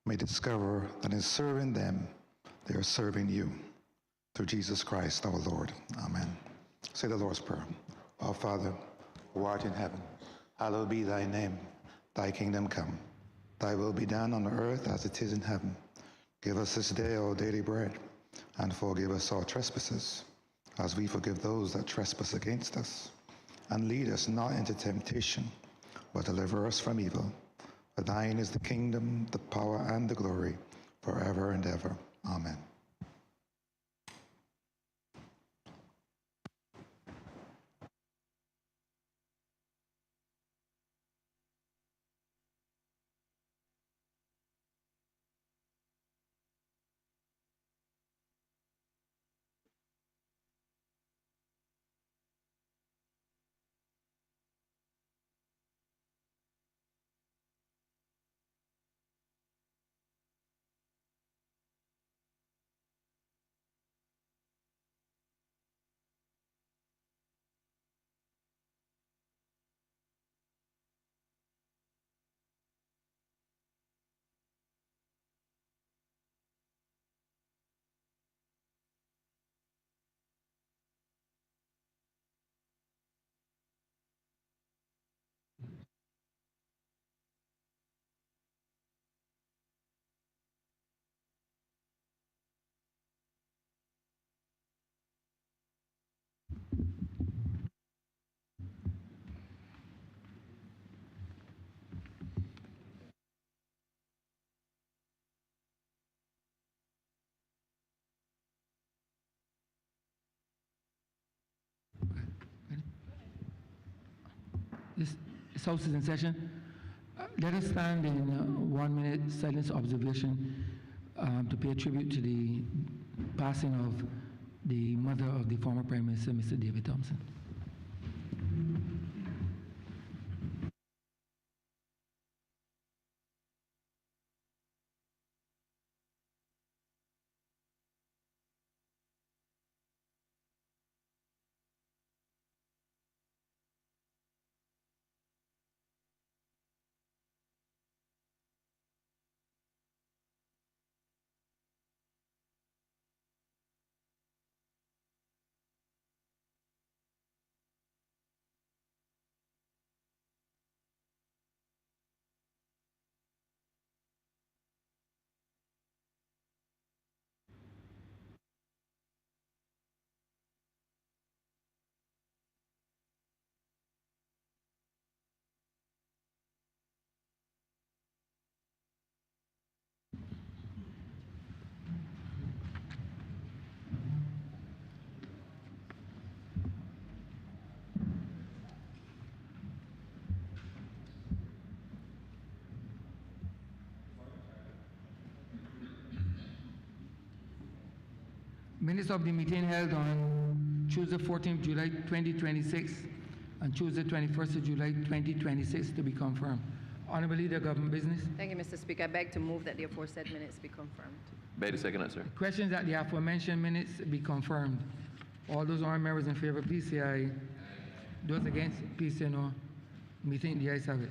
may discover that in serving them, they are serving you. Through Jesus Christ our Lord. Amen. Say the Lord's Prayer. Our Father, who art in heaven, hallowed be thy name. Thy kingdom come. Thy will be done on earth as it is in heaven. Give us this day our daily bread, and forgive us our trespasses, as we forgive those that trespass against us. And lead us not into temptation, but deliver us from evil. For thine is the kingdom, the power, and the glory, forever and ever. Amen. This House is in session. Let us stand in 1 minute silence observation to pay tribute to the passing of the mother of the former Prime Minister, Mr. David Thompson. Minutes of the meeting held on Tuesday, 14th July 2026 and Tuesday, 21st of July 2026 to be confirmed. Honourable Leader, Government Business. Thank you, Mr. Speaker. I beg to move that the aforesaid minutes be confirmed. Beg to second that, sir. Questions that the aforementioned minutes be confirmed. All those honourable members in favour, please say aye. Those against, please say no. Meeting, the ayes have it.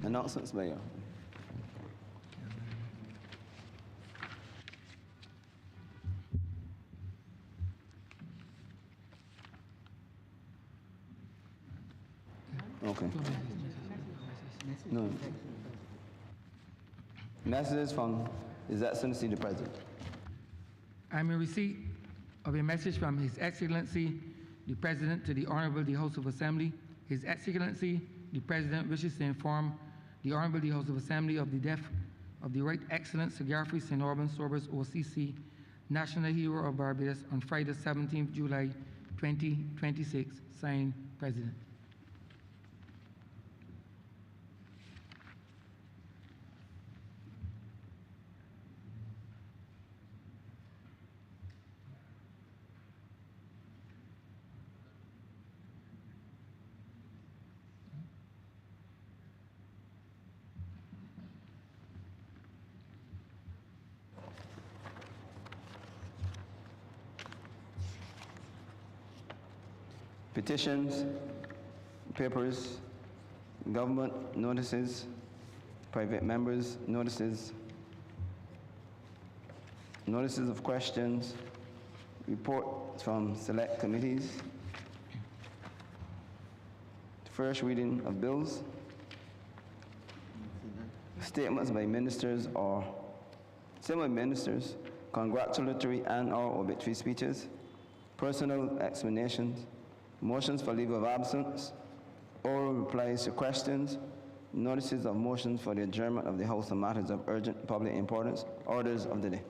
Announcements, Mayor. Okay. No. Messages from His Excellency the President. I'm in receipt of a message from His Excellency the President to the Honourable the House of Assembly. His Excellency the President wishes to inform the Honourable the House of Assembly of the death of the Right Excellent Sir Geoffrey St. Auburn Sorbers OCC, National Hero of Barbados, on Friday, 17th July 2026. Signed, President. petitions, papers, government notices, private members notices, notices of questions, reports from select committees, first reading of bills, statements by ministers, congratulatory and/or obituary speeches, personal explanations, motions for leave of absence, oral replies to questions, notices of motions for the adjournment of the House on matters of urgent public importance, orders of the day.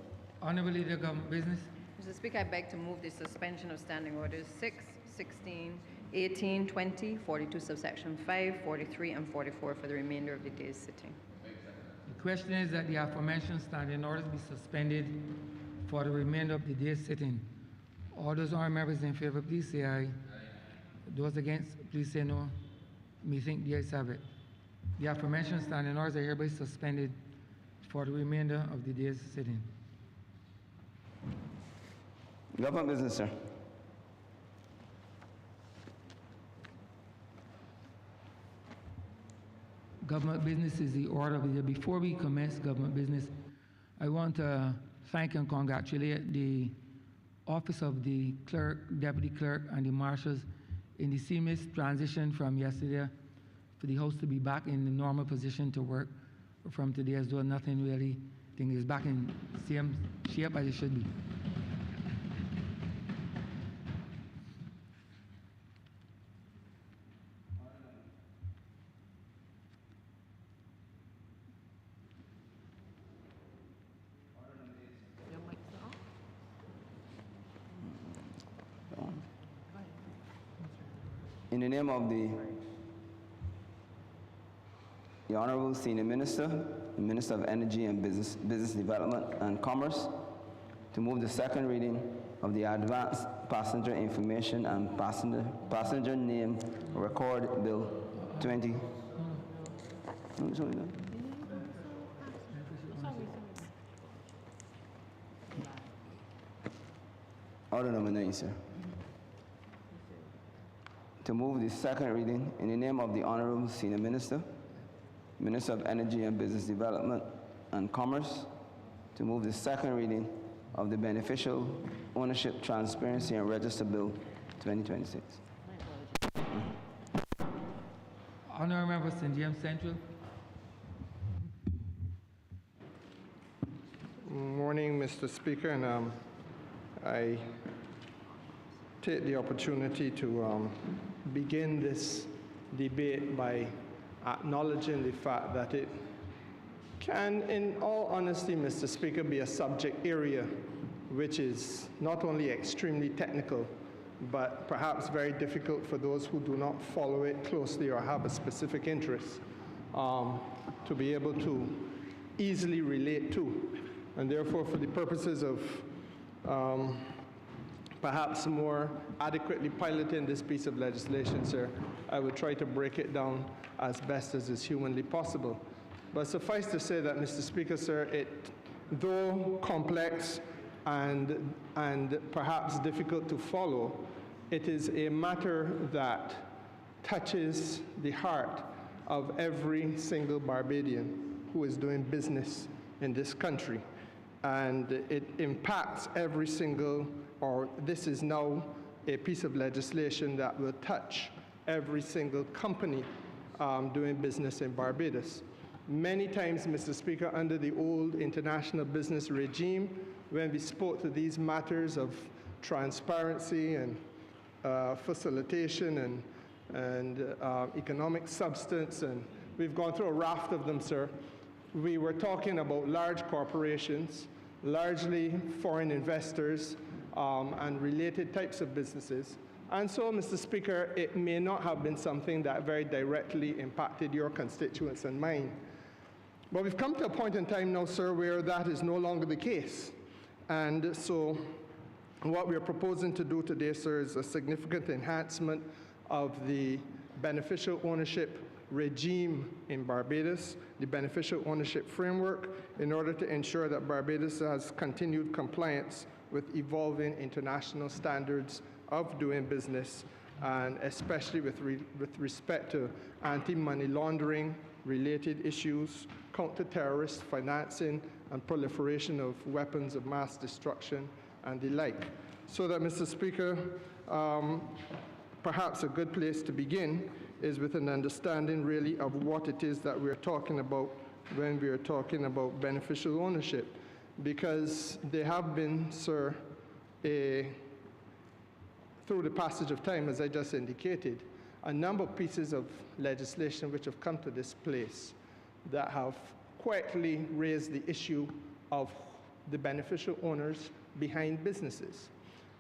Honourable Leader of Government Business. Mr. Speaker, I beg to move the suspension of standing orders 6, 16, 18, 20, 42 subsection 5, 43, and 44 for the remainder of the day's sitting. The question is that the aforementioned standing orders be suspended for the remainder of the day's sitting. All those honourable members in favour, please say aye. Those against, please say no. Methinks the ayes have it. The aforementioned standing orders are hereby suspended for the remainder of the day's sitting. Government business, sir. Government business is the order of the day. Before we commence government business, I want to thank and congratulate the Office of the Clerk, Deputy Clerk, and the Marshals in the seamless transition from yesterday for the House to be back in the normal position to work from today, as though nothing really thing is back in same shape as it should be. In the name of the Honourable Senior Minister, the Minister of Energy and Business Development and Commerce, to move the second reading of the Advanced Passenger Information and Passenger Name Record Bill 20. Order number 9, sir. To move the second reading in the name of the Honourable Senior Minister, Minister of Energy and Business Development and Commerce, to move the second reading of the Beneficial Ownership Transparency and Register Bill 2026. Honourable Member St. James Central. Morning, Mr. Speaker, and I take the opportunity to begin this debate by acknowledging the fact that it can, in all honesty, Mr. Speaker, be a subject area which is not only extremely technical, but perhaps very difficult for those who do not follow it closely or have a specific interest to be able to easily relate to. And therefore, for the purposes of perhaps more adequately piloting this piece of legislation, sir, I would try to break it down as best as is humanly possible. But suffice to say that, Mr. Speaker, sir, though complex and perhaps difficult to follow, it is a matter that touches the heart of every single Barbadian who is doing business in this country. And it impacts every single, or this is now a piece of legislation that will touch every single company doing business in Barbados. Many times, Mr. Speaker, under the old international business regime, when we spoke to these matters of transparency and facilitation and economic substance, and we've gone through a raft of them, sir, we were talking about large corporations, largely foreign investors, and related types of businesses. And so, Mr. Speaker, it may not have been something that very directly impacted your constituents and mine. But we've come to a point in time now, sir, where that is no longer the case. And so what we're proposing to do today, sir, is a significant enhancement of the beneficial ownership regime in Barbados, the beneficial ownership framework, in order to ensure that Barbados has continued compliance with evolving international standards of doing business and especially with respect to anti-money laundering related issues, counter-terrorist financing, and proliferation of weapons of mass destruction and the like. So that, Mr. Speaker, perhaps a good place to begin is with an understanding really of what it is that we're talking about when we are talking about beneficial ownership. Because there have been, sir, through the passage of time, as I just indicated, a number of pieces of legislation which have come to this place that have quietly raised the issue of the beneficial owners behind businesses.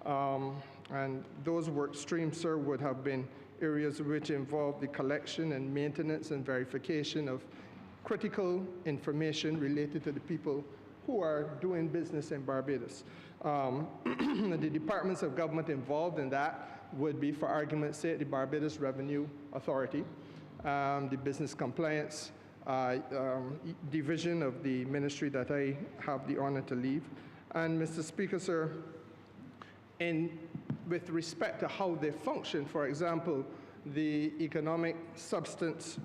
And those work streams, sir, would have been areas which involve the collection and maintenance and verification of critical information related to the people who are doing business in Barbados. The departments of government involved in that would be, for argument's sake, the Barbados Revenue Authority, the Business Compliance Division of the ministry that I have the honor to lead. And Mr. Speaker, sir, with respect to how they function, for example, the economic substance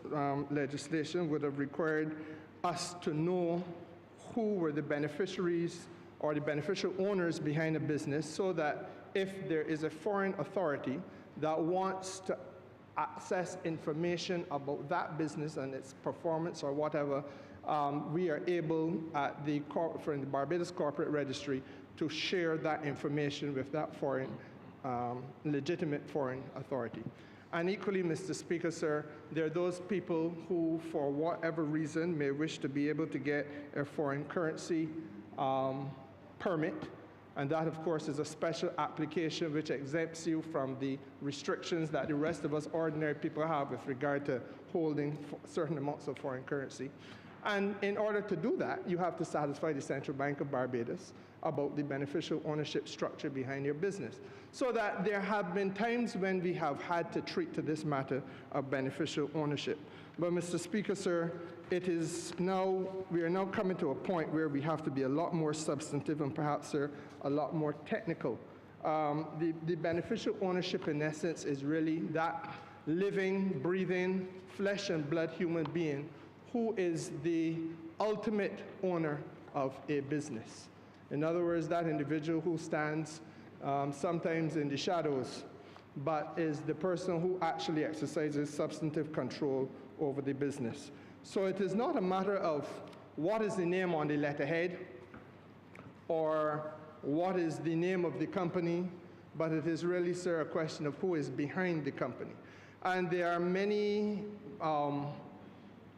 legislation would have required us to know who were the beneficiaries or the beneficial owners behind a business, so that if there is a foreign authority that wants to access information about that business and its performance or whatever, we are able at the Barbados Corporate Registry to share that information with that foreign, legitimate foreign authority. And equally, Mr. Speaker, sir, there are those people who, for whatever reason, may wish to be able to get a foreign currency permit. And that, of course, is a special application which exempts you from the restrictions that the rest of us ordinary people have with regard to holding certain amounts of foreign currency. And in order to do that, you have to satisfy the Central Bank of Barbados about the beneficial ownership structure behind your business. So that there have been times when we have had to treat to this matter of beneficial ownership. But Mr. Speaker, sir, we are now coming to a point where we have to be a lot more substantive and perhaps, sir, a lot more technical. The beneficial ownership, in essence, is really that living, breathing, flesh and blood human being who is the ultimate owner of a business. In other words, that individual who stands sometimes in the shadows, but is the person who actually exercises substantive control over the business. So it is not a matter of what is the name on the letterhead or what is the name of the company, but it is really, sir, a question of who is behind the company. And there are many,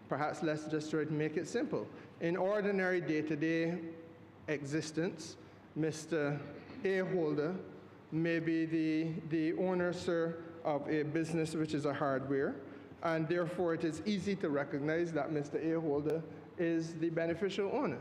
perhaps let's just try to make it simple. In ordinary day-to-day existence, Mr. A. Holder may be the owner, sir, of a business which is a hardware, and therefore it is easy to recognize that Mr. A. Holder is the beneficial owner.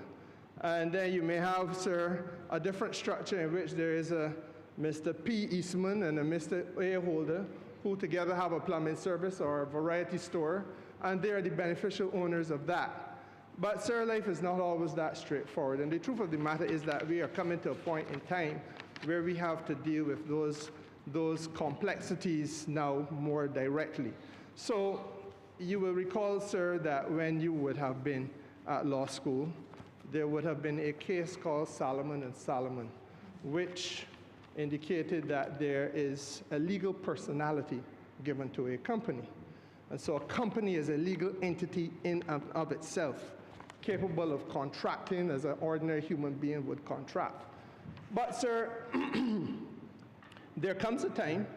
And then you may have, sir, a different structure in which there is a Mr. P. Eastman and a Mr. A. Holder who together have a plumbing service or a variety store, and they are the beneficial owners of that. But, sir, life is not always that straightforward. And the truth of the matter is that we are coming to a point in time where we have to deal with those complexities now more directly. So you will recall, sir, that when you would have been at law school, there would have been a case called Solomon and Solomon, which indicated that there is a legal personality given to a company. And so a company is a legal entity in and of itself, capable of contracting as an ordinary human being would contract. But, sir, there comes a time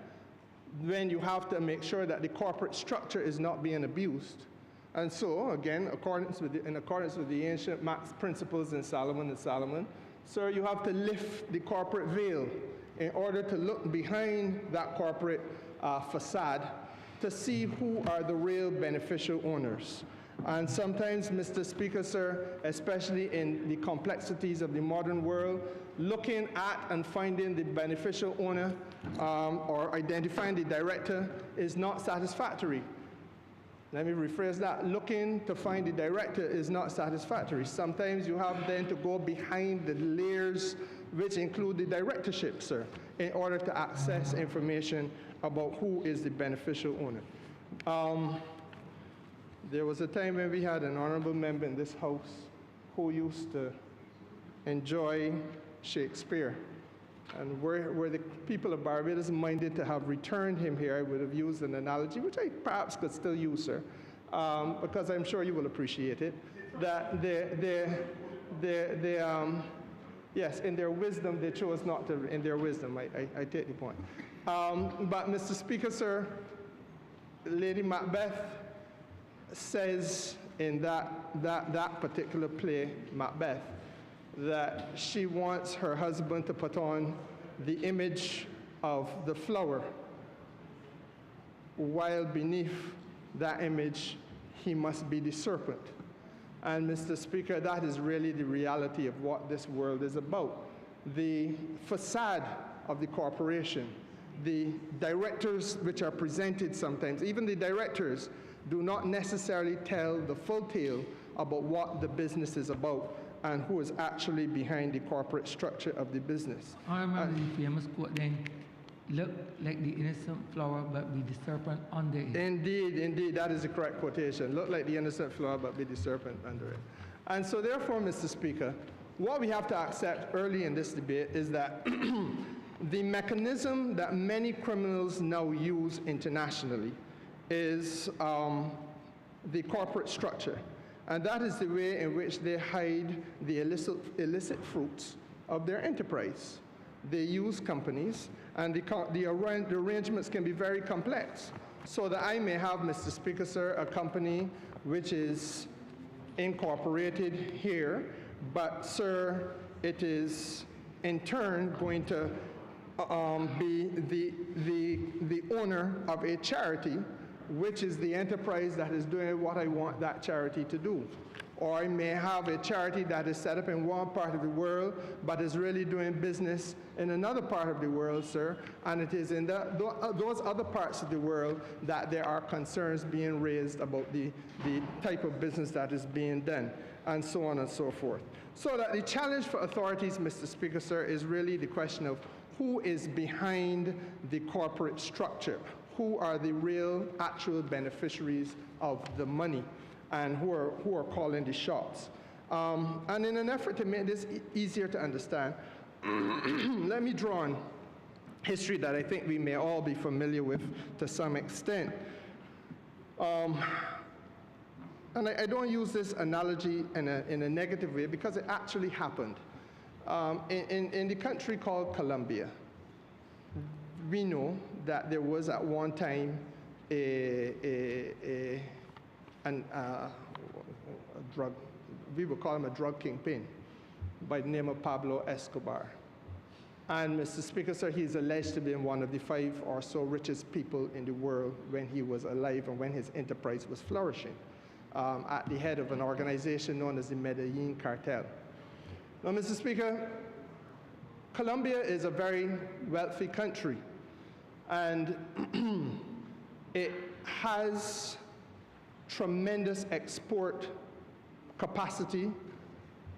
when you have to make sure that the corporate structure is not being abused. And so, again, in accordance with the ancient Max principles in Solomon and Solomon, sir, you have to lift the corporate veil in order to look behind that corporate facade to see who are the real beneficial owners. And sometimes, Mr. Speaker, sir, especially in the complexities of the modern world, looking at and finding the beneficial owner or identifying the director is not satisfactory. Let me rephrase that. Looking to find the director is not satisfactory. Sometimes you have then to go behind the layers, which include the directorship, sir, in order to access information about who is the beneficial owner. There was a time when we had an honorable member in this house who used to enjoy Shakespeare. And were the people of Barbados minded to have returned him here, I would have used an analogy, which I perhaps could still use, sir, because I'm sure you will appreciate it, that yes, in their wisdom, they chose not to, in their wisdom, I take the point. But Mr. Speaker, sir, Lady Macbeth says in that particular play, Macbeth, that she wants her husband to put on the image of the flower, while beneath that image he must be the serpent. And Mr. Speaker, that is really the reality of what this world is about. The facade of the corporation, the directors which are presented sometimes, even the directors do not necessarily tell the full tale about what the business is about and who is actually behind the corporate structure of the business. I remember the famous quote then, look like the innocent flower, but be the serpent under it. Indeed, that is the correct quotation. Look like the innocent flower, but be the serpent under it. And so therefore, Mr. Speaker, what we have to accept early in this debate is that the mechanism that many criminals now use internationally is the corporate structure. And that is the way in which they hide the illicit fruits of their enterprise. They use companies, and the arrangements can be very complex. So that I may have, Mr. Speaker, sir, a company which is incorporated here, but, sir, it is in turn going to be the owner of a charity, which is the enterprise that is doing what I want that charity to do. Or I may have a charity that is set up in one part of the world, but is really doing business in another part of the world, sir, and it is in those other parts of the world that there are concerns being raised about the type of business that is being done, and so on and so forth. So that the challenge for authorities, Mr. Speaker, sir, is really the question of who is behind the corporate structure. Who are the real, actual beneficiaries of the money, and who are calling the shots. And in an effort to make this easier to understand, let me draw on history that I think we may all be familiar with to some extent. And I don't use this analogy in a negative way because it actually happened. In the country called Colombia, we know that there was at one time a drug, we would call him a drug kingpin by the name of Pablo Escobar. And Mr. Speaker, sir, he is alleged to be one of the 5 or so richest people in the world when he was alive and when his enterprise was flourishing, at the head of an organization known as the Medellin Cartel. Now, Mr. Speaker, Colombia is a very wealthy country, and it has tremendous export capacity.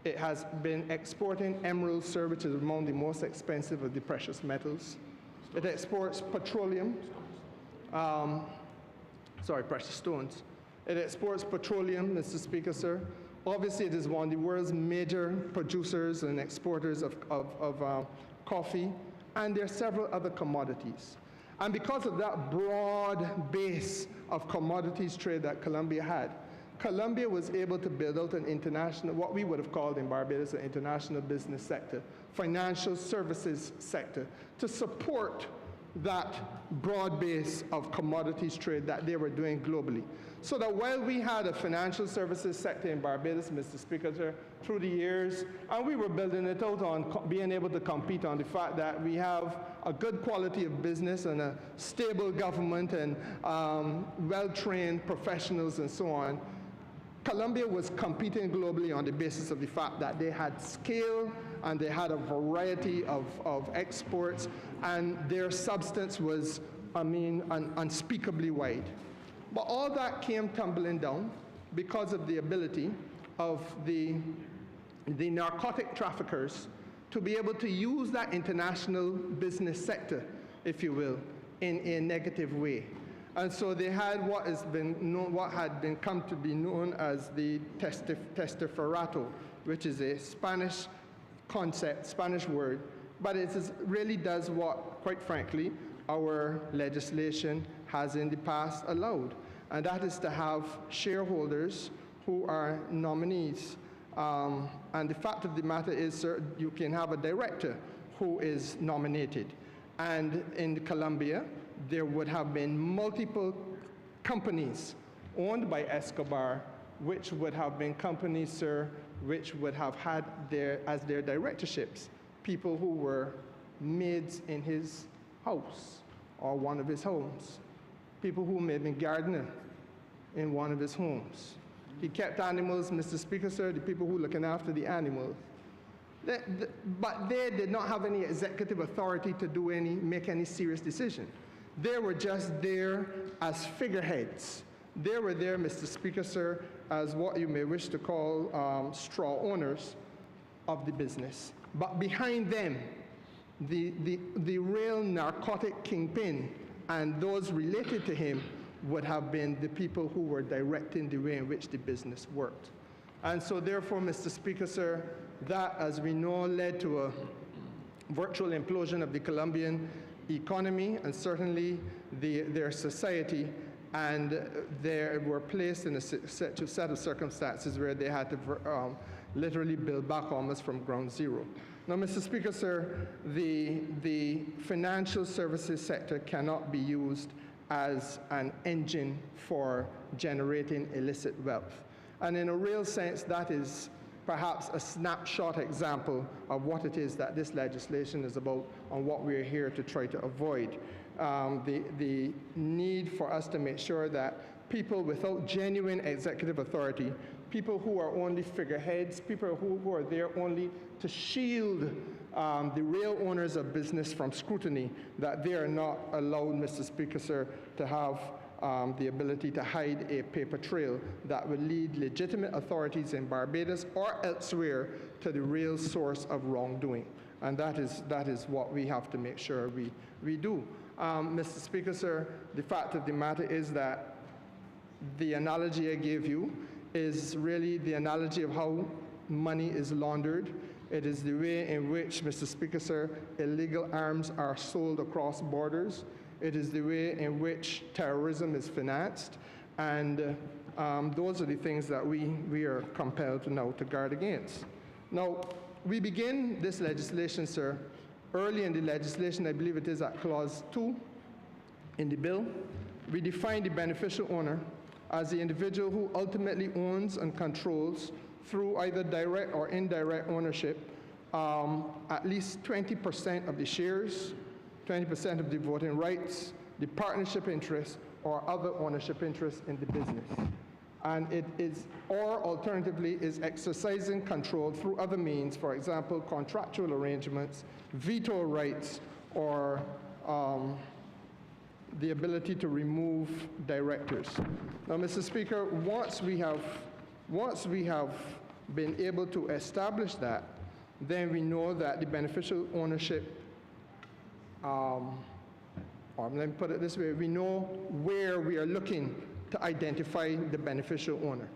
It has been exporting emeralds, sir, which is among the most expensive of the precious metals. It exports petroleum, precious stones. It exports petroleum, Mr. Speaker, sir. Obviously, it is one of the world's major producers and exporters of coffee, and there are several other commodities. And because of that broad base of commodities trade that Colombia had, Colombia was able to build out an international, what we would have called in Barbados an international business sector, financial services sector, to support that broad base of commodities trade that they were doing globally. So that while we had a financial services sector in Barbados, Mr. Speaker, sir, through the years, and we were building it out on being able to compete on the fact that we have a good quality of business and a stable government and well-trained professionals and so on, Colombia was competing globally on the basis of the fact that they had scale and they had a variety of exports, and their substance was, unspeakably wide. But all that came tumbling down because of the ability of the narcotic traffickers to be able to use that international business sector, if you will, in a negative way. And so they had what had been come to be known as the testaferrato, which is a Spanish concept, Spanish word, but it really does what, quite frankly, our legislation has in the past allowed, and that is to have shareholders who are nominees. And the fact of the matter is, sir, you can have a director who is nominated. And in Colombia, there would have been multiple companies owned by Escobar, which would have been companies, sir, which would have had as their directorships people who were maids in his house or one of his homes, people who may have been gardener in one of his homes. He kept animals, Mr. Speaker, sir, the people who were looking after the animals. But they did not have any executive authority to make any serious decision. They were just there as figureheads. They were there, Mr. Speaker, sir, as what you may wish to call straw owners of the business. But behind them, the real narcotic kingpin and those related to him would have been the people who were directing the way in which the business worked. And so therefore, Mr. Speaker, sir, that, as we know, led to a virtual implosion of the Colombian economy and certainly their society, and they were placed in a set of circumstances where they had to literally build back almost from ground zero. Now, Mr. Speaker, sir, the financial services sector cannot be used as an engine for generating illicit wealth. And in a real sense, that is perhaps a snapshot example of what it is that this legislation is about and what we're here to try to avoid. The need for us to make sure that people without genuine executive authority, people who are only figureheads, people who are there only to shield the real owners of business from scrutiny, that they are not allowed, Mr. Speaker, sir, to have the ability to hide a paper trail that would lead legitimate authorities in Barbados or elsewhere to the real source of wrongdoing. And that is what we have to make sure we do. Mr. Speaker, sir, the fact of the matter is that the analogy I gave you is really the analogy of how money is laundered. It is the way in which, Mr. Speaker, sir, illegal arms are sold across borders. It is the way in which terrorism is financed. And those are the things that we are compelled now to guard against. Now, we begin this legislation, sir, early in the legislation. I believe it is at Clause 2 in the bill. We define the beneficial owner as the individual who ultimately owns and controls, through either direct or indirect ownership, at least 20% of the shares, 20% of the voting rights, the partnership interest, or other ownership interests in the business. And it is, or alternatively, is exercising control through other means, for example, contractual arrangements, veto rights, or the ability to remove directors. Now, Mr. Speaker, once we have been able to establish that, then we know that the beneficial ownership, or let me put it this way, we know where we are looking to identify the beneficial owner.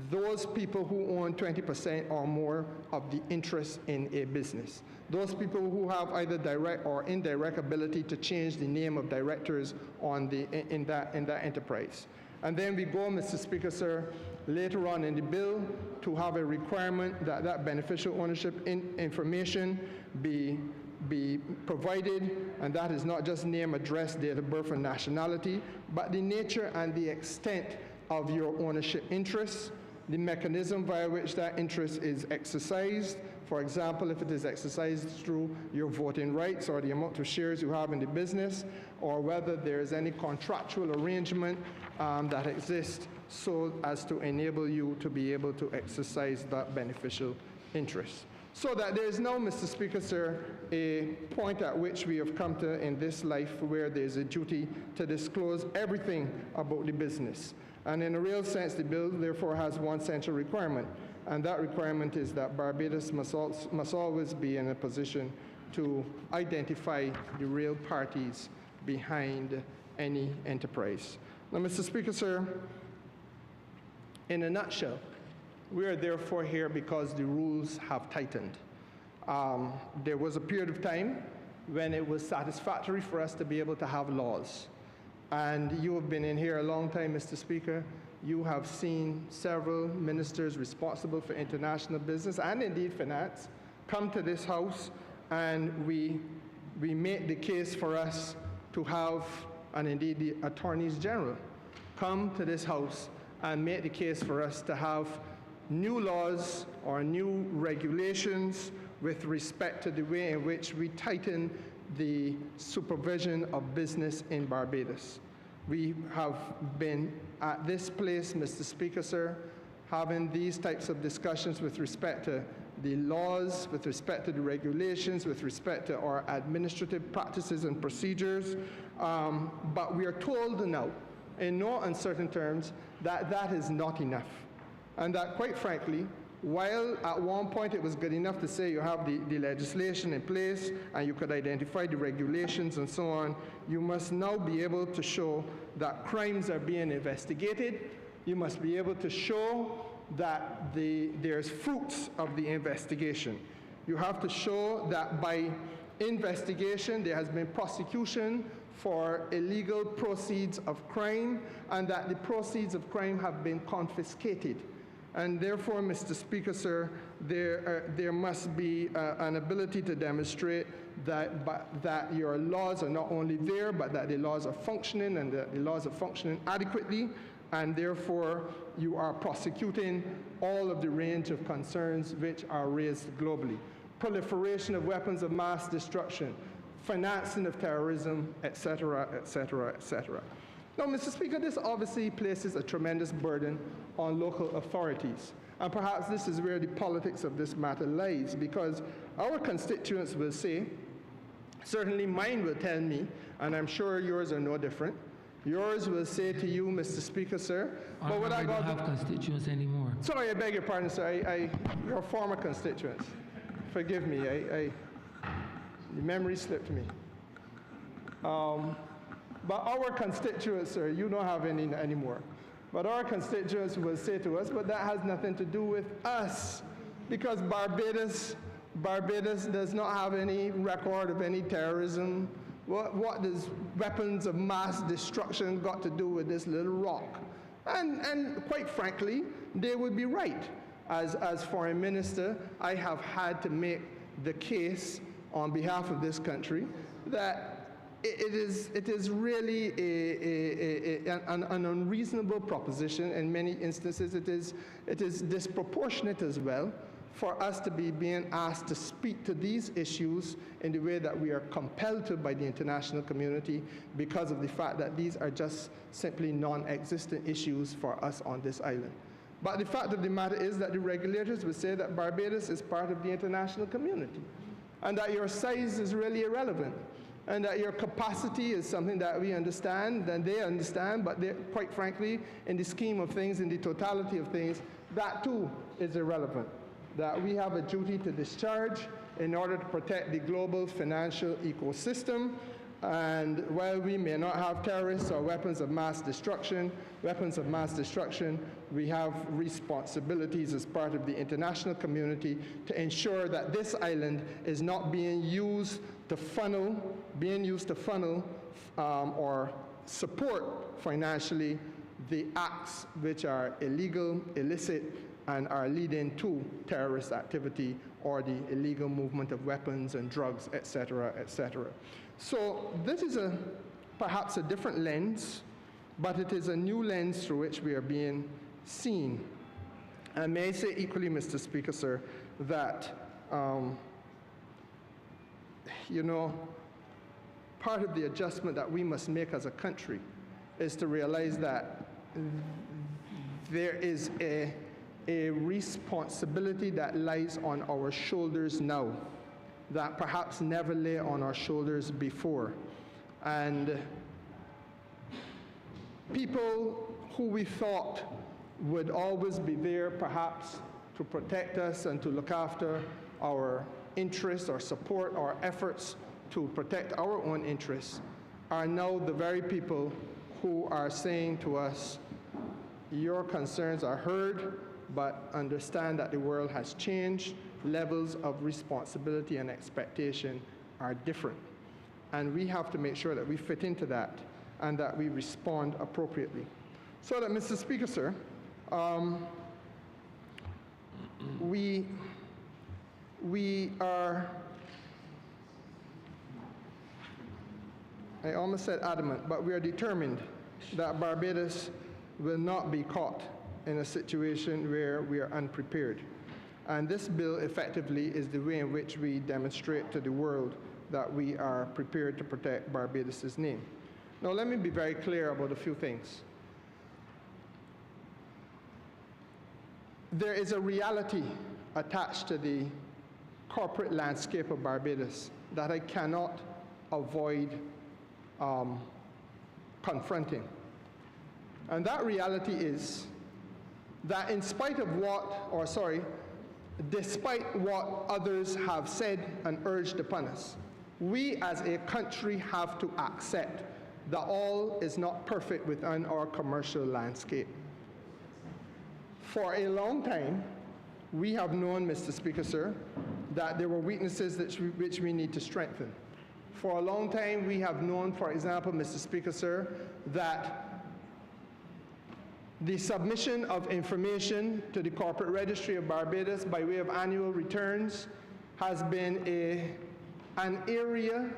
Those people who own 20% or more of the interest in a business. Those people who have either direct or indirect ability to change the name of directors in that enterprise. And then we go, Mr. Speaker, sir, later on in the bill to have a requirement that that beneficial ownership information be provided, and that is not just name, address, date of birth, and nationality, but the nature and the extent of your ownership interests, the mechanism via which that interest is exercised. For example, if it is exercised through your voting rights or the amount of shares you have in the business, or whether there is any contractual arrangement that exists so as to enable you to be able to exercise that beneficial interest. So that there is now, Mr. Speaker, sir, a point at which we have come to in this life where there is a duty to disclose everything about the business. And in a real sense, the bill therefore has one central requirement, and that requirement is that Barbados must always be in a position to identify the real parties behind any enterprise. Now, Mr. Speaker, sir, in a nutshell, we are therefore here because the rules have tightened. There was a period of time when it was satisfactory for us to be able to have laws. And you have been in here a long time, Mr. Speaker. You have seen several ministers responsible for international business and indeed finance come to this House, and we make the case for us to have, and indeed the attorneys general, come to this House and make the case for us to have new laws or new regulations with respect to the way in which we tighten the supervision of business in Barbados. We have been at this place, Mr. Speaker, sir, having these types of discussions with respect to the laws, with respect to the regulations, with respect to our administrative practices and procedures. But we are told now, in no uncertain terms, that that is not enough. And that, quite frankly, while at one point it was good enough to say you have the legislation in place and you could identify the regulations and so on, you must now be able to show that crimes are being investigated. You must be able to show that there's fruits of the investigation. You have to show that by investigation there has been prosecution for illegal proceeds of crime and that the proceeds of crime have been confiscated. And therefore, Mr. Speaker, sir, there must be an ability to demonstrate that your laws are not only there, but that the laws are functioning and that the laws are functioning adequately, and therefore you are prosecuting all of the range of concerns which are raised globally. Proliferation of weapons of mass destruction, financing of terrorism, etc., etc., etc. Now, Mr. Speaker, this obviously places a tremendous burden on local authorities. And perhaps this is where the politics of this matter lies, because our constituents will say, certainly mine will tell me, and I'm sure yours are no different, yours will say to you, Mr. Speaker, sir, but what I don't have constituents anymore. Sorry, I beg your pardon, sir. Your former constituents. Forgive me. The memory slipped me. But our constituents, sir, you don't have any anymore. But our constituents will say to us, but that has nothing to do with us, because Barbados does not have any record of any terrorism. What does weapons of mass destruction got to do with this little rock? And quite frankly, they would be right. As foreign minister, I have had to make the case on behalf of this country that it is really an unreasonable proposition. In many instances, it is disproportionate as well for us to be being asked to speak to these issues in the way that we are compelled to by the international community because of the fact that these are just simply non-existent issues for us on this island. But the fact of the matter is that the regulators will say that Barbados is part of the international community and that your size is really irrelevant, and that your capacity is something that we understand, and they understand, but quite frankly, in the scheme of things, in the totality of things, that too is irrelevant. That we have a duty to discharge in order to protect the global financial ecosystem, and while we may not have terrorists or weapons of mass destruction, we have responsibilities as part of the international community to ensure that this island is not being used to funnel or support financially the acts which are illegal, illicit, and are leading to terrorist activity or the illegal movement of weapons and drugs, etc., etc. So this is perhaps a different lens, but it is a new lens through which we are being seen. And may I say equally, Mr. Speaker, sir, that part of the adjustment that we must make as a country is to realize that there is a a responsibility that lies on our shoulders now that perhaps never lay on our shoulders before. And people who we thought would always be there perhaps to protect us and to look after our interests or support our efforts to protect our own interests are now the very people who are saying to us, your concerns are heard, but understand that the world has changed. Levels of responsibility and expectation are different. And we have to make sure that we fit into that and that we respond appropriately. So that, Mr. Speaker, sir, we are, I almost said adamant, but we are determined that Barbados will not be caught in a situation where we are unprepared. And this bill effectively is the way in which we demonstrate to the world that we are prepared to protect Barbados' name. Now, let me be very clear about a few things. There is a reality attached to the corporate landscape of Barbados that I cannot avoid confronting. And that reality is that in spite of despite what others have said and urged upon us, we as a country have to accept that all is not perfect within our commercial landscape. For a long time, we have known, Mr. Speaker, sir, that there were weaknesses which we need to strengthen. For a long time, we have known, for example, Mr. Speaker, sir, that the submission of information to the Corporate Registry of Barbados by way of annual returns has been an area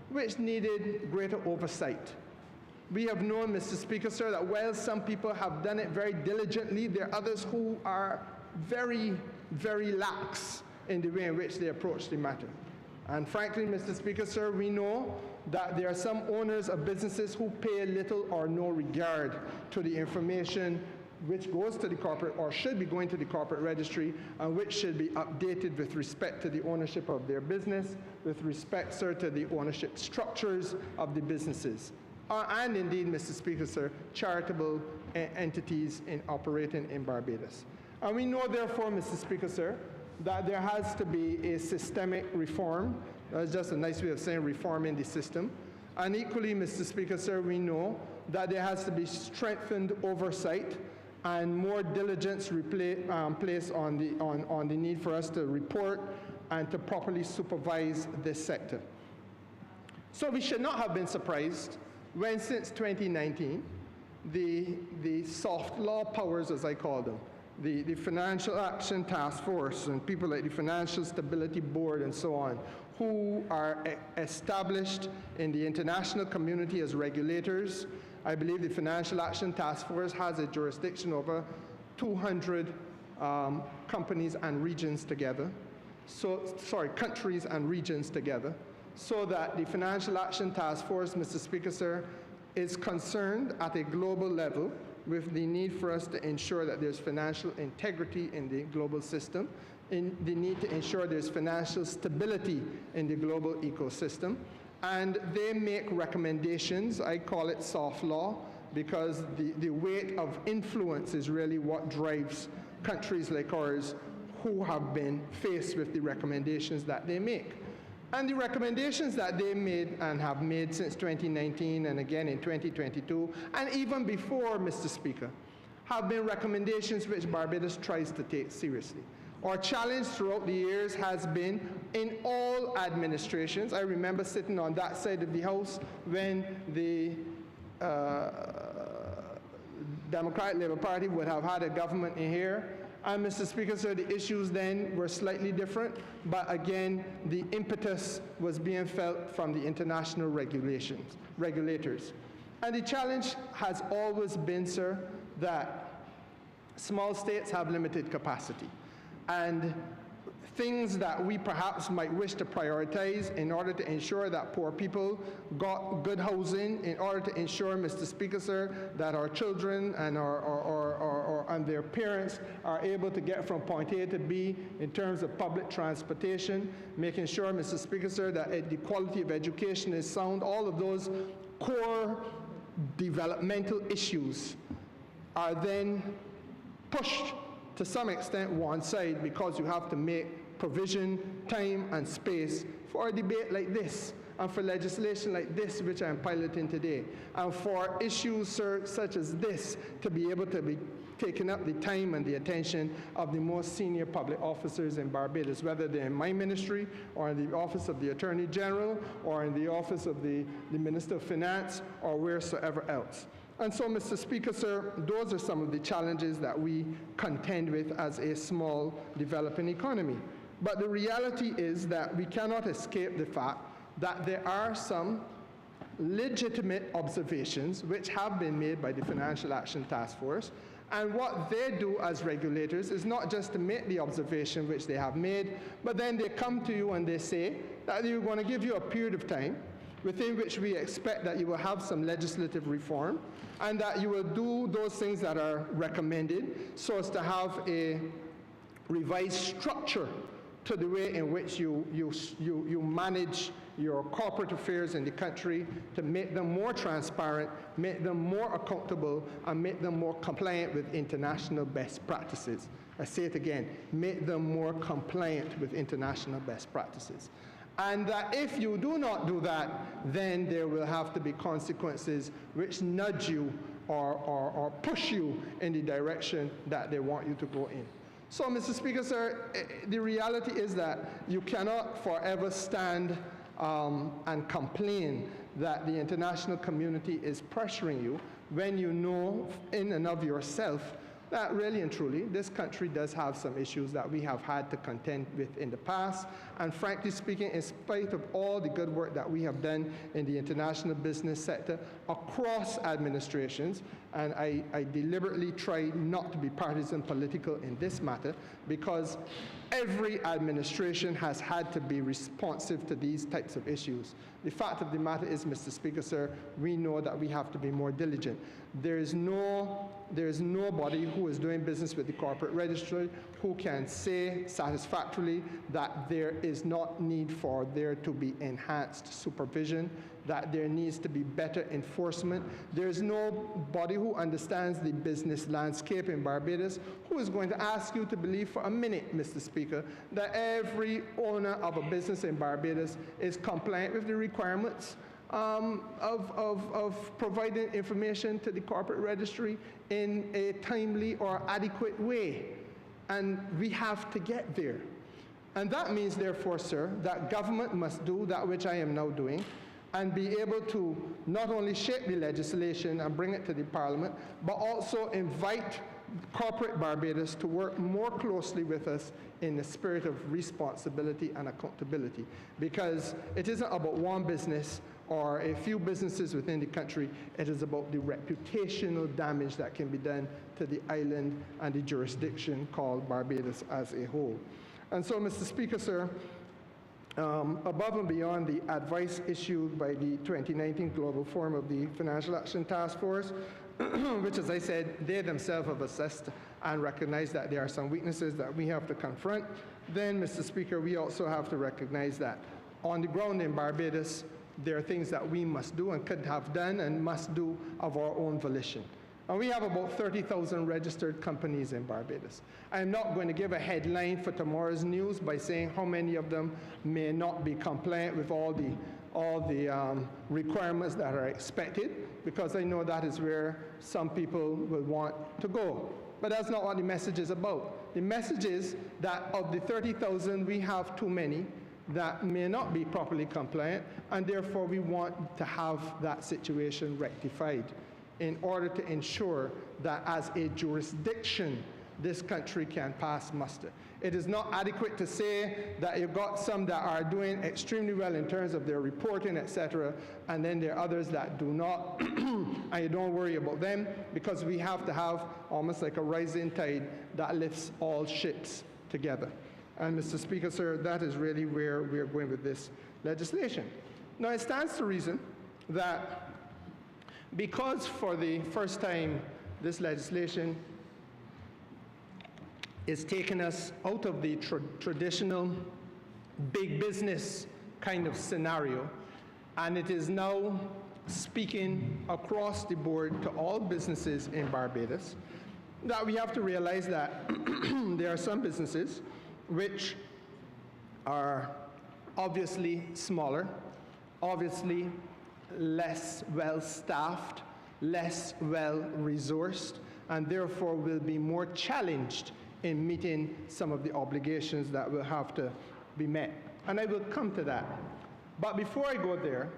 which needed greater oversight. We have known, Mr. Speaker, sir, that while some people have done it very diligently, there are others who are very, very lax in the way in which they approach the matter. And frankly, Mr. Speaker, sir, we know that there are some owners of businesses who pay little or no regard to the information which goes to the corporate or should be going to the corporate registry and which should be updated with respect to the ownership of their business, with respect, sir, to the ownership structures of the businesses. And indeed, Mr. Speaker, sir, charitable entities operating in Barbados. And we know, therefore, Mr. Speaker, sir, that there has to be a systemic reform. That's just a nice way of saying reforming the system. And equally, Mr. Speaker, sir, we know that there has to be strengthened oversight and more diligence placed on the need for us to report and to properly supervise this sector. So we should not have been surprised when, since 2019, the soft law powers, as I call them, the Financial Action Task Force and people like the Financial Stability Board and so on, who are established in the international community as regulators. I believe the Financial Action Task Force has a jurisdiction over 200 companies and regions together. Countries and regions together. So that the Financial Action Task Force, Mr. Speaker, sir, is concerned at a global level with the need for us to ensure that there's financial integrity in the global system, in the need to ensure there's financial stability in the global ecosystem. And they make recommendations. I call it soft law because the weight of influence is really what drives countries like ours who have been faced with the recommendations that they make. And the recommendations that they made and have made since 2019 and again in 2022, and even before, Mr. Speaker, have been recommendations which Barbados tries to take seriously. Our challenge throughout the years has been in all administrations. I remember sitting on that side of the House when the Democratic Labour Party would have had a government in here. And Mr. Speaker, sir, the issues then were slightly different, but again, the impetus was being felt from the international regulators. And the challenge has always been, sir, that small states have limited capacity. And things that we perhaps might wish to prioritize in order to ensure that poor people got good housing, in order to ensure, Mr. Speaker, sir, that our children and our and their parents are able to get from point A to B in terms of public transportation, making sure, Mr. Speaker, sir, that the quality of education is sound. All of those core developmental issues are then pushed to some extent one side because you have to make provision, time, and space for a debate like this, and for legislation like this, which I'm piloting today, and for issues, sir, such as this to be able to be taking up the time and the attention of the most senior public officers in Barbados, whether they're in my ministry or in the office of the Attorney General or in the office of the Minister of Finance or wheresoever else. And so, Mr. Speaker, sir, those are some of the challenges that we contend with as a small developing economy. But the reality is that we cannot escape the fact that there are some legitimate observations which have been made by the Financial Action Task Force. And what they do as regulators is not just to make the observation which they have made, but then they come to you and they say that they're going to give you a period of time within which we expect that you will have some legislative reform and that you will do those things that are recommended so as to have a revised structure to the way in which you manage your corporate affairs in the country, to make them more transparent, make them more accountable, and make them more compliant with international best practices. I say it again, make them more compliant with international best practices. And that if you do not do that, then there will have to be consequences which nudge you or push you in the direction that they want you to go in. So, Mr. Speaker, sir, the reality is that you cannot forever stand and complain that the international community is pressuring you when you know in and of yourself that really and truly this country does have some issues that we have had to contend with in the past. And frankly speaking, in spite of all the good work that we have done in the international business sector across administrations, and I deliberately try not to be partisan political in this matter because every administration has had to be responsive to these types of issues. The fact of the matter is, Mr. Speaker, sir, we know that we have to be more diligent. There is nobody who is doing business with the corporate registry who can say satisfactorily that there is not need for there to be enhanced supervision, that there needs to be better enforcement. There is nobody who understands the business landscape in Barbados who is going to ask you to believe for a minute, Mr. Speaker, that every owner of a business in Barbados is compliant with the requirements of providing information to the corporate registry in a timely or adequate way. And we have to get there. And that means, therefore, sir, that government must do that which I am now doing and be able to not only shape the legislation and bring it to the Parliament, but also invite corporate Barbados to work more closely with us in the spirit of responsibility and accountability. Because it isn't about one business or a few businesses within the country, it is about the reputational damage that can be done to the island and the jurisdiction called Barbados as a whole. And so, Mr. Speaker, sir, above and beyond the advice issued by the 2019 Global Forum of the Financial Action Task Force, which, as I said, they themselves have assessed and recognized that there are some weaknesses that we have to confront, then, Mr. Speaker, we also have to recognize that on the ground in Barbados, there are things that we must do and could have done and must do of our own volition. And we have about 30,000 registered companies in Barbados. I'm not going to give a headline for tomorrow's news by saying how many of them may not be compliant with all the requirements that are expected, because I know that is where some people will want to go. But that's not what the message is about. The message is that of the 30,000, we have too many that may not be properly compliant, and therefore we want to have that situation rectified in order to ensure that as a jurisdiction, this country can pass muster. It is not adequate to say that you've got some that are doing extremely well in terms of their reporting, etc., and then there are others that do not, and you don't worry about them, because we have to have almost like a rising tide that lifts all ships together. And, Mr. Speaker, sir, that is really where we're going with this legislation. Now, it stands to reason that because for the first time this legislation is taking us out of the traditional big business kind of scenario, and it is now speaking across the board to all businesses in Barbados, that we have to realize that there are some businesses which are obviously smaller, obviously less well-staffed, less well-resourced, and therefore will be more challenged in meeting some of the obligations that will have to be met. And I will come to that. But before I go there,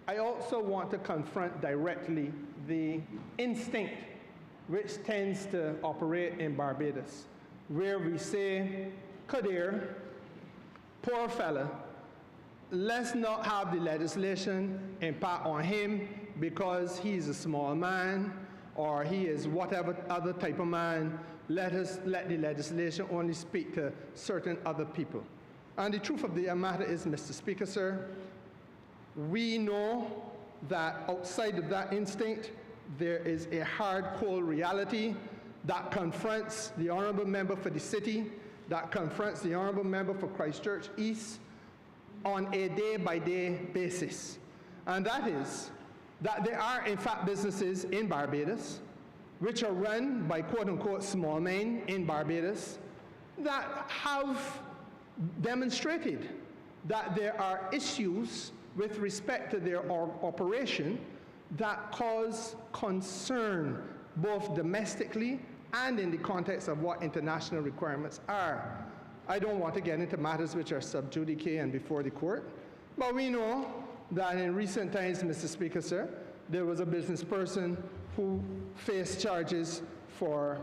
I also want to confront directly the instinct which tends to operate in Barbados, where we say, Kadir, poor fella, let's not have the legislation impact on him because he's a small man or he is whatever other type of man. Let the legislation only speak to certain other people. And the truth of the matter is, Mr. Speaker, sir, we know that outside of that instinct, there is a hard, cold reality that confronts the honourable member for the city, that confronts the honourable member for Christchurch East on a day-by-day basis. And that is that there are, in fact, businesses in Barbados which are run by quote-unquote small men in Barbados that have demonstrated that there are issues with respect to their operation that cause concern both domestically and in the context of what international requirements are. I don't want to get into matters which are sub judice and before the court, but we know that in recent times, Mr. Speaker, sir, there was a business person who faced charges for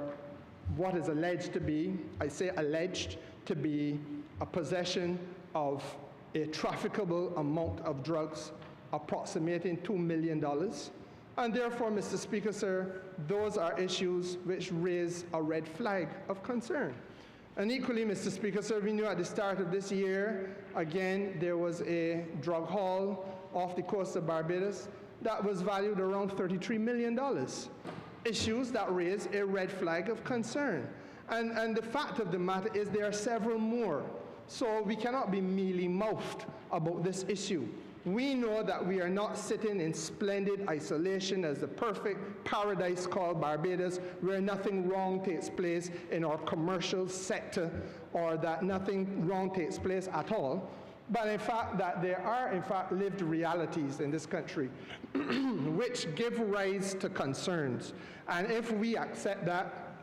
what is alleged to be, I say alleged, to be a possession of a trafficable amount of drugs approximating $2 million. And therefore, Mr. Speaker, sir, those are issues which raise a red flag of concern. And equally, Mr. Speaker, sir, we knew at the start of this year, again, there was a drug haul off the coast of Barbados that was valued around $33 million. Issues that raise a red flag of concern. And the fact of the matter is there are several more. So we cannot be mealy-mouthed about this issue. We know that we are not sitting in splendid isolation as the perfect paradise called Barbados, where nothing wrong takes place in our commercial sector, or that nothing wrong takes place at all. But in fact, that there are, in fact, lived realities in this country which give rise to concerns. And if we accept that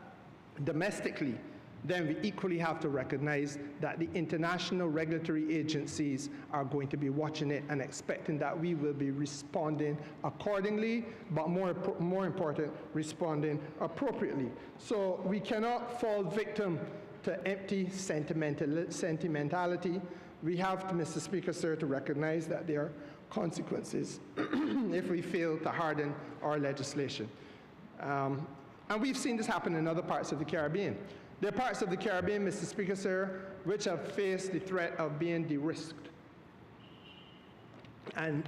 domestically, then we equally have to recognize that the international regulatory agencies are going to be watching it and expecting that we will be responding accordingly, but more important, responding appropriately. So we cannot fall victim to empty sentimentality. We have to, Mr. Speaker, sir, to recognize that there are consequences if we fail to harden our legislation. And we've seen this happen in other parts of the Caribbean. There are parts of the Caribbean, Mr. Speaker, sir, which have faced the threat of being de-risked. And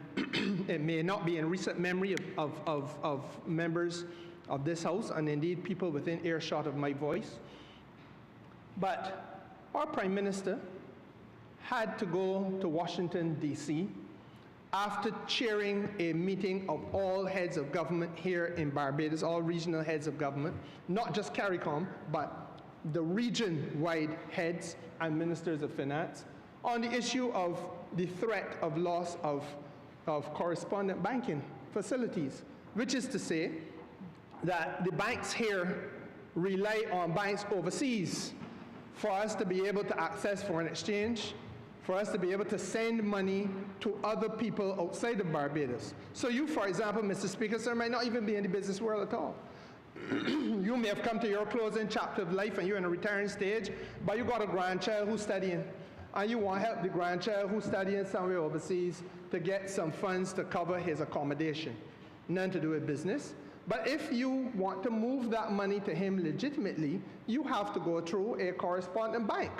it may not be in recent memory of members of this House, and indeed people within earshot of my voice, but our Prime Minister had to go to Washington, D.C., after chairing a meeting of all heads of government here in Barbados, all regional heads of government, not just CARICOM, but the region-wide heads and ministers of finance, on the issue of the threat of loss of correspondent banking facilities, which is to say that the banks here rely on banks overseas for us to be able to access foreign exchange, for us to be able to send money to other people outside of Barbados. So you, for example, Mr. Speaker, sir, might not even be in the business world at all. You may have come to your closing chapter of life and you're in a retiring stage, but you got a grandchild who's studying, and you want to help the grandchild who's studying somewhere overseas to get some funds to cover his accommodation. None to do with business. But if you want to move that money to him legitimately, you have to go through a correspondent bank.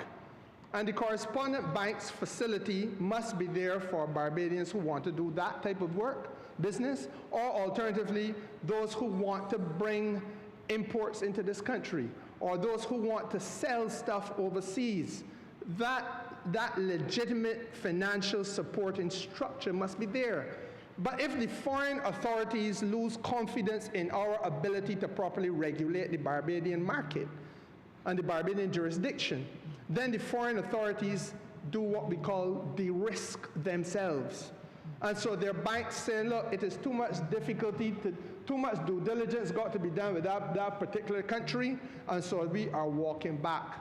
And the correspondent bank's facility must be there for Barbadians who want to do that type of work, business, or alternatively, those who want to bring imports into this country, or those who want to sell stuff overseas, that legitimate financial supporting structure must be there. But if the foreign authorities lose confidence in our ability to properly regulate the Barbadian market and the Barbadian jurisdiction, then the foreign authorities do what we call de-risk themselves. And so their banks say, look, it is too much difficulty, too much due diligence got to be done with that particular country, and so we are walking back.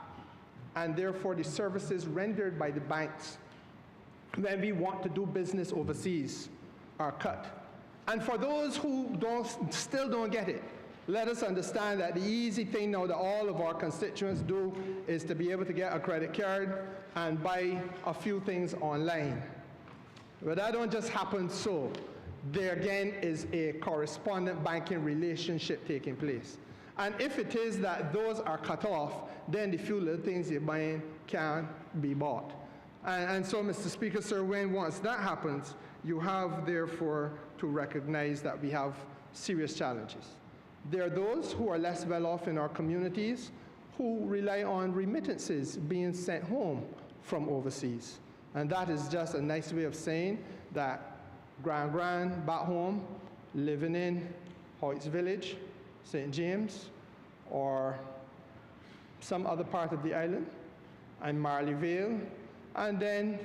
And therefore the services rendered by the banks when we want to do business overseas are cut. And for those who still don't get it, let us understand that the easy thing now that all of our constituents do is to be able to get a credit card and buy a few things online. But that don't just happen so. There again is a correspondent banking relationship taking place. And if it is that those are cut off, then the few little things you're buying can't be bought. And so, Mr. Speaker, sir, once that happens, you have, therefore, to recognize that we have serious challenges. There are those who are less well off in our communities who rely on remittances being sent home from overseas. And that is just a nice way of saying that grand back home, living in Hoyts Village, St. James, or some other part of the island, and Marley Vale, and then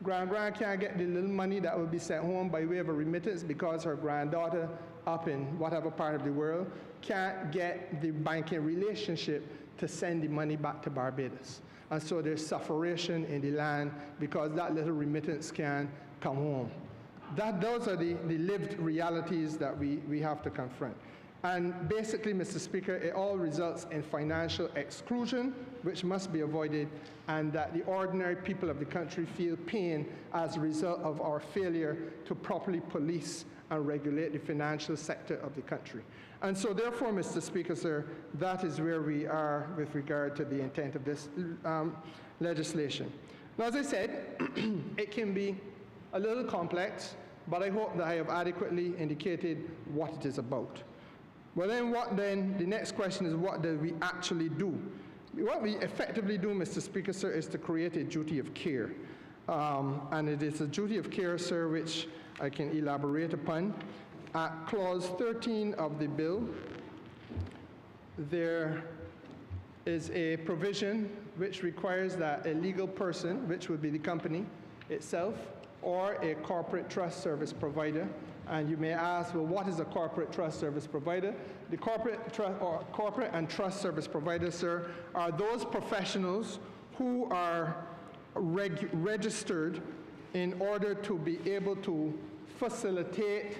grand can't get the little money that will be sent home by way of a remittance because her granddaughter up in whatever part of the world can't get the banking relationship to send the money back to Barbados. And so there's sufferation in the land because that little remittance can come home. Those are the lived realities that we have to confront. And basically, Mr. Speaker, it all results in financial exclusion, which must be avoided, and that the ordinary people of the country feel pain as a result of our failure to properly police and regulate the financial sector of the country. And so therefore, Mr. Speaker, sir, that is where we are with regard to the intent of this legislation. Now, as I said, it can be a little complex, but I hope that I have adequately indicated what it is about. Well, then the next question is, what do we actually do? What we effectively do, Mr. Speaker, sir, is to create a duty of care. And it is a duty of care, sir, which I can elaborate upon. At clause 13 of the bill, there is a provision which requires that a legal person, which would be the company itself, or a corporate trust service provider. And you may ask, well, what is a corporate trust service provider? The corporate and trust service providers, sir, are those professionals who are registered in order to be able to facilitate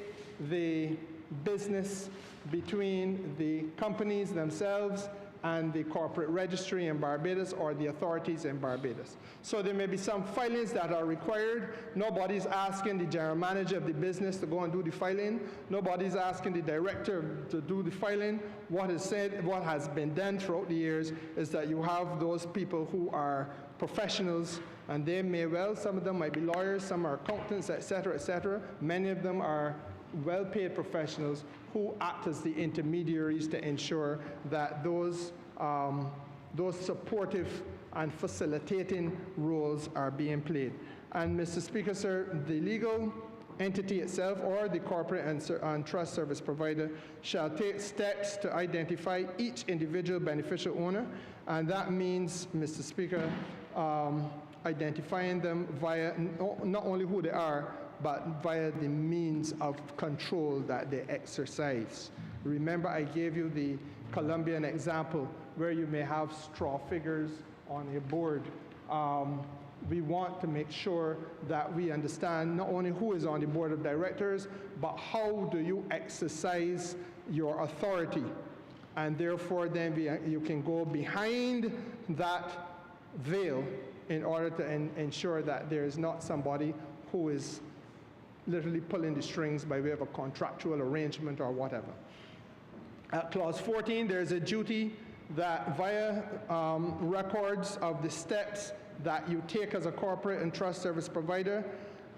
the business between the companies themselves and the corporate registry in Barbados or the authorities in Barbados. So there may be some filings that are required. Nobody's asking the general manager of the business to go and do the filing. Nobody's asking the director to do the filing. What is said, what has been done throughout the years is that you have those people who are professionals, and they may well, some of them might be lawyers, some are accountants, et cetera, many of them are well-paid professionals who act as the intermediaries to ensure that those supportive and facilitating roles are being played. And Mr. Speaker, sir, the legal entity itself or the corporate and trust service provider shall take steps to identify each individual beneficial owner, and that means, Mr. Speaker, identifying them via not only who they are, but via the means of control that they exercise. Remember, I gave you the Colombian example where you may have straw figures on a board. We want to make sure that we understand not only who is on the board of directors, but how do you exercise your authority. And therefore, then you can go behind that veil in order to ensure that there is not somebody who is literally pulling the strings by way of a contractual arrangement or whatever. At clause 14, there's a duty that via records of the steps that you take as a corporate and trust service provider,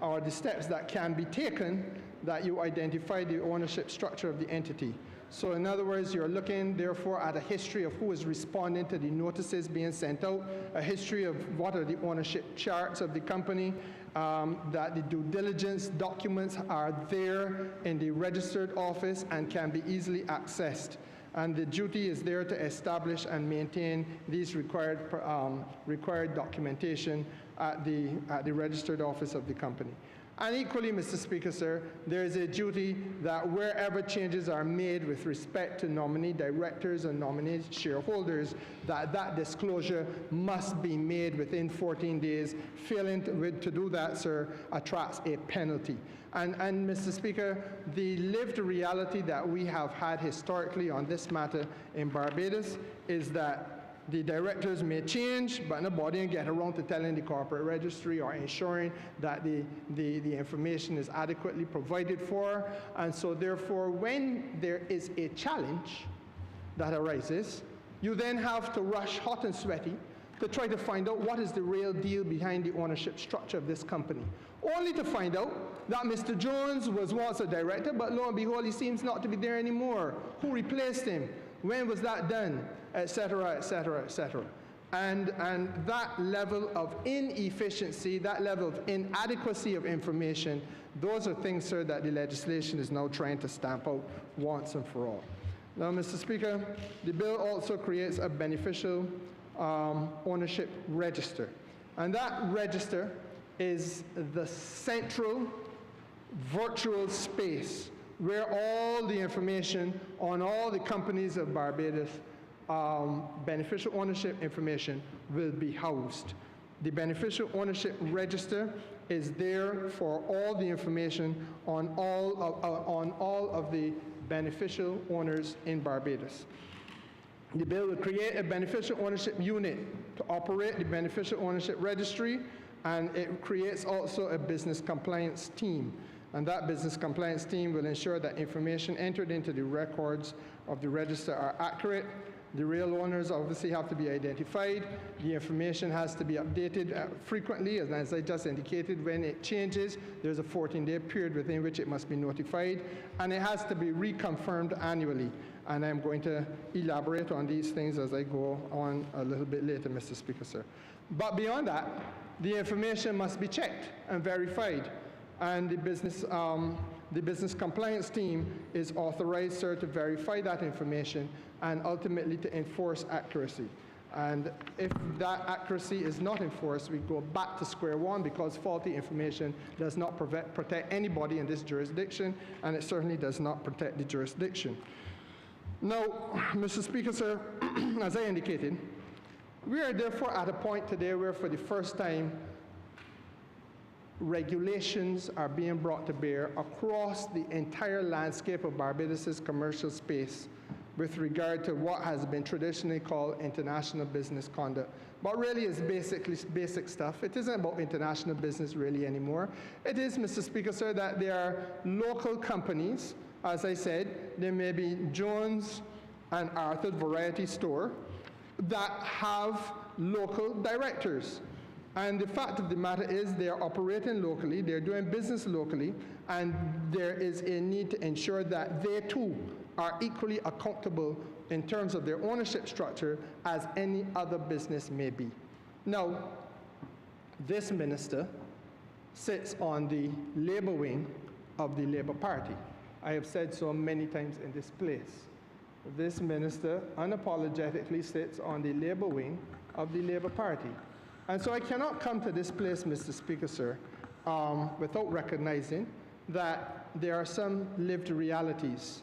or the steps that can be taken, that you identify the ownership structure of the entity. So in other words, you're looking, therefore, at a history of who is responding to the notices being sent out, a history of what are the ownership charts of the company, that the due diligence documents are there in the registered office and can be easily accessed. And the duty is there to establish and maintain these required documentation at the registered office of the company. And equally, Mr. Speaker, sir, there is a duty that wherever changes are made with respect to nominee directors and nominee shareholders, that disclosure must be made within 14 days. Failing to do that, sir, attracts a penalty. And Mr. Speaker, the lived reality that we have had historically on this matter in Barbados is that the directors may change, but nobody can get around to telling the corporate registry or ensuring that the information is adequately provided for. And so therefore, when there is a challenge that arises, you then have to rush hot and sweaty to try to find out what is the real deal behind the ownership structure of this company, only to find out that Mr. Jones was once a director, but lo and behold, he seems not to be there anymore. Who replaced him? When was that done? Et cetera, et cetera, et cetera. And that level of inefficiency, that level of inadequacy of information, those are things, sir, that the legislation is now trying to stamp out once and for all. Now, Mr. Speaker, the bill also creates a beneficial ownership register. And that register is the central virtual space where all the information on all the companies of Barbados, beneficial ownership information, will be housed. The beneficial ownership register is there for all the information on all of the beneficial owners in Barbados. The bill will create a beneficial ownership unit to operate the beneficial ownership registry, and it creates also a business compliance team. And that business compliance team will ensure that information entered into the records of the register are accurate. The real owners obviously have to be identified. The information has to be updated frequently, and as I just indicated, when it changes, there's a 14-day period within which it must be notified, and it has to be reconfirmed annually. And I'm going to elaborate on these things as I go on a little bit later, Mr. Speaker, sir. But beyond that, the information must be checked and verified. And the business compliance team is authorized, sir, to verify that information and ultimately to enforce accuracy. And if that accuracy is not enforced, we go back to square one, because faulty information does not protect anybody in this jurisdiction, and it certainly does not protect the jurisdiction. Now, Mr. Speaker, sir, as I indicated, we are therefore at a point today where for the first time, regulations are being brought to bear across the entire landscape of Barbados's commercial space with regard to what has been traditionally called international business conduct. But really is basically basic stuff. It isn't about international business really anymore. It is, Mr. Speaker, sir, that there are local companies. As I said, there may be Jones and Arthur Variety Store that have local directors. And the fact of the matter is they are operating locally, they're doing business locally, and there is a need to ensure that they too are equally accountable in terms of their ownership structure as any other business may be. Now, this minister sits on the Labour wing of the Labour Party. I have said so many times in this place. This minister unapologetically sits on the Labour wing of the Labour Party. And so I cannot come to this place, Mr. Speaker, sir, without recognizing that there are some lived realities.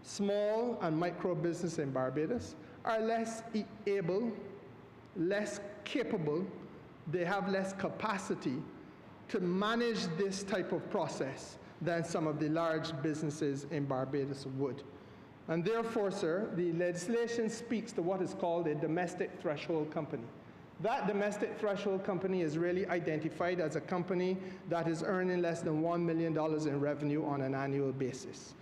Small and micro business in Barbados are less able, less capable, they have less capacity to manage this type of process than some of the large businesses in Barbados would. And therefore, sir, the legislation speaks to what is called a domestic threshold company. That domestic threshold company is really identified as a company that is earning less than $1 million in revenue on an annual basis.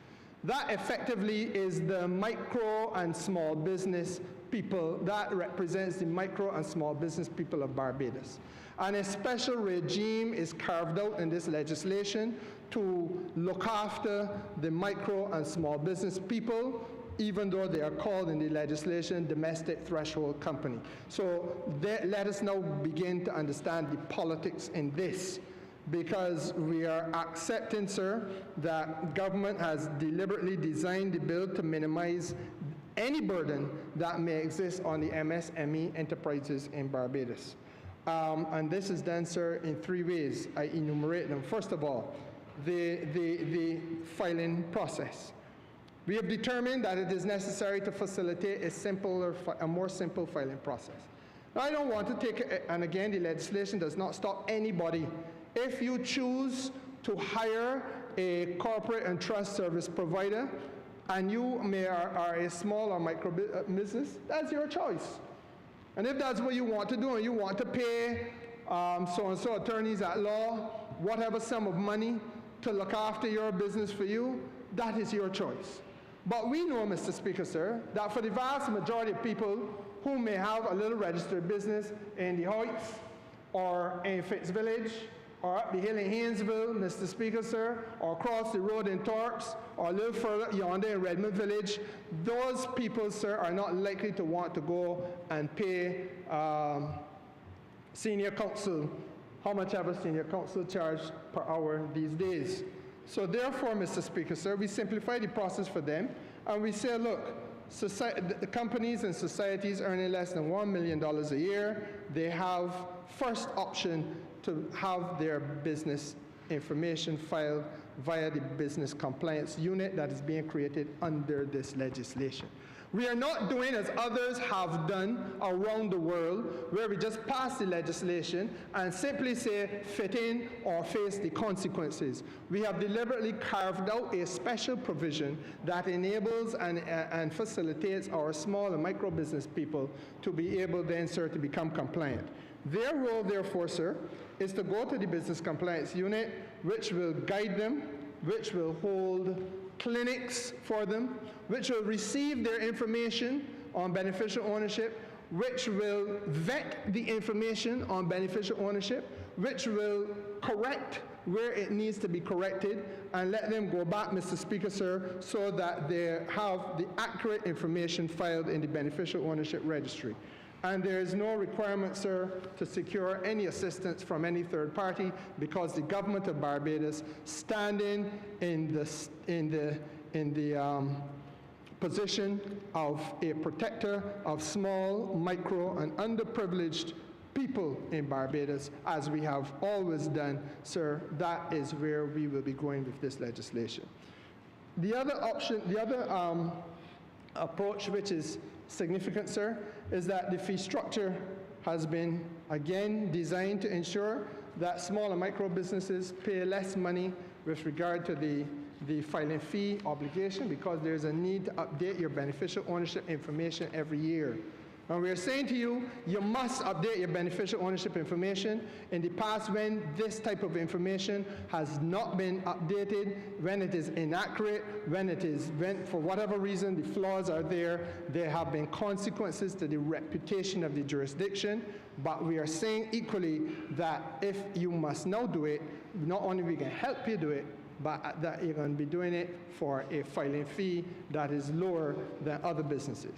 That effectively is the micro and small business people, that represents the micro and small business people of Barbados. And a special regime is carved out in this legislation to look after the micro and small business people, even though they are called in the legislation domestic threshold company. So let us now begin to understand the politics in this, because we are accepting, sir, that government has deliberately designed the bill to minimize any burden that may exist on the MSME enterprises in Barbados. And this is done, sir, in 3 ways. I enumerate them. First of all, the filing process. We have determined that it is necessary to facilitate a more simple filing process. Now, I don't want to take it, and again, the legislation does not stop anybody. If you choose to hire a corporate and trust service provider, and you are a small or micro business, that's your choice. And if that's what you want to do, and you want to pay so-and-so attorneys at law, whatever sum of money to look after your business for you, that is your choice. But we know, Mr. Speaker, sir, that for the vast majority of people who may have a little registered business in the Heights or in Fitz Village or up the hill in Haynesville, Mr. Speaker, sir, or across the road in Torps, or a little further yonder in Redmond Village, those people, sir, are not likely to want to go and pay senior counsel, how much ever senior counsel charge per hour these days. So therefore, Mr. Speaker, sir, we simplify the process for them, and we say, look, the companies and societies earning less than $1 million a year, they have first option to have their business information filed via the business compliance unit that is being created under this legislation. We are not doing as others have done around the world, where we just pass the legislation and simply say fit in or face the consequences. We have deliberately carved out a special provision that enables and facilitates our small and micro business people to be able then, sir, to become compliant. Their role, therefore, sir, is to go to the business compliance unit, which will guide them, which will hold clinics for them, which will receive their information on beneficial ownership, which will vet the information on beneficial ownership, which will correct where it needs to be corrected, and let them go back, Mr. Speaker, sir, so that they have the accurate information filed in the beneficial ownership registry. And there is no requirement, sir, to secure any assistance from any third party, because the government of Barbados, standing in the position of a protector of small, micro, and underprivileged people in Barbados, as we have always done, sir, that is where we will be going with this legislation. The other option, the other approach, which is significant, sir, is that the fee structure has been, again, designed to ensure that small and micro businesses pay less money with regard to the filing fee obligation, because there's a need to update your beneficial ownership information every year. And we are saying to you, you must update your beneficial ownership information. In the past, when this type of information has not been updated, when it is inaccurate, when for whatever reason the flaws are there have been consequences to the reputation of the jurisdiction. But we are saying equally that if you must now do it, not only we can help you do it, but that you're going to be doing it for a filing fee that is lower than other businesses.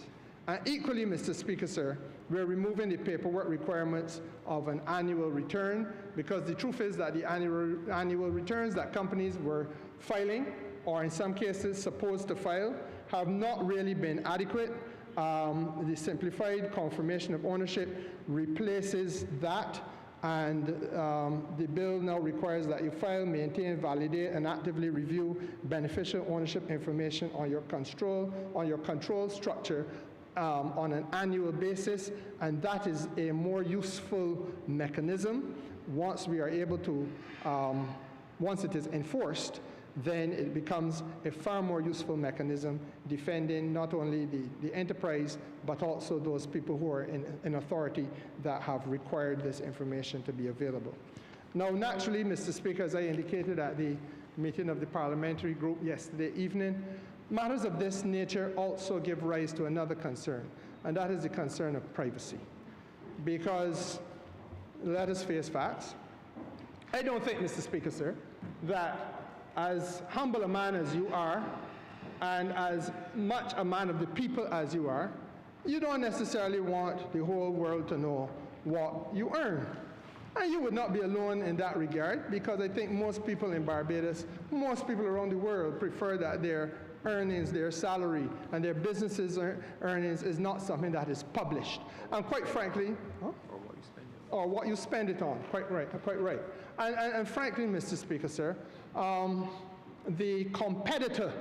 And equally, Mr. Speaker, sir, we're removing the paperwork requirements of an annual return, because the truth is that the annual returns that companies were filing, or in some cases supposed to file, have not really been adequate. The simplified confirmation of ownership replaces that, and the bill now requires that you file, maintain, validate, and actively review beneficial ownership information on your control structure on an annual basis, and that is a more useful mechanism. Once we are able to, once it is enforced, then it becomes a far more useful mechanism defending not only the enterprise, but also those people who are in authority that have required this information to be available. Now, naturally, Mr. Speaker, as I indicated at the meeting of the parliamentary group yesterday evening, matters of this nature also give rise to another concern, and that is the concern of privacy. Because, let us face facts, I don't think, Mr. Speaker, sir, that as humble a man as you are, and as much a man of the people as you are, you don't necessarily want the whole world to know what you earn. And you would not be alone in that regard, because I think most people in Barbados, most people around the world prefer that their earnings, their salary, and their businesses' earnings is not something that is published. And quite frankly, or what you spend it on, quite right. And frankly, Mr. Speaker, sir, the competitor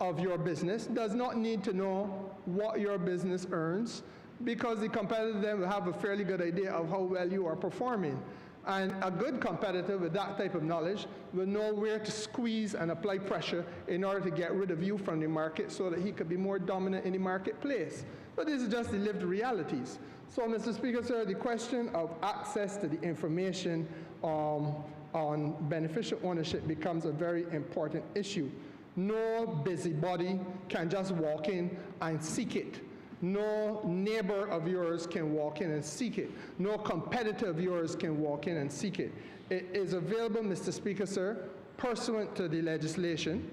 of your business does not need to know what your business earns, because the competitor then will have a fairly good idea of how well you are performing. And a good competitor with that type of knowledge will know where to squeeze and apply pressure in order to get rid of you from the market so that he could be more dominant in the marketplace. But these are just the lived realities. So, Mr. Speaker, sir, the question of access to the information on beneficial ownership becomes a very important issue. No busybody can just walk in and seek it. No neighbor of yours can walk in and seek it. No competitor of yours can walk in and seek it. It is available, Mr. Speaker, sir, pursuant to the legislation.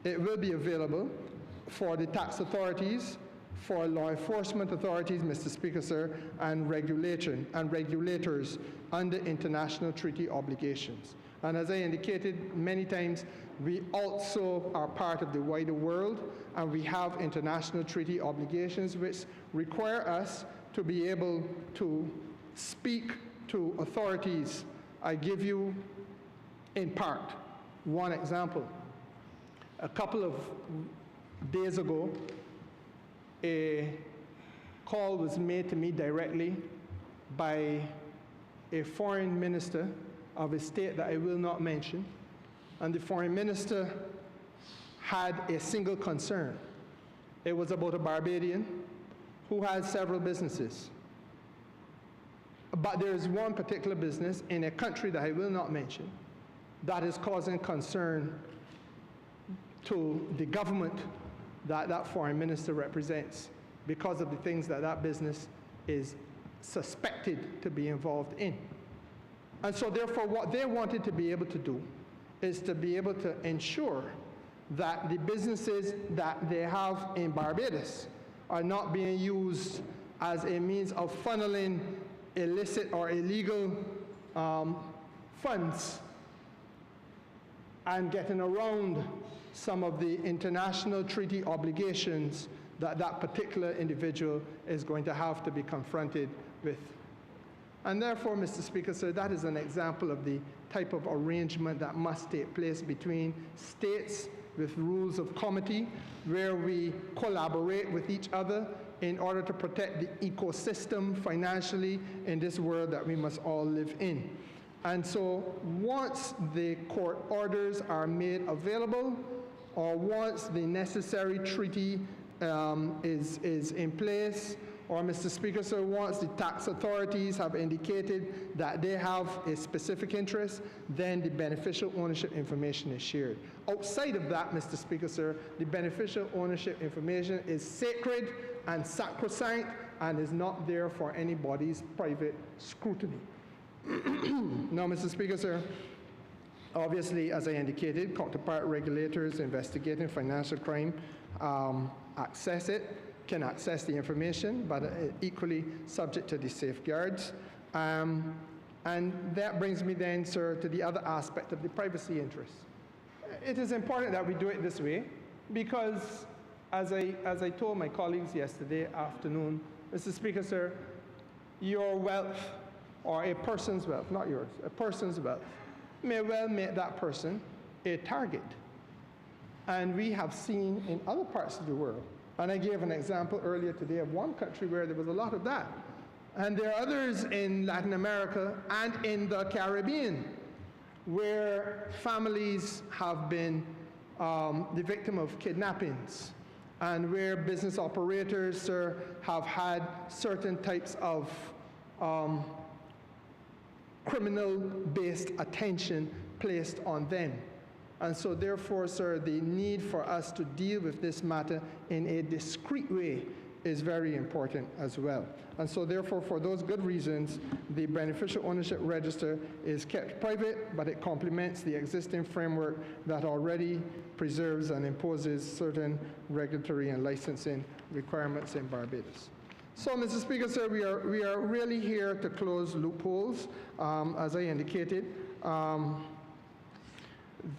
It will be available for the tax authorities, for law enforcement authorities, Mr. Speaker, sir, and regulators under international treaty obligations. And as I indicated many times, we also are part of the wider world, and we have international treaty obligations which require us to be able to speak to authorities. I give you, in part, one example. A couple of days ago, a call was made to me directly by a foreign minister of a state that I will not mention, and the foreign minister had a single concern. It was about a Barbadian who had several businesses. But there is one particular business in a country that I will not mention that is causing concern to the government that that foreign minister represents because of the things that that business is suspected to be involved in. And so therefore what they wanted to be able to do is to be able to ensure that the businesses that they have in Barbados are not being used as a means of funneling illicit or illegal funds and getting around some of the international treaty obligations that that particular individual is going to have to be confronted with. And therefore, Mr. Speaker, sir, that is an example of the type of arrangement that must take place between states with rules of comity, where we collaborate with each other in order to protect the ecosystem financially in this world that we must all live in. And so once the court orders are made available, or once the necessary treaty is in place, or Mr. Speaker, sir, once the tax authorities have indicated that they have a specific interest, then the beneficial ownership information is shared. Outside of that, Mr. Speaker, sir, the beneficial ownership information is sacred and sacrosanct and is not there for anybody's private scrutiny. Now, Mr. Speaker, sir, obviously, as I indicated, counterpart regulators investigating financial crime can access the information, but equally subject to the safeguards. And that brings me then, sir, to the other aspect of the privacy interest. It is important that we do it this way because, as I told my colleagues yesterday afternoon, Mr. Speaker, sir, your wealth, or a person's wealth, not yours, a person's wealth, may well make that person a target. And we have seen in other parts of the world, and I gave an example earlier today of one country where there was a lot of that. And there are others in Latin America and in the Caribbean where families have been the victim of kidnappings, and where business operators, sir, have had certain types of criminal-based attention placed on them. And so therefore, sir, the need for us to deal with this matter in a discreet way is very important as well. And so therefore, for those good reasons, the beneficial ownership register is kept private, but it complements the existing framework that already preserves and imposes certain regulatory and licensing requirements in Barbados. So, Mr. Speaker, sir, we are really here to close loopholes, as I indicated.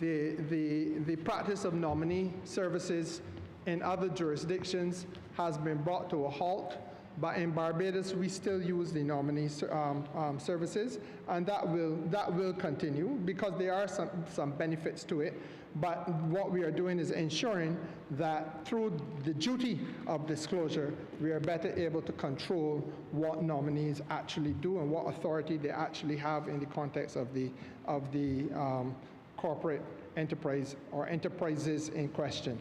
The practice of nominee services in other jurisdictions has been brought to a halt, but in Barbados we still use the nominee services, and that will continue because there are some benefits to it. But what we are doing is ensuring that through the duty of disclosure, we are better able to control what nominees actually do and what authority they actually have in the context of the corporate enterprise or enterprises in question.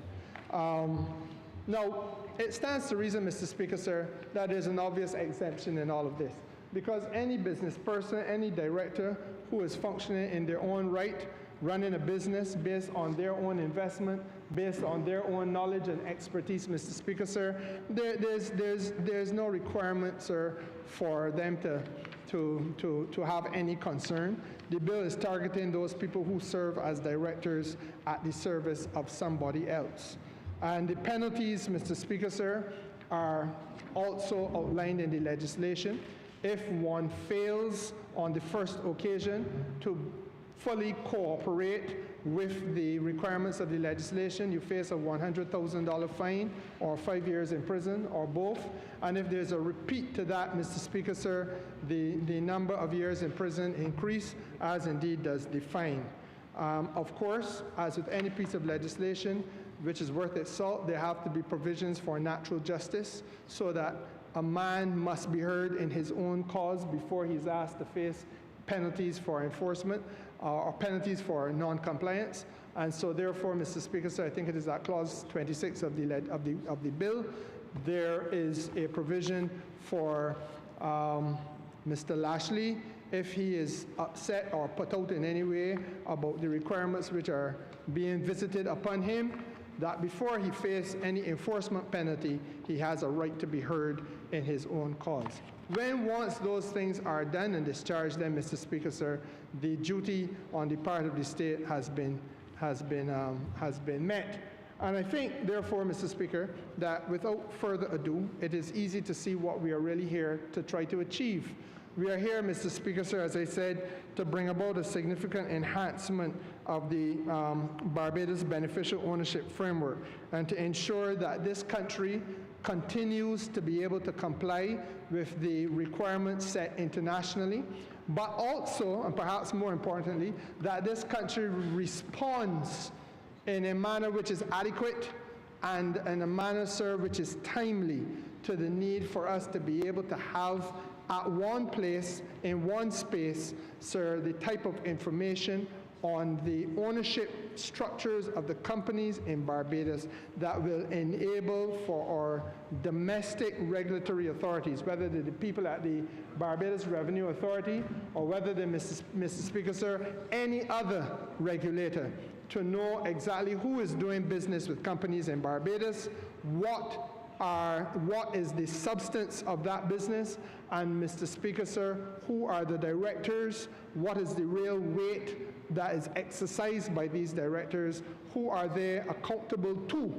Now, it stands to reason, Mr. Speaker, sir, that there's an obvious exemption in all of this, because any business person, any director who is functioning in their own right, running a business based on their own investment, based on their own knowledge and expertise, Mr. Speaker, sir, there's no requirement, sir, for them to have any concern. The bill is targeting those people who serve as directors at the service of somebody else. And the penalties, Mr. Speaker, sir, are also outlined in the legislation. If one fails on the first occasion to fully cooperate with the requirements of the legislation, you face a $100,000 fine or 5 years in prison or both. And if there's a repeat to that, Mr. Speaker, sir, the number of years in prison increase, as indeed does the fine. Of course, as with any piece of legislation which is worth its salt, there have to be provisions for natural justice so that a man must be heard in his own cause before he's asked to face penalties for enforcement or penalties for non-compliance. And so therefore, Mr. Speaker, sir, I think it is at clause 26 of the bill, there is a provision for Mr. Lashley, if he is upset or put out in any way about the requirements which are being visited upon him, that before he faces any enforcement penalty, he has a right to be heard in his own cause. Once those things are done and discharged, then, Mr. Speaker, sir, the duty on the part of the state has been met. And I think, therefore, Mr. Speaker, that without further ado, it is easy to see what we are really here to try to achieve. We are here, Mr. Speaker, sir, as I said, to bring about a significant enhancement of the Barbados Beneficial Ownership Framework and to ensure that this country continues to be able to comply with the requirements set internationally, but also, and perhaps more importantly, that this country responds in a manner which is adequate and in a manner, sir, which is timely to the need for us to be able to have at one place, in one space, sir, the type of information on the ownership structures of the companies in Barbados that will enable for our domestic regulatory authorities, whether they're the people at the Barbados Revenue Authority or whether they're, Mr. Speaker, sir, any other regulator, to know exactly who is doing business with companies in Barbados, what is the substance of that business, and, Mr. Speaker, sir, who are the directors, what is the real weight that is exercised by these directors, who are they accountable to?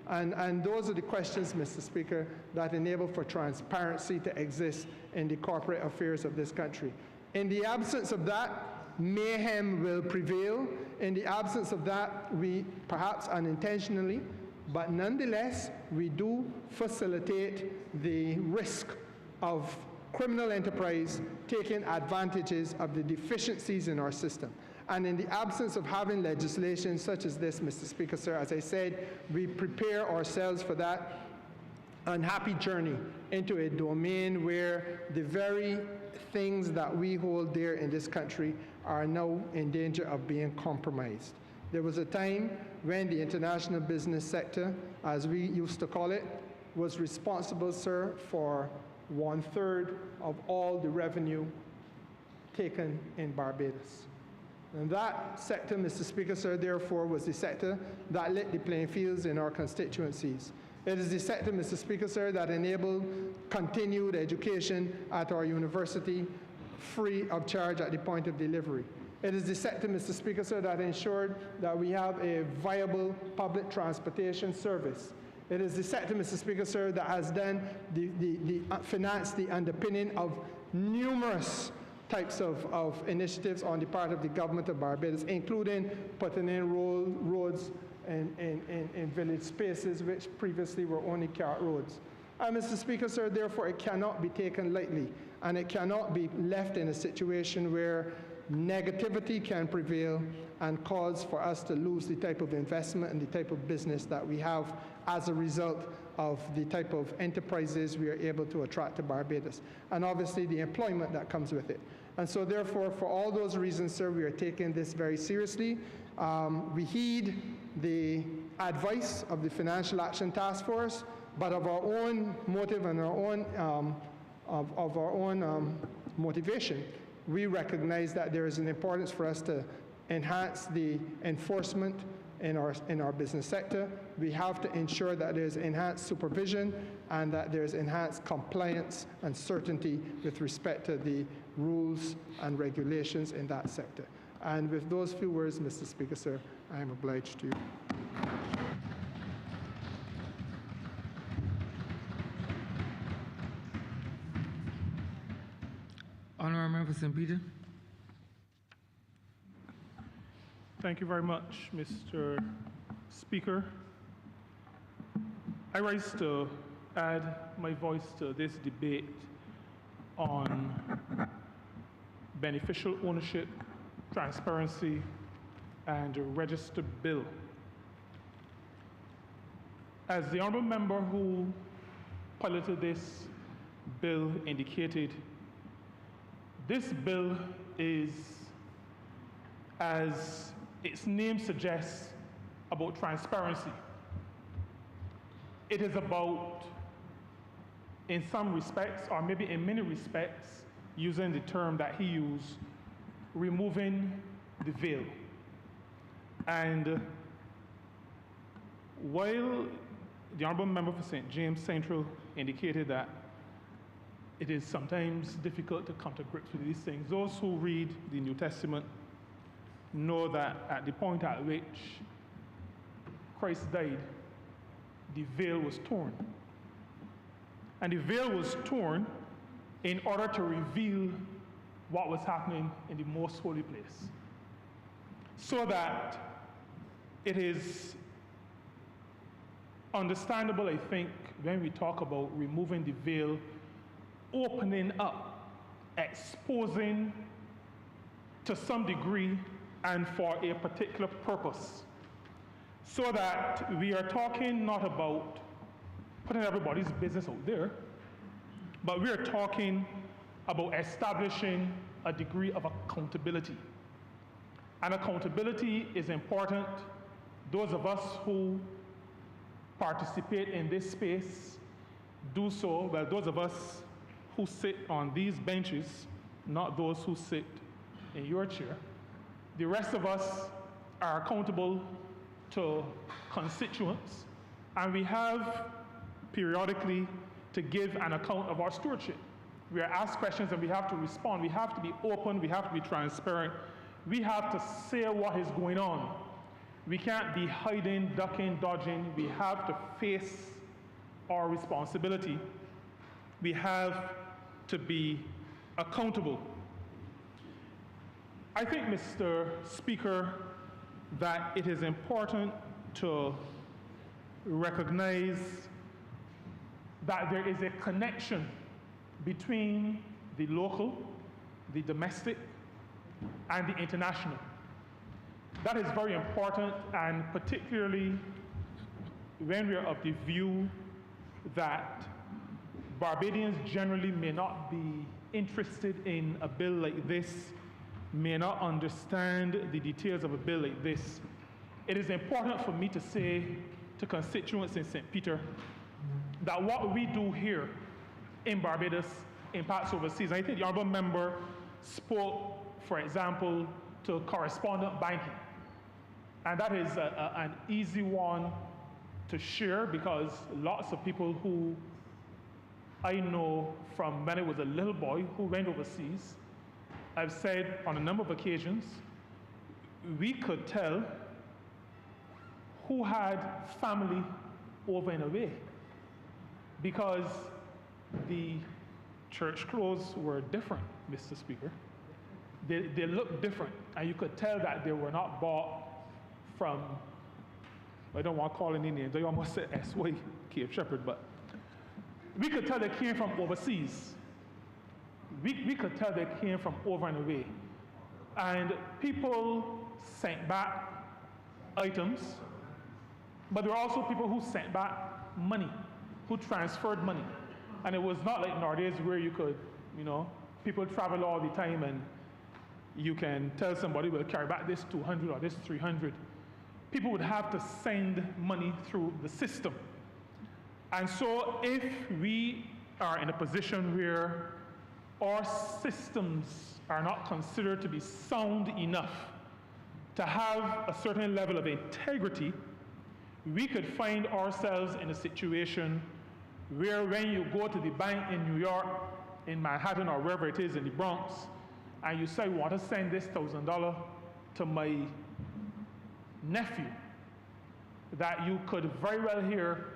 And those are the questions, Mr. Speaker, that enable for transparency to exist in the corporate affairs of this country. In the absence of that, mayhem will prevail. In the absence of that, we, perhaps unintentionally, but nonetheless, we do facilitate the risk of criminal enterprise taking advantages of the deficiencies in our system. And in the absence of having legislation such as this, Mr. Speaker, sir, as I said, we prepare ourselves for that unhappy journey into a domain where the very things that we hold dear in this country are now in danger of being compromised. There was a time when the international business sector, as we used to call it, was responsible, sir, for 1/3 of all the revenue taken in Barbados. And that sector, Mr. Speaker, sir, therefore, was the sector that lit the playing fields in our constituencies. It is the sector, Mr. Speaker, sir, that enabled continued education at our university free of charge at the point of delivery. It is the sector, Mr. Speaker, sir, that ensured that we have a viable public transportation service. It is the sector, Mr. Speaker, sir, that has then financed the underpinning of numerous types of initiatives on the part of the government of Barbados, including putting in roads in village spaces which previously were only cart roads. And Mr. Speaker, sir, therefore it cannot be taken lightly, and it cannot be left in a situation where negativity can prevail and cause for us to lose the type of investment and the type of business that we have as a result of the type of enterprises we are able to attract to Barbados, and obviously the employment that comes with it. And so therefore, for all those reasons, sir, we are taking this very seriously. We heed the advice of the Financial Action Task Force, but of our own motive and our own motivation, we recognize that there is an importance for us to enhance the enforcement in our business sector. We have to ensure that there's enhanced supervision and that there's enhanced compliance and certainty with respect to the rules and regulations in that sector. And with those few words, Mr. Speaker, sir, I am obliged to you. Honourable Member for St. Peter. Thank you very much, Mr. Speaker. I rise to add my voice to this debate on beneficial ownership, transparency, and a registered bill. As the honourable member who piloted this bill indicated, this bill is, as its name suggests, about transparency. It is about, in some respects, or maybe in many respects, using the term that he used, removing the veil. And while the honourable member for St. James Central indicated that it is sometimes difficult to come to grips with these things, those who read the New Testament know that at the point at which Christ died, the veil was torn. And the veil was torn in order to reveal what was happening in the most holy place. So that it is understandable, I think, when we talk about removing the veil, opening up, exposing to some degree and for a particular purpose. So that we are talking not about putting everybody's business out there, but we are talking about establishing a degree of accountability. And accountability is important. Those of us who participate in this space do so, well, those of us who sit on these benches, not those who sit in your chair. The rest of us are accountable to constituents, and we have periodically to give an account of our stewardship. We are asked questions and we have to respond. We have to be open, we have to be transparent. We have to say what is going on. We can't be hiding, ducking, dodging. We have to face our responsibility. We have to be accountable. I think, Mr. Speaker, that it is important to recognize that there is a connection between the local, the domestic, and the international. That is very important, and particularly when we are of the view that Barbadians generally may not be interested in a bill like this, may not understand the details of a bill like this. It is important for me to say to constituents in St. Peter that what we do here in Barbados impacts overseas. I think the honourable member spoke, for example, to correspondent banking. And that is an easy one to share because lots of people who I know from when I was a little boy who went overseas, I've said on a number of occasions, we could tell who had family over and away because the church clothes were different, Mr. Speaker. They looked different, and you could tell that they were not bought from, I don't want to call any names, I almost said S.Y. Cape Shepherd, but we could tell they came from overseas. We could tell they came from over and away. And people sent back items, but there were also people who sent back money, who transferred money. And it was not like nowadays where you could, people travel all the time and you can tell somebody, we'll carry back this 200 or this 300. People would have to send money through the system. And so if we are in a position where our systems are not considered to be sound enough to have a certain level of integrity, we could find ourselves in a situation where when you go to the bank in New York, in Manhattan, or wherever it is in the Bronx, and you say, I want to send this $1,000 to my nephew, that you could very well hear,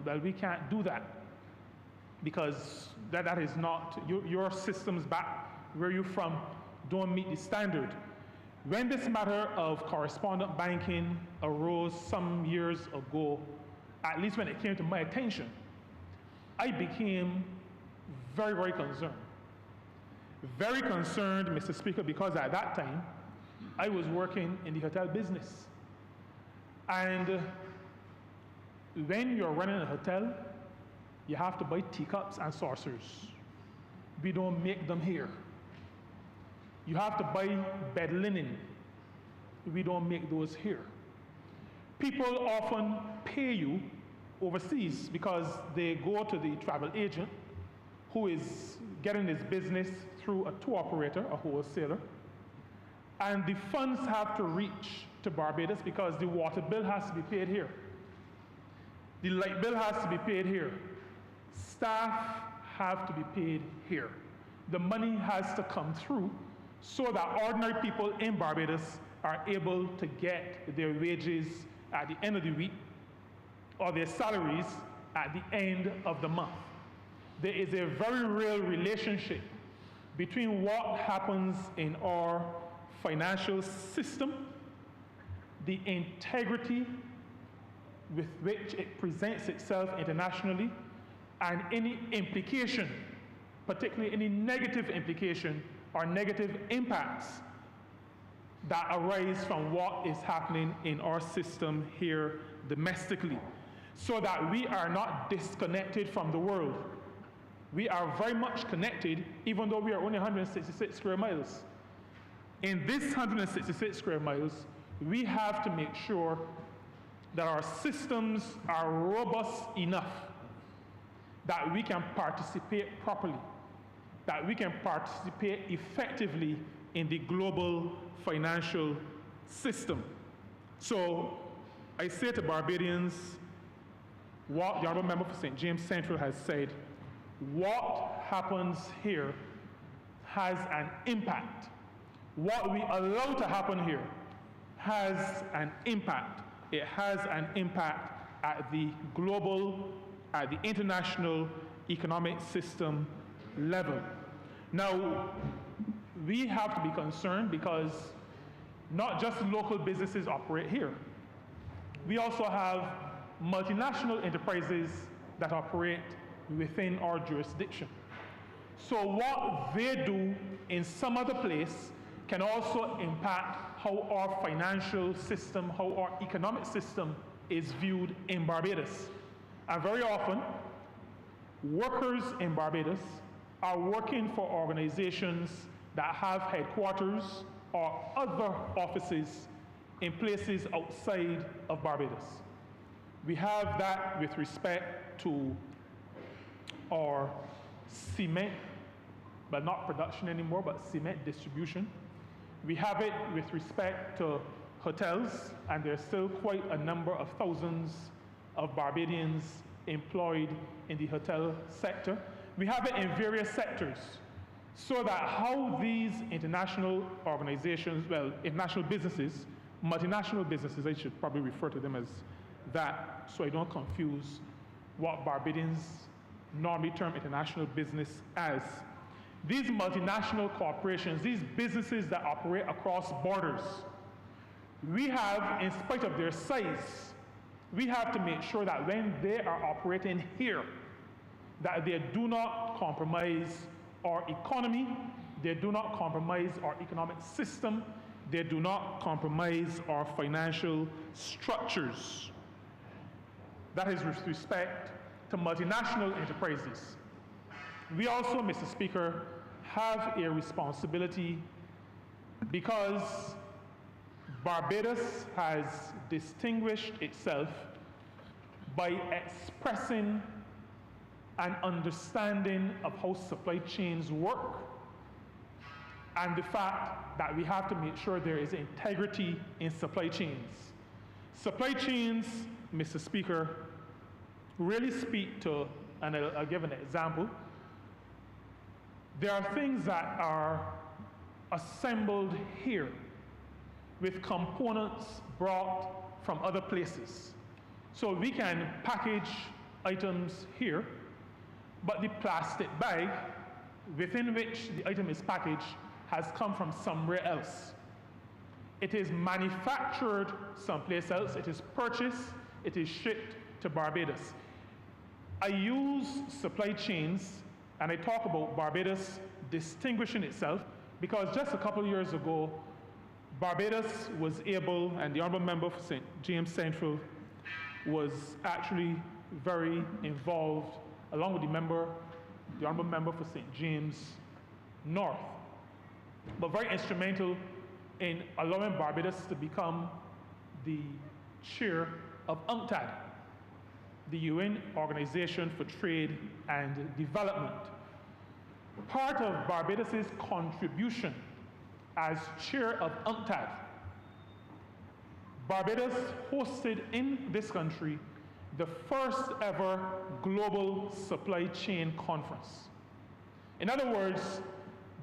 that we can't do that because that is not, your systems back where you're from don't meet the standard. When this matter of correspondent banking arose some years ago, at least when it came to my attention, I became very, very concerned. Very concerned, Mr. Speaker, because at that time, I was working in the hotel business. And when you're running a hotel, you have to buy teacups and saucers. We don't make them here. You have to buy bed linen. We don't make those here. People often pay you overseas because they go to the travel agent who is getting his business through a tour operator, a wholesaler, and the funds have to reach to Barbados because the water bill has to be paid here. The light bill has to be paid here. Staff have to be paid here. The money has to come through so that ordinary people in Barbados are able to get their wages at the end of the week or their salaries at the end of the month. There is a very real relationship between what happens in our financial system, the integrity with which it presents itself internationally, and any implication, particularly any negative implication or negative impacts that arise from what is happening in our system here domestically, so that we are not disconnected from the world. We are very much connected, even though we are only 166 square miles. In this 166 square miles, we have to make sure that our systems are robust enough that we can participate properly, that we can participate effectively in the global financial system. So I say to Barbadians, what the Honourable Member for St. James Central has said, what happens here has an impact. What we allow to happen here has an impact. It has an impact at the global, at the international economic system level. Now, we have to be concerned because not just local businesses operate here. We also have multinational enterprises that operate within our jurisdiction. So what they do in some other place can also impact how our financial system, how our economic system is viewed in Barbados. And very often, workers in Barbados are working for organizations that have headquarters or other offices in places outside of Barbados. We have that with respect to our cement, but not production anymore, but cement distribution. We have it with respect to hotels, and there's still quite a number of thousands of Barbadians employed in the hotel sector. We have it in various sectors, so that how these international organizations, well, international businesses, multinational businesses, I should probably refer to them as that, so I don't confuse what Barbadians normally term international business as. These multinational corporations, these businesses that operate across borders, we have, in spite of their size, we have to make sure that when they are operating here, that they do not compromise our economy, they do not compromise our economic system, they do not compromise our financial structures. That is with respect to multinational enterprises. We also, Mr. Speaker, have a responsibility because Barbados has distinguished itself by expressing an understanding of how supply chains work and the fact that we have to make sure there is integrity in supply chains. Supply chains, Mr. Speaker, really speak to, and I'll give an example. There are things that are assembled here with components brought from other places. So we can package items here, but the plastic bag within which the item is packaged has come from somewhere else. It is manufactured someplace else, it is purchased, it is shipped to Barbados. I use supply chains, and I talk about Barbados distinguishing itself, because just a couple of years ago, Barbados was able, and the Honourable Member for St. James Central was actually very involved, along with the Honourable Member for St. James North, but very instrumental in allowing Barbados to become the chair of UNCTAD, the UN Organization for Trade and Development. Part of Barbados' contribution as chair of UNCTAD, Barbados hosted in this country the first ever global supply chain conference. In other words,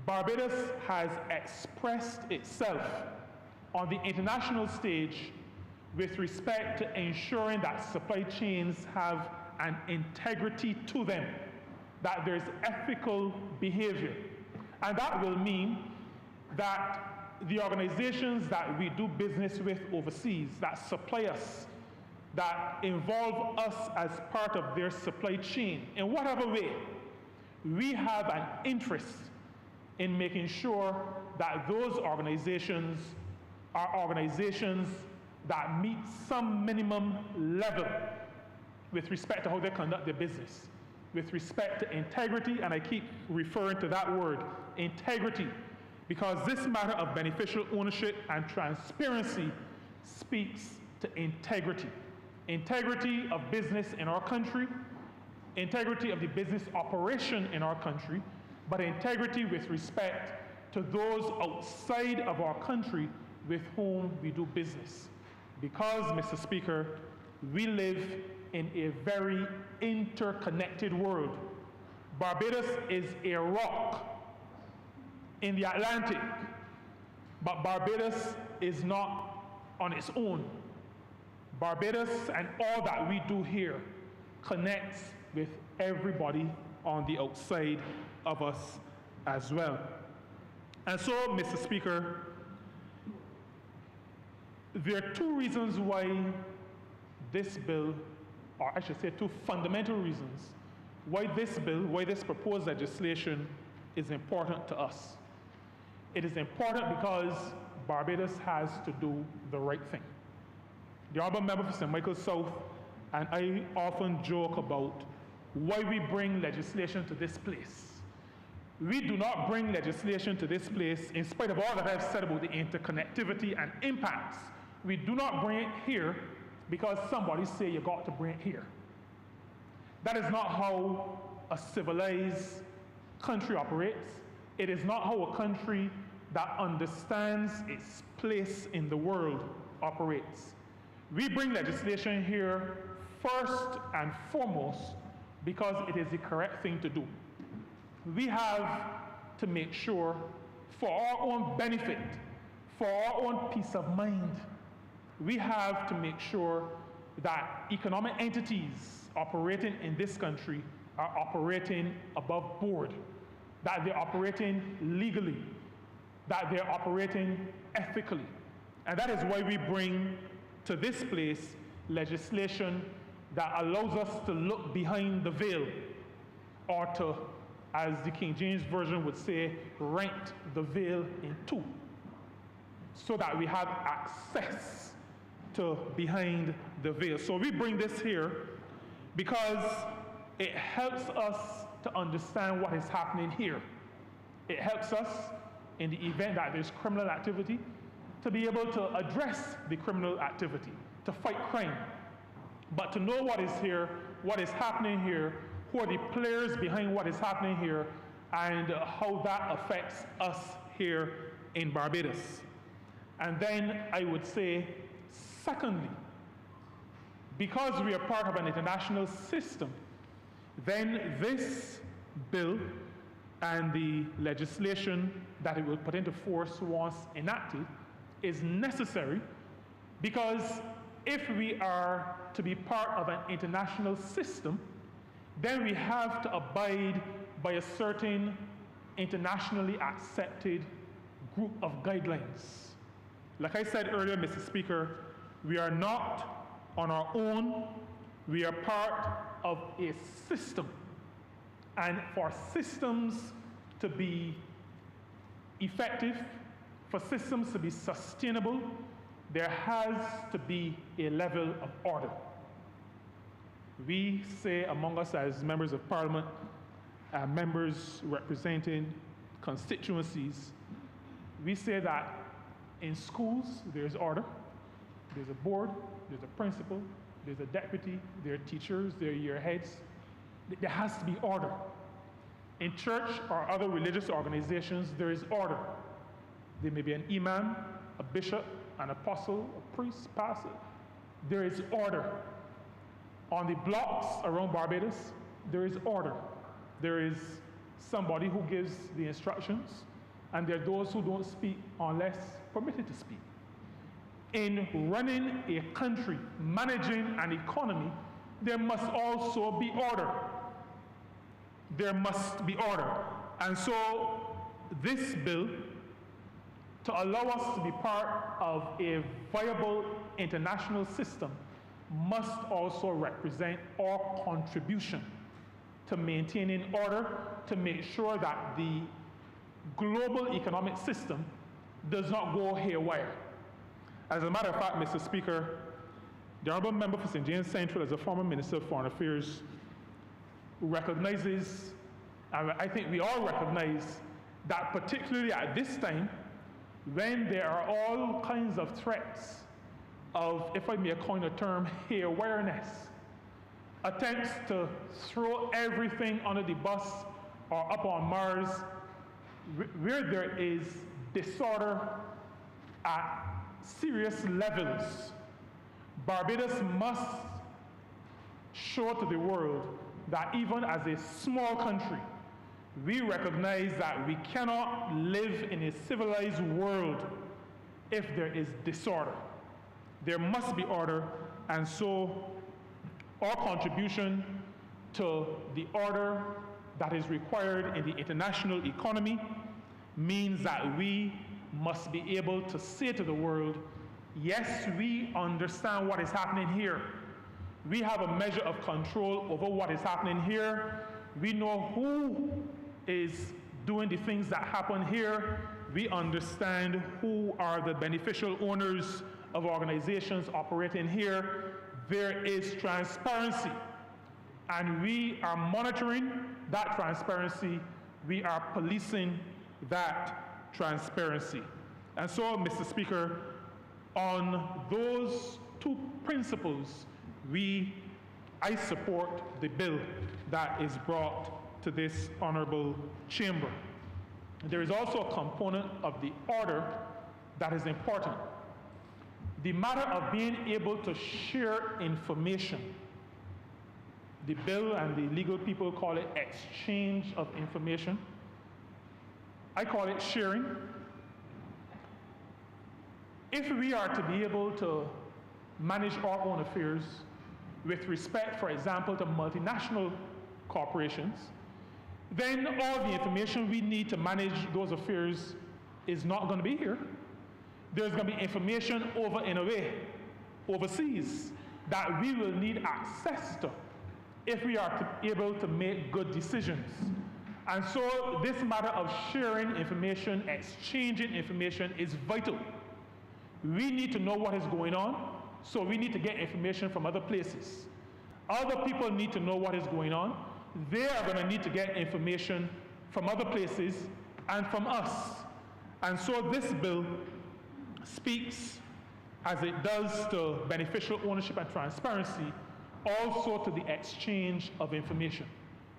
Barbados has expressed itself on the international stage with respect to ensuring that supply chains have an integrity to them, that there's ethical behavior. And that will mean that the organizations that we do business with overseas, that supply us, that involve us as part of their supply chain, in whatever way, we have an interest in making sure that those organizations are organizations that meet some minimum level with respect to how they conduct their business, with respect to integrity, and I keep referring to that word, integrity, because this matter of beneficial ownership and transparency speaks to integrity. Integrity of business in our country, integrity of the business operation in our country, but integrity with respect to those outside of our country with whom we do business. Because, Mr. Speaker, we live in a very interconnected world. Barbados is a rock in the Atlantic, but Barbados is not on its own. Barbados and all that we do here connects with everybody on the outside of us as well. And so, Mr. Speaker, there are two reasons why this bill, or I should say two fundamental reasons, why this bill, why this proposed legislation is important to us. It is important because Barbados has to do the right thing. The Honourable Member for St. Michael South and I often joke about why we bring legislation to this place. We do not bring legislation to this place, in spite of all that I've said about the interconnectivity and impacts. We do not bring it here because somebody say you got to bring it here. That is not how a civilized country operates. It is not how a country that understands its place in the world operates. We bring legislation here first and foremost because it is the correct thing to do. We have to make sure, for our own benefit, for our own peace of mind, we have to make sure that economic entities operating in this country are operating above board, that they're operating legally, that they're operating ethically. And that is why we bring to this place legislation that allows us to look behind the veil, or to, as the King James Version would say, rent the veil in two, so that we have access to behind the veil. So we bring this here because it helps us to understand what is happening here. It helps us, in the event that there's criminal activity, to be able to address the criminal activity, to fight crime. But to know what is here, what is happening here, who are the players behind what is happening here, and how that affects us here in Barbados. And then I would say, secondly, because we are part of an international system, then this bill and the legislation that it will put into force once enacted is necessary, because if we are to be part of an international system, then we have to abide by a certain internationally accepted group of guidelines. Like I said earlier, Mr. Speaker, we are not on our own. We are part of a system. And for systems to be effective, for systems to be sustainable, there has to be a level of order. We say among us as members of parliament, members representing constituencies, we say that in schools there's order, there's a board, there's a principal, there's a deputy, there are teachers, there are year heads. There has to be order. In church or other religious organizations, there is order. There may be an imam, a bishop, an apostle, a priest, pastor. There is order. On the blocks around Barbados, there is order. There is somebody who gives the instructions, and there are those who don't speak unless permitted to speak. In running a country, managing an economy, there must also be order. There must be order. And so this bill, to allow us to be part of a viable international system, must also represent our contribution to maintaining order, to make sure that the global economic system does not go haywire. As a matter of fact, Mr. Speaker, the Honourable Member for St. James Central, as a former Minister of Foreign Affairs, recognizes, and I think we all recognize, that particularly at this time, when there are all kinds of threats of, if I may coin a term, haywareness, attempts to throw everything under the bus or up on Mars, where there is disorder at serious levels, Barbados must show to the world that even as a small country, we recognize that we cannot live in a civilized world if there is disorder. There must be order, and so our contribution to the order that is required in the international economy means that we must be able to say to the world, yes, we understand what is happening here. We have a measure of control over what is happening here. We know who is doing the things that happen here. We understand who are the beneficial owners of organizations operating here. There is transparency, and we are monitoring that transparency. We are policing that transparency. And so, Mr. Speaker, on those two principles, I support the bill that is brought to this honorable chamber. There is also a component of the order that is important. The matter of being able to share information The bill and the legal people call it exchange of information. I call it sharing. If we are to be able to manage our own affairs with respect, for example, to multinational corporations, then all the information we need to manage those affairs is not going to be here. There's going to be information over and away, overseas, that we will need access to if we are able to make good decisions. And so this matter of sharing information, exchanging information is vital. We need to know what is going on, so we need to get information from other places. Other people need to know what is going on. They are going to need to get information from other places and from us. And so this bill speaks, as it does, to beneficial ownership and transparency, also to the exchange of information,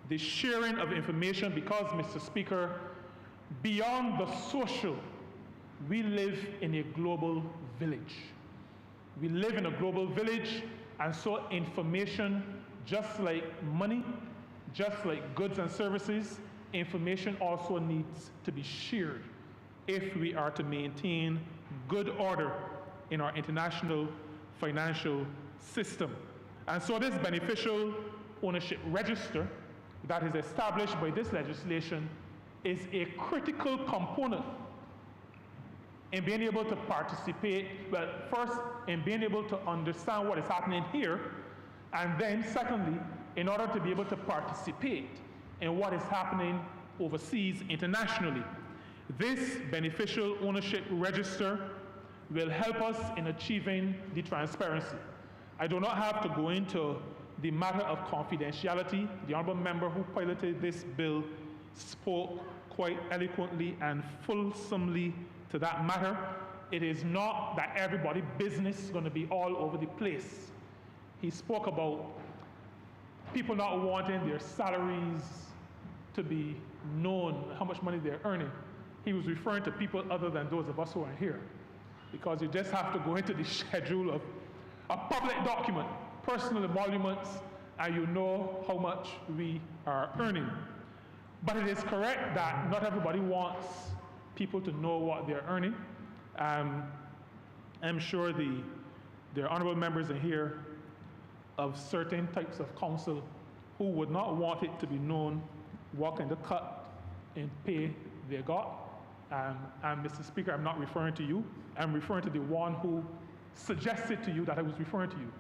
the sharing of information, because, Mr. Speaker, beyond the social, we live in a global village. We live in a global village, and so information, just like money, just like goods and services, information also needs to be shared if we are to maintain good order in our international financial system. And so this beneficial ownership register that is established by this legislation is a critical component in being able to participate, well, first, in being able to understand what is happening here, and then secondly, in order to be able to participate in what is happening overseas internationally. This beneficial ownership register will help us in achieving the transparency. I do not have to go into the matter of confidentiality. The honourable member who piloted this bill spoke quite eloquently and fulsomely to that matter. It is not that everybody's business is going to be all over the place. He spoke about people not wanting their salaries to be known, how much money they're earning. He was referring to people other than those of us who are here, because you just have to go into the schedule of a public document, personal emoluments, and you know how much we are earning. But it is correct that not everybody wants people to know what they're earning. I'm sure there are honourable members in here of certain types of council who would not want it to be known what kind of cut and pay they got. And Mr. Speaker, I'm not referring to you. I'm referring to the one who suggested to you that I was referring to you.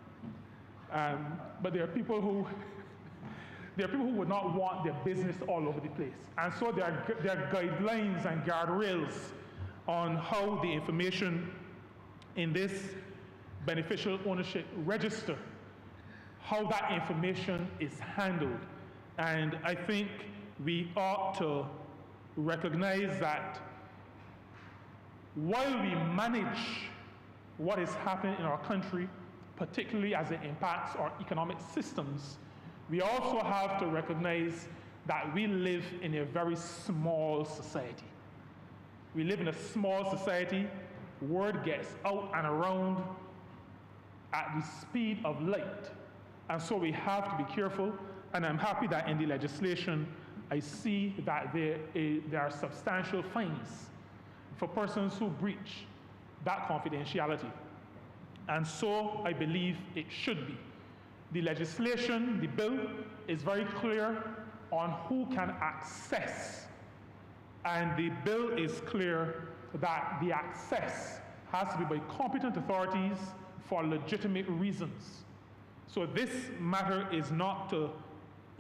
But there are people who would not want their business all over the place. And so there are guidelines and guardrails on how the information in this beneficial ownership register, how that information is handled. And I think we ought to recognize that while we manage what is happening in our country, particularly as it impacts our economic systems, we also have to recognize that we live in a very small society. We live in a small society. Word gets out and around at the speed of light. And so we have to be careful. And I'm happy that in the legislation, I see that there are substantial fines for persons who breach that confidentiality. And so I believe it should be. The legislation, the bill, is very clear on who can access. And the bill is clear that the access has to be by competent authorities for legitimate reasons. So this matter is not to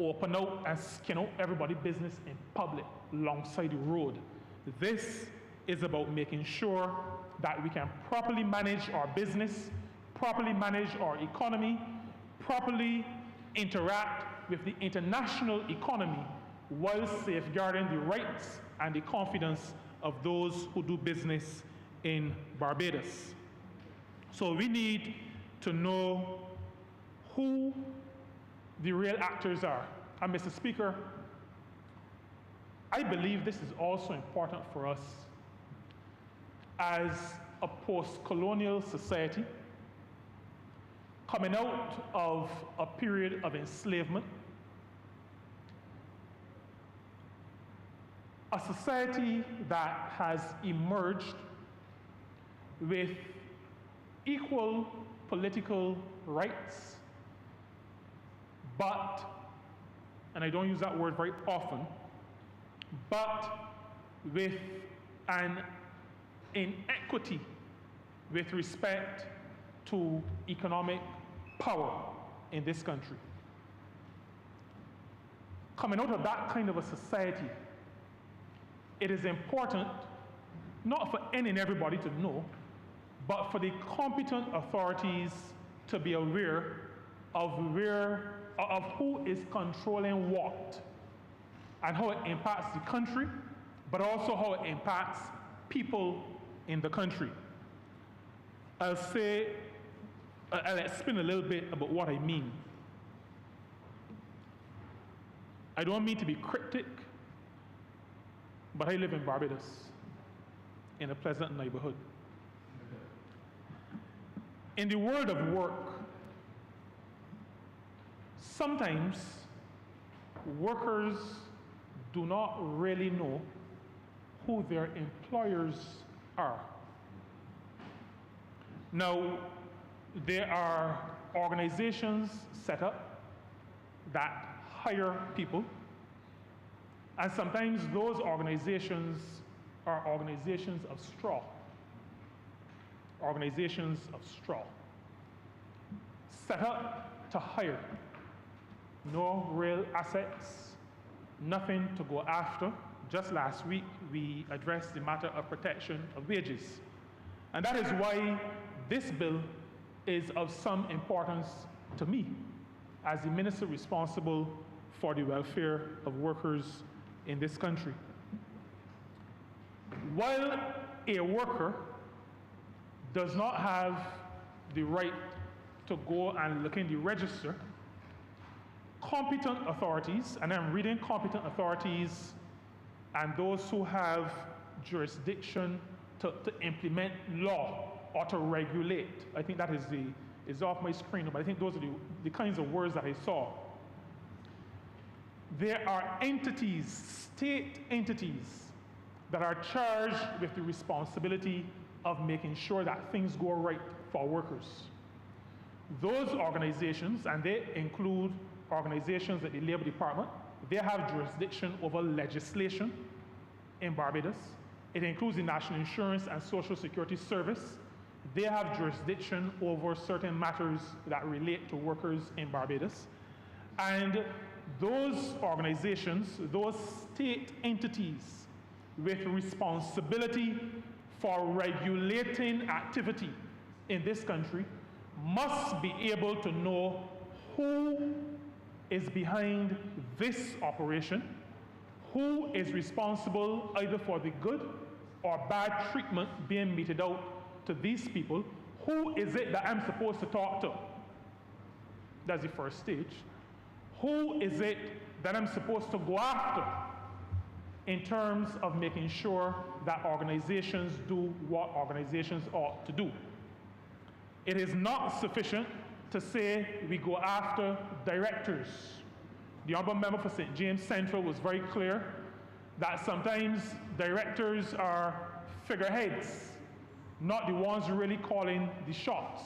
open out and skin out everybody's business in public alongside the road. This is about making sure that we can properly manage our business, properly manage our economy, properly interact with the international economy while safeguarding the rights and the confidence of those who do business in Barbados. So we need to know who the real actors are. And Mr. Speaker, I believe this is also important for us as a post-colonial society coming out of a period of enslavement, a society that has emerged with equal political rights, but, and I don't use that word very often, but with an inequity with respect to economic power in this country. Coming out of that kind of a society, it is important, not for any and everybody to know, but for the competent authorities to be aware of who is controlling what and how it impacts the country, but also how it impacts people in the country. I'll explain a little bit about what I mean. I don't mean to be cryptic, but I live in Barbados, in a pleasant neighborhood. In the world of work, sometimes workers do not really know who their employers are. Now, there are organizations set up that hire people, and sometimes those organizations are organizations of straw. Organizations of straw. Set up to hire. No real assets, nothing to go after. Just last week, we addressed the matter of protection of wages. And that is why this bill is of some importance to me as the minister responsible for the welfare of workers in this country. While a worker does not have the right to go and look in the register, competent authorities, and I'm reading competent authorities and those who have jurisdiction to implement law or to regulate. I think that is off my screen, but I think those are the kinds of words that I saw. There are entities, state entities, that are charged with the responsibility of making sure that things go right for workers. Those organizations, and they include organizations like the Labor Department, they have jurisdiction over legislation in Barbados. It includes the National Insurance and Social Security Service. They have jurisdiction over certain matters that relate to workers in Barbados. And those organizations, those state entities with responsibility for regulating activity in this country must be able to know who is behind this operation, who is responsible either for the good or bad treatment being meted out to these people, who is it that I'm supposed to talk to? That's the first stage. Who is it that I'm supposed to go after in terms of making sure that organizations do what organizations ought to do? It is not sufficient to say we go after directors. The Honourable Member for St. James Central was very clear that sometimes directors are figureheads, not the ones really calling the shots,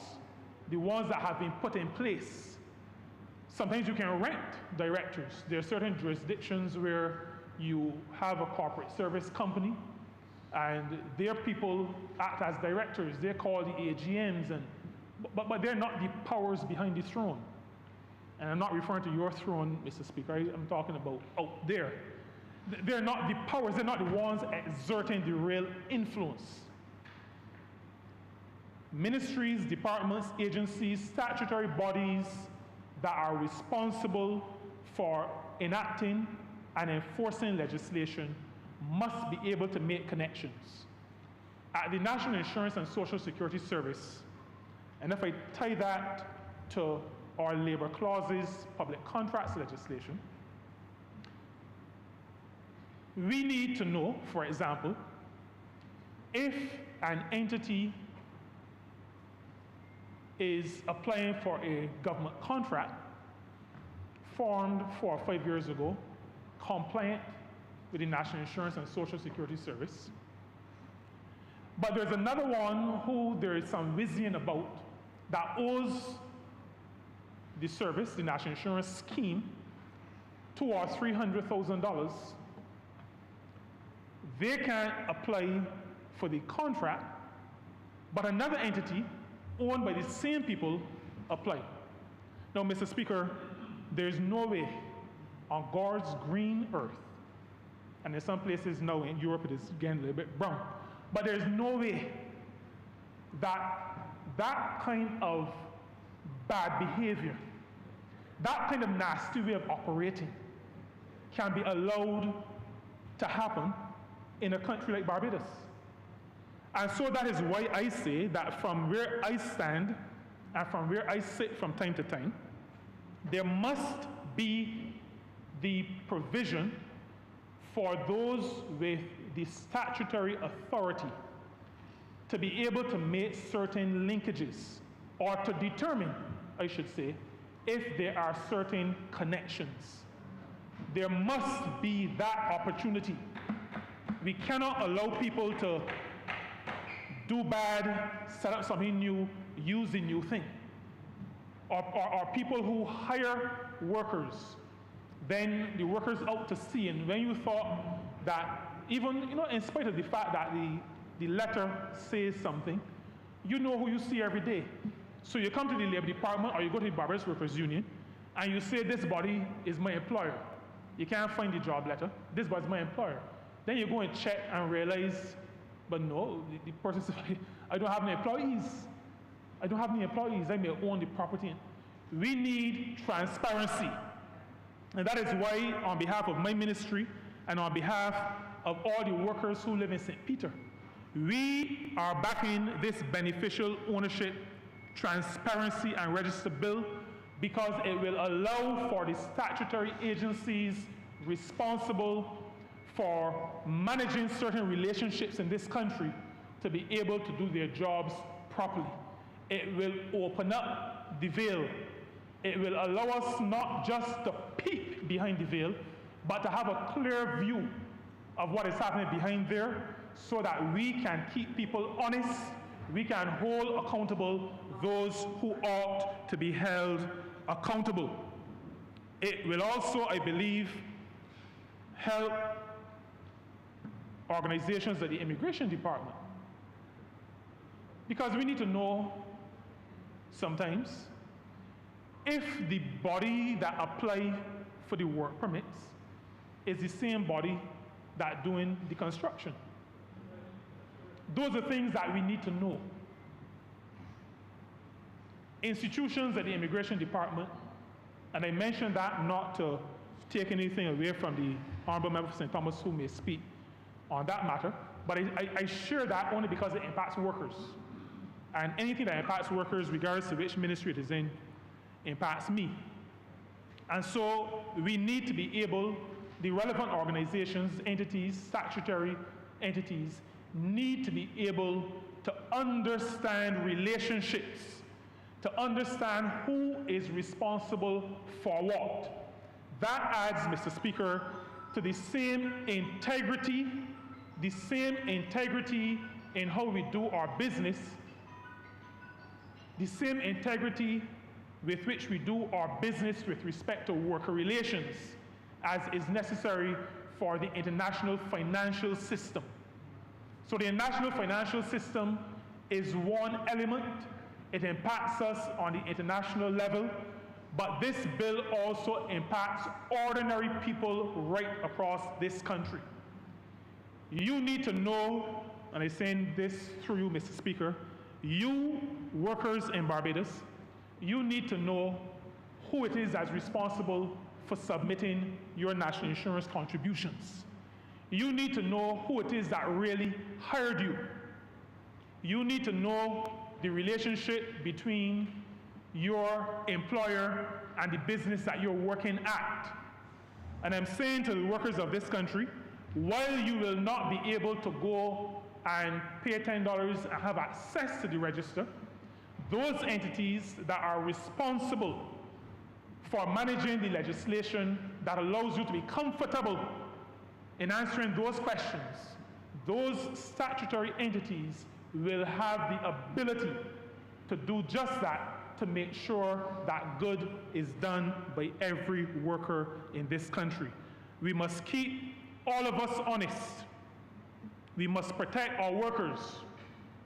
the ones that have been put in place. Sometimes you can rent directors. There are certain jurisdictions where you have a corporate service company and their people act as directors. They're called the AGMs, but they're not the powers behind the throne. And I'm not referring to your throne, Mr. Speaker. I'm talking about out there. They're not the powers. They're not the ones exerting the real influence. Ministries, departments, agencies, statutory bodies that are responsible for enacting and enforcing legislation must be able to make connections. At the National Insurance and Social Security Service, and if I tie that to our labor clauses, public contracts legislation, we need to know, for example, if an entity is applying for a government contract formed 4 or 5 years ago, compliant with the National Insurance and Social Security Service. But there's another one who there is some vision about that owes the service, the National Insurance Scheme, $200,000 or $300,000. They can't apply for the contract, but another entity owned by the same people apply. Now, Mr. Speaker, there's no way on God's green earth, and in some places now in Europe it is getting a little bit brown, but there's no way that that kind of bad behavior, that kind of nasty way of operating can be allowed to happen in a country like Barbados. And so that is why I say that from where I stand and from where I sit from time to time, there must be the provision for those with the statutory authority to be able to make certain linkages, or to determine, I should say, if there are certain connections. There must be that opportunity. We cannot allow people to do bad, set up something new, use the new thing. Or people who hire workers, then the workers out to sea, and when you thought that even, in spite of the fact that the letter says something, you know who you see every day. So you come to the Labor Department or you go to the Barbados Workers Union and you say, this body is my employer. You can't find the job letter. This body is my employer. Then you go and check and realize, but no, the person says, I don't have any employees. I don't have any employees. I may own the property. We need transparency. And that is why, on behalf of my ministry and on behalf of all the workers who live in St. Peter, we are backing this beneficial ownership, transparency, and register bill because it will allow for the statutory agencies responsible for managing certain relationships in this country to be able to do their jobs properly. It will open up the veil. It will allow us not just to peek behind the veil, but to have a clear view of what is happening behind there so that we can keep people honest, we can hold accountable those who ought to be held accountable. It will also, I believe, help organizations like the Immigration Department. Because we need to know sometimes if the body that apply for the work permits is the same body that doing the construction. Those are things that we need to know. Institutions at the Immigration Department, and I mention that not to take anything away from the Honourable Member for St. Thomas who may speak on that matter, but I share that only because it impacts workers. And anything that impacts workers, regardless of which ministry it is in, impacts me. And so we need to be able, the relevant organizations, entities, statutory entities, need to be able to understand relationships, to understand who is responsible for what. That adds, Mr. Speaker, to the same integrity in how we do our business, the same integrity with which we do our business with respect to worker relations as is necessary for the international financial system. So the international financial system is one element. It impacts us on the international level, but this bill also impacts ordinary people right across this country. You need to know, and I'm saying this through you, Mr. Speaker, you workers in Barbados, you need to know who it is that's responsible for submitting your national insurance contributions. You need to know who it is that really hired you. You need to know the relationship between your employer and the business that you're working at. And I'm saying to the workers of this country, while you will not be able to go and pay $10 and have access to the register, those entities that are responsible for managing the legislation that allows you to be comfortable in answering those questions, those statutory entities will have the ability to do just that, to make sure that good is done by every worker in this country. We must keep all of us honest. We must protect our workers,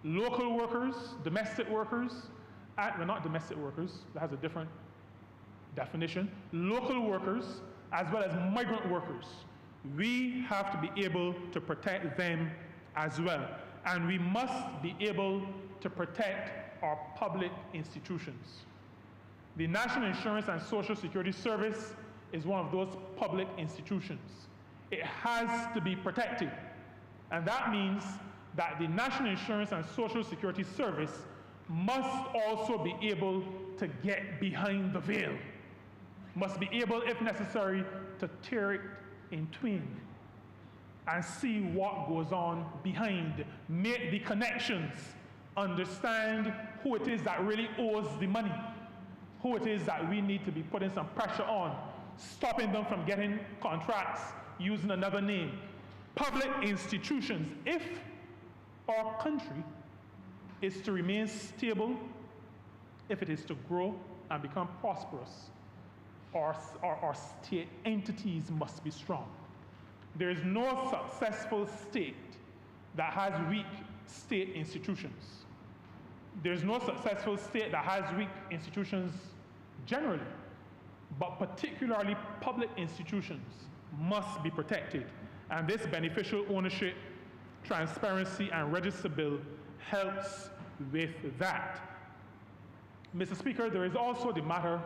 local workers, domestic workers, well, not domestic workers, that has a different definition, local workers, as well as migrant workers. We have to be able to protect them as well. And we must be able to protect our public institutions. The National Insurance and Social Security Service is one of those public institutions. It has to be protected. And that means that the National Insurance and Social Security Service must also be able to get behind the veil, must be able, if necessary, to tear it in twain and see what goes on behind, make the connections, understand who it is that really owes the money, who it is that we need to be putting some pressure on, stopping them from getting contracts using another name. Public institutions, if our country is to remain stable, if it is to grow and become prosperous, our state entities must be strong. There is no successful state that has weak state institutions. There's no successful state that has weak institutions generally, but particularly public institutions must be protected. And this beneficial ownership, transparency, and register bill helps with that. Mr. Speaker, there is also the matter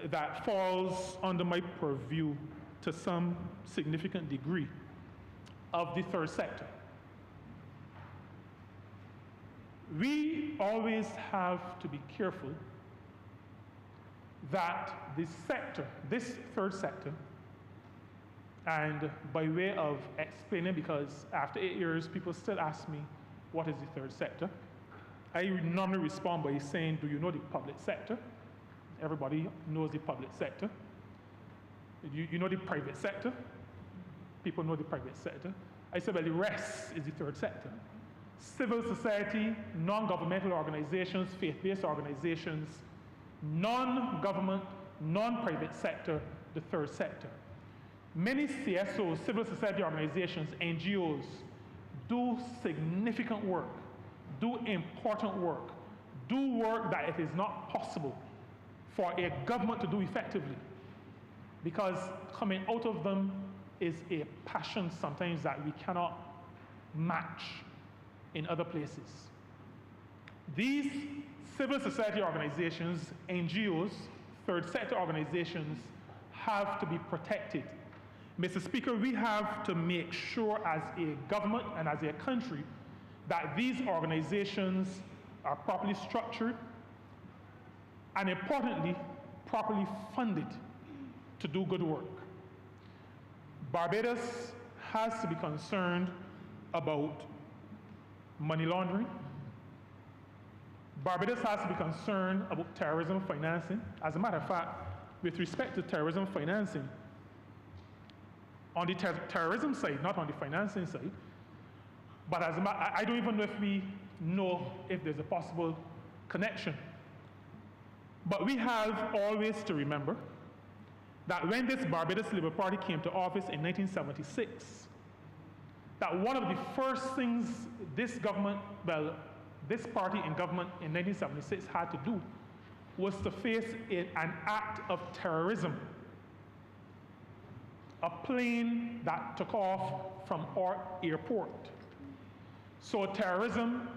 that falls under my purview to some significant degree of the third sector. We always have to be careful that this third sector, and by way of explaining, because after 8 years, people still ask me, what is the third sector? I normally respond by saying, do you know the public sector? Everybody knows the public sector. You know the private sector? People know the private sector. I said, well, the rest is the third sector. Civil society, non-governmental organizations, faith-based organizations, non-government, non-private sector, the third sector. Many CSOs, civil society organizations, NGOs, do significant work, do important work, do work that it is not possible for a government to do effectively, because coming out of them is a passion sometimes that we cannot match in other places. These civil society organizations, NGOs, third sector organizations have to be protected. Mr. Speaker, we have to make sure as a government and as a country that these organizations are properly structured and, importantly, properly funded to do good work. Barbados has to be concerned about money laundering. Barbados has to be concerned about terrorism financing. As a matter of fact, with respect to terrorism financing, on the terrorism side, not on the financing side, but I don't even know if we know if there's a possible connection. But we have always to remember that when this Barbados Labour Party came to office in 1976, that one of the first things this party in government in 1976 had to do was to face an act of terrorism. A plane that took off from our airport. So terrorism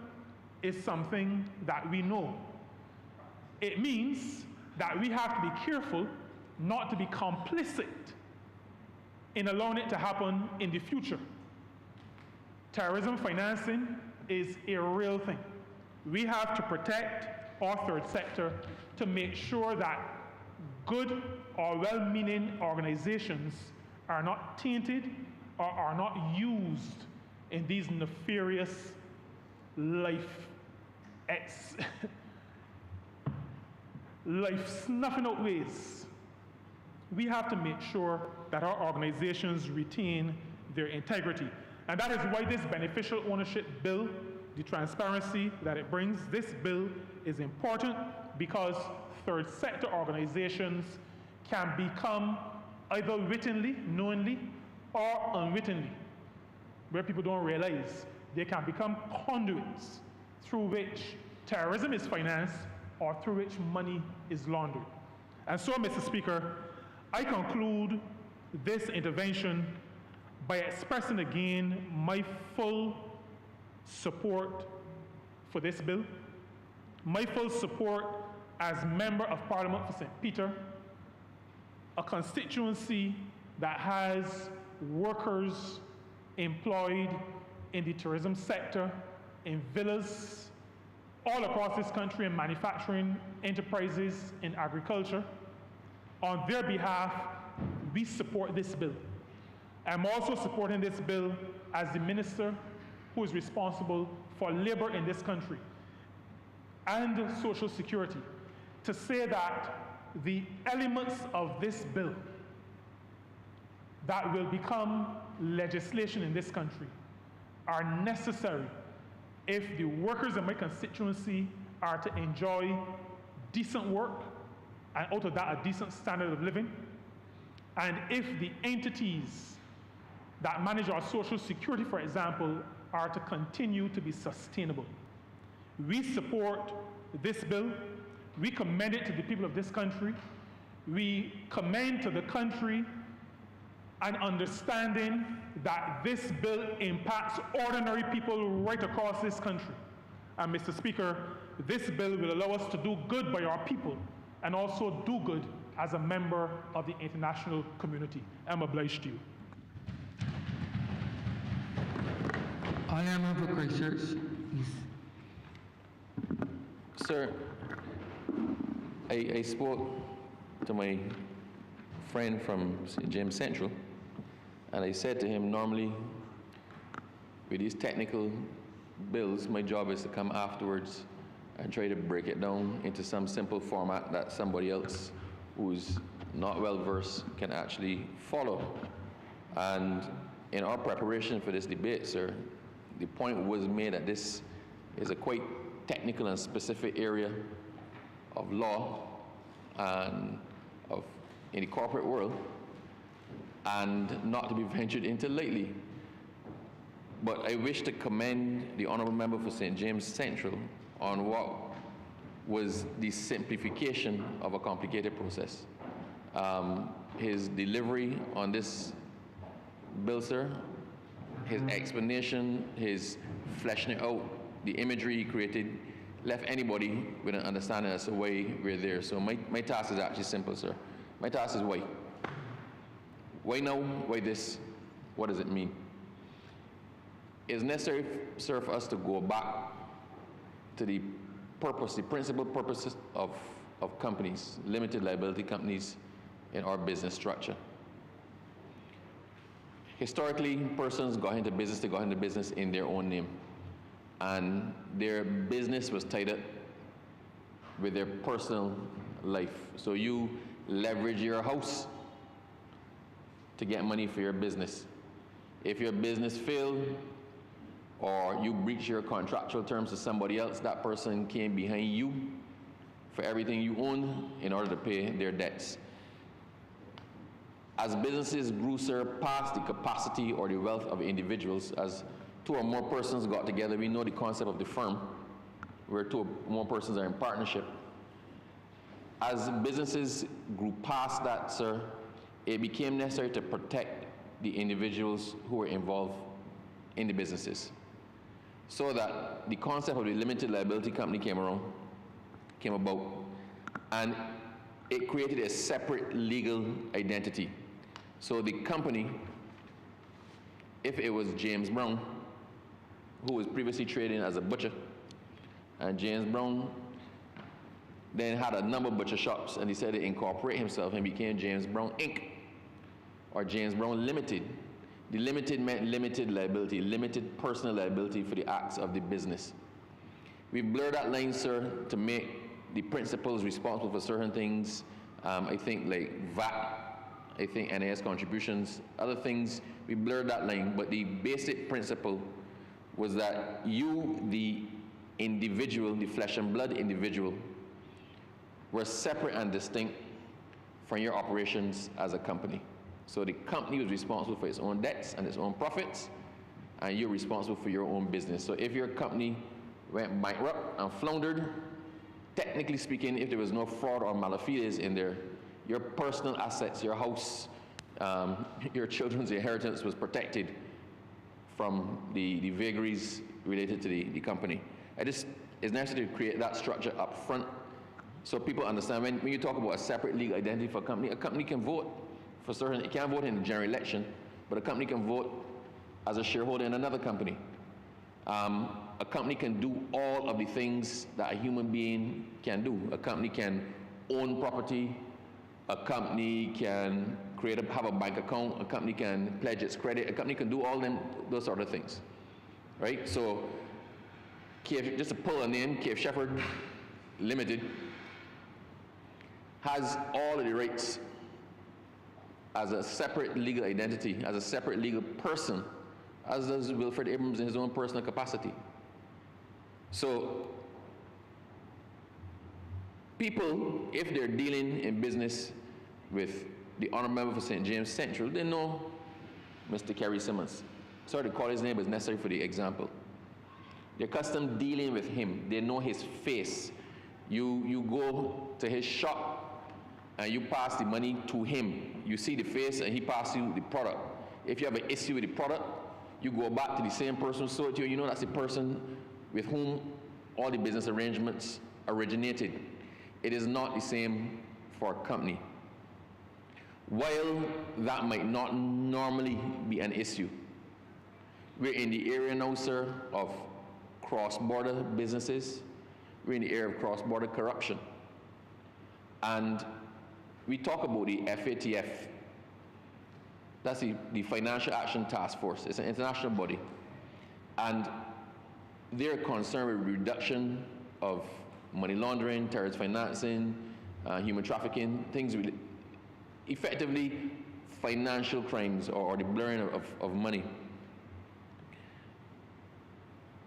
is something that we know. It means that we have to be careful not to be complicit in allowing it to happen in the future. Terrorism financing is a real thing. We have to protect our third sector to make sure that good or well-meaning organizations are not tainted or are not used in these nefarious life snuffing out ways, we have to make sure that our organizations retain their integrity. And that is why this beneficial ownership bill, the transparency that it brings, this bill is important, because third sector organizations can become either wittingly, knowingly, or unwittingly, where people don't realize they can become conduits through which terrorism is financed or through which money is laundered. And so, Mr. Speaker, I conclude this intervention by expressing again my full support for this bill, my full support as Member of Parliament for St. Peter, a constituency that has workers employed in the tourism sector, in villas, all across this country, in manufacturing enterprises, in agriculture. On their behalf, we support this bill. I'm also supporting this bill as the minister who is responsible for labor in this country and social security, to say that the elements of this bill that will become legislation in this country are necessary if the workers in my constituency are to enjoy decent work, and out of that a decent standard of living, and if the entities that manage our social security, for example, are to continue to be sustainable. We support this bill. We commend it to the people of this country. We commend to the country an understanding that this bill impacts ordinary people right across this country. And Mr. Speaker, this bill will allow us to do good by our people and also do good as a member of the international community. I'm obliged to you. Honourable for Christchurch, please. Sir, I spoke to my friend from St. James Central, and I said to him, normally with these technical bills, my job is to come afterwards and try to break it down into some simple format that somebody else who's not well versed can actually follow. And in our preparation for this debate, sir, the point was made that this is a quite technical and specific area of law and in the corporate world, and not to be ventured into lightly. But I wish to commend the Honourable Member for St. James Central on what was the simplification of a complicated process. His delivery on this bill, sir, his explanation, his fleshing it out, the imagery he created, left anybody with an understanding as to why we're there. So my task is actually simple, sir. My task is why. Why now? Why this? What does it mean? It's necessary, sir, for us to go back to the purpose, the principal purposes of companies, limited liability companies in our business structure. Historically, persons got into business, they got into business in their own name. And their business was tied up with their personal life. So you leverage your house to get money for your business. If your business failed, or you breach your contractual terms to somebody else, that person came behind you for everything you own in order to pay their debts. As businesses grew, sir, past the capacity or the wealth of individuals, as two or more persons got together, we know the concept of the firm, where two or more persons are in partnership. As businesses grew past that, sir, it became necessary to protect the individuals who were involved in the businesses. So that the concept of the limited liability company came about, and it created a separate legal identity. So the company, if it was James Brown, who was previously trading as a butcher, and James Brown then had a number of butcher shops, and he decided to incorporate himself and became James Brown Inc., or James Brown Limited. The limited meant limited liability, limited personal liability for the acts of the business. We blurred that line, sir, to make the principals responsible for certain things. I think like VAT, I think NAS contributions, other things, we blurred that line, but the basic principle was that you, the individual, the flesh and blood individual, were separate and distinct from your operations as a company. So the company was responsible for its own debts and its own profits, and you're responsible for your own business. So if your company went bankrupt and floundered, technically speaking, if there was no fraud or malafide in there, your personal assets, your house, your children's inheritance was protected from the vagaries related to the company. It's necessary to create that structure up front so people understand when you talk about a separate legal identity for a company can vote for certain, it can't vote in the general election, but a company can vote as a shareholder in another company. A company can do all of the things that a human being can do. A company can own property, a company can have a bank account, a company can pledge its credit, a company can do all those sort of things, right? So, just to pull a name, KF Shepherd Limited has all of the rights as a separate legal identity, as a separate legal person, as does Wilfred Abrams in his own personal capacity. So, people, if they're dealing in business with the Honourable Member for St. James Central, they know Mr. Kerry Simmons. Sorry to call his name, but it's necessary for the example. They're accustomed dealing with him. They know his face. You go to his shop and you pass the money to him. You see the face and he passes you the product. If you have an issue with the product, you go back to the same person who sold it to you. You know that's the person with whom all the business arrangements originated. It is not the same for a company. While that might not normally be an issue, we're in the area now, sir, of cross-border businesses. We're in the area of cross-border corruption. And we talk about the FATF. That's the Financial Action Task Force. It's an international body. And they're concerned with reduction of money laundering, terrorist financing, human trafficking, things really, effectively financial crimes or the blurring of money.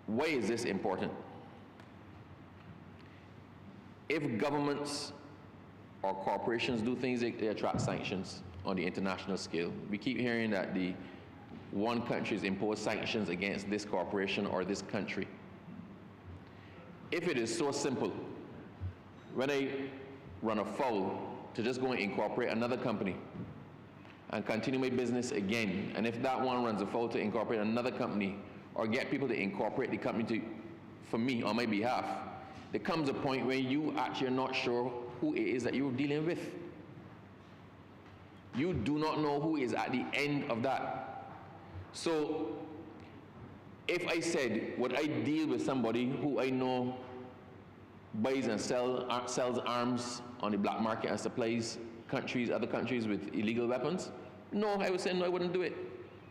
Why is this important? If governments or corporations do things, they attract sanctions on the international scale. We keep hearing that the one country has imposed sanctions against this corporation or this country. If it is so simple, when I run afoul to just go and incorporate another company and continue my business again, and if that one runs afoul to incorporate another company or get people to incorporate the company for me on my behalf, there comes a point where you actually are not sure who it is that you're dealing with. You do not know who is at the end of that. So, if I said, would I deal with somebody who I know buys and sells arms on the black market and supplies other countries with illegal weapons? No, I would say no, I wouldn't do it.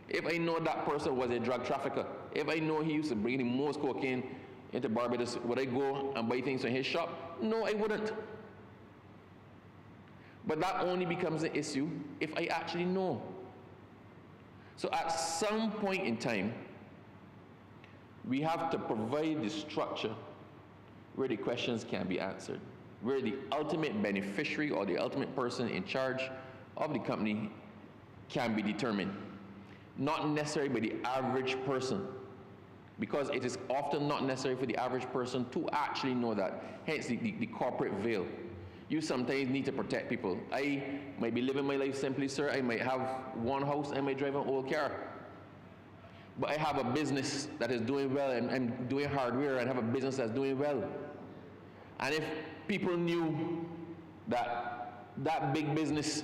If I know that person was a drug trafficker, if I know he used to bring the most cocaine into Barbados, would I go and buy things from his shop? No, I wouldn't. But that only becomes an issue if I actually know. So at some point in time, we have to provide the structure where the questions can be answered, where the ultimate beneficiary or the ultimate person in charge of the company can be determined. Not necessarily by the average person, because it is often not necessary for the average person to actually know that, hence the corporate veil. You sometimes need to protect people. I might be living my life simply, sir. I might have one house, I might drive an old car. But I have a business that is doing well, and I'm doing hardware, and have a business that's doing well. And if people knew that that big business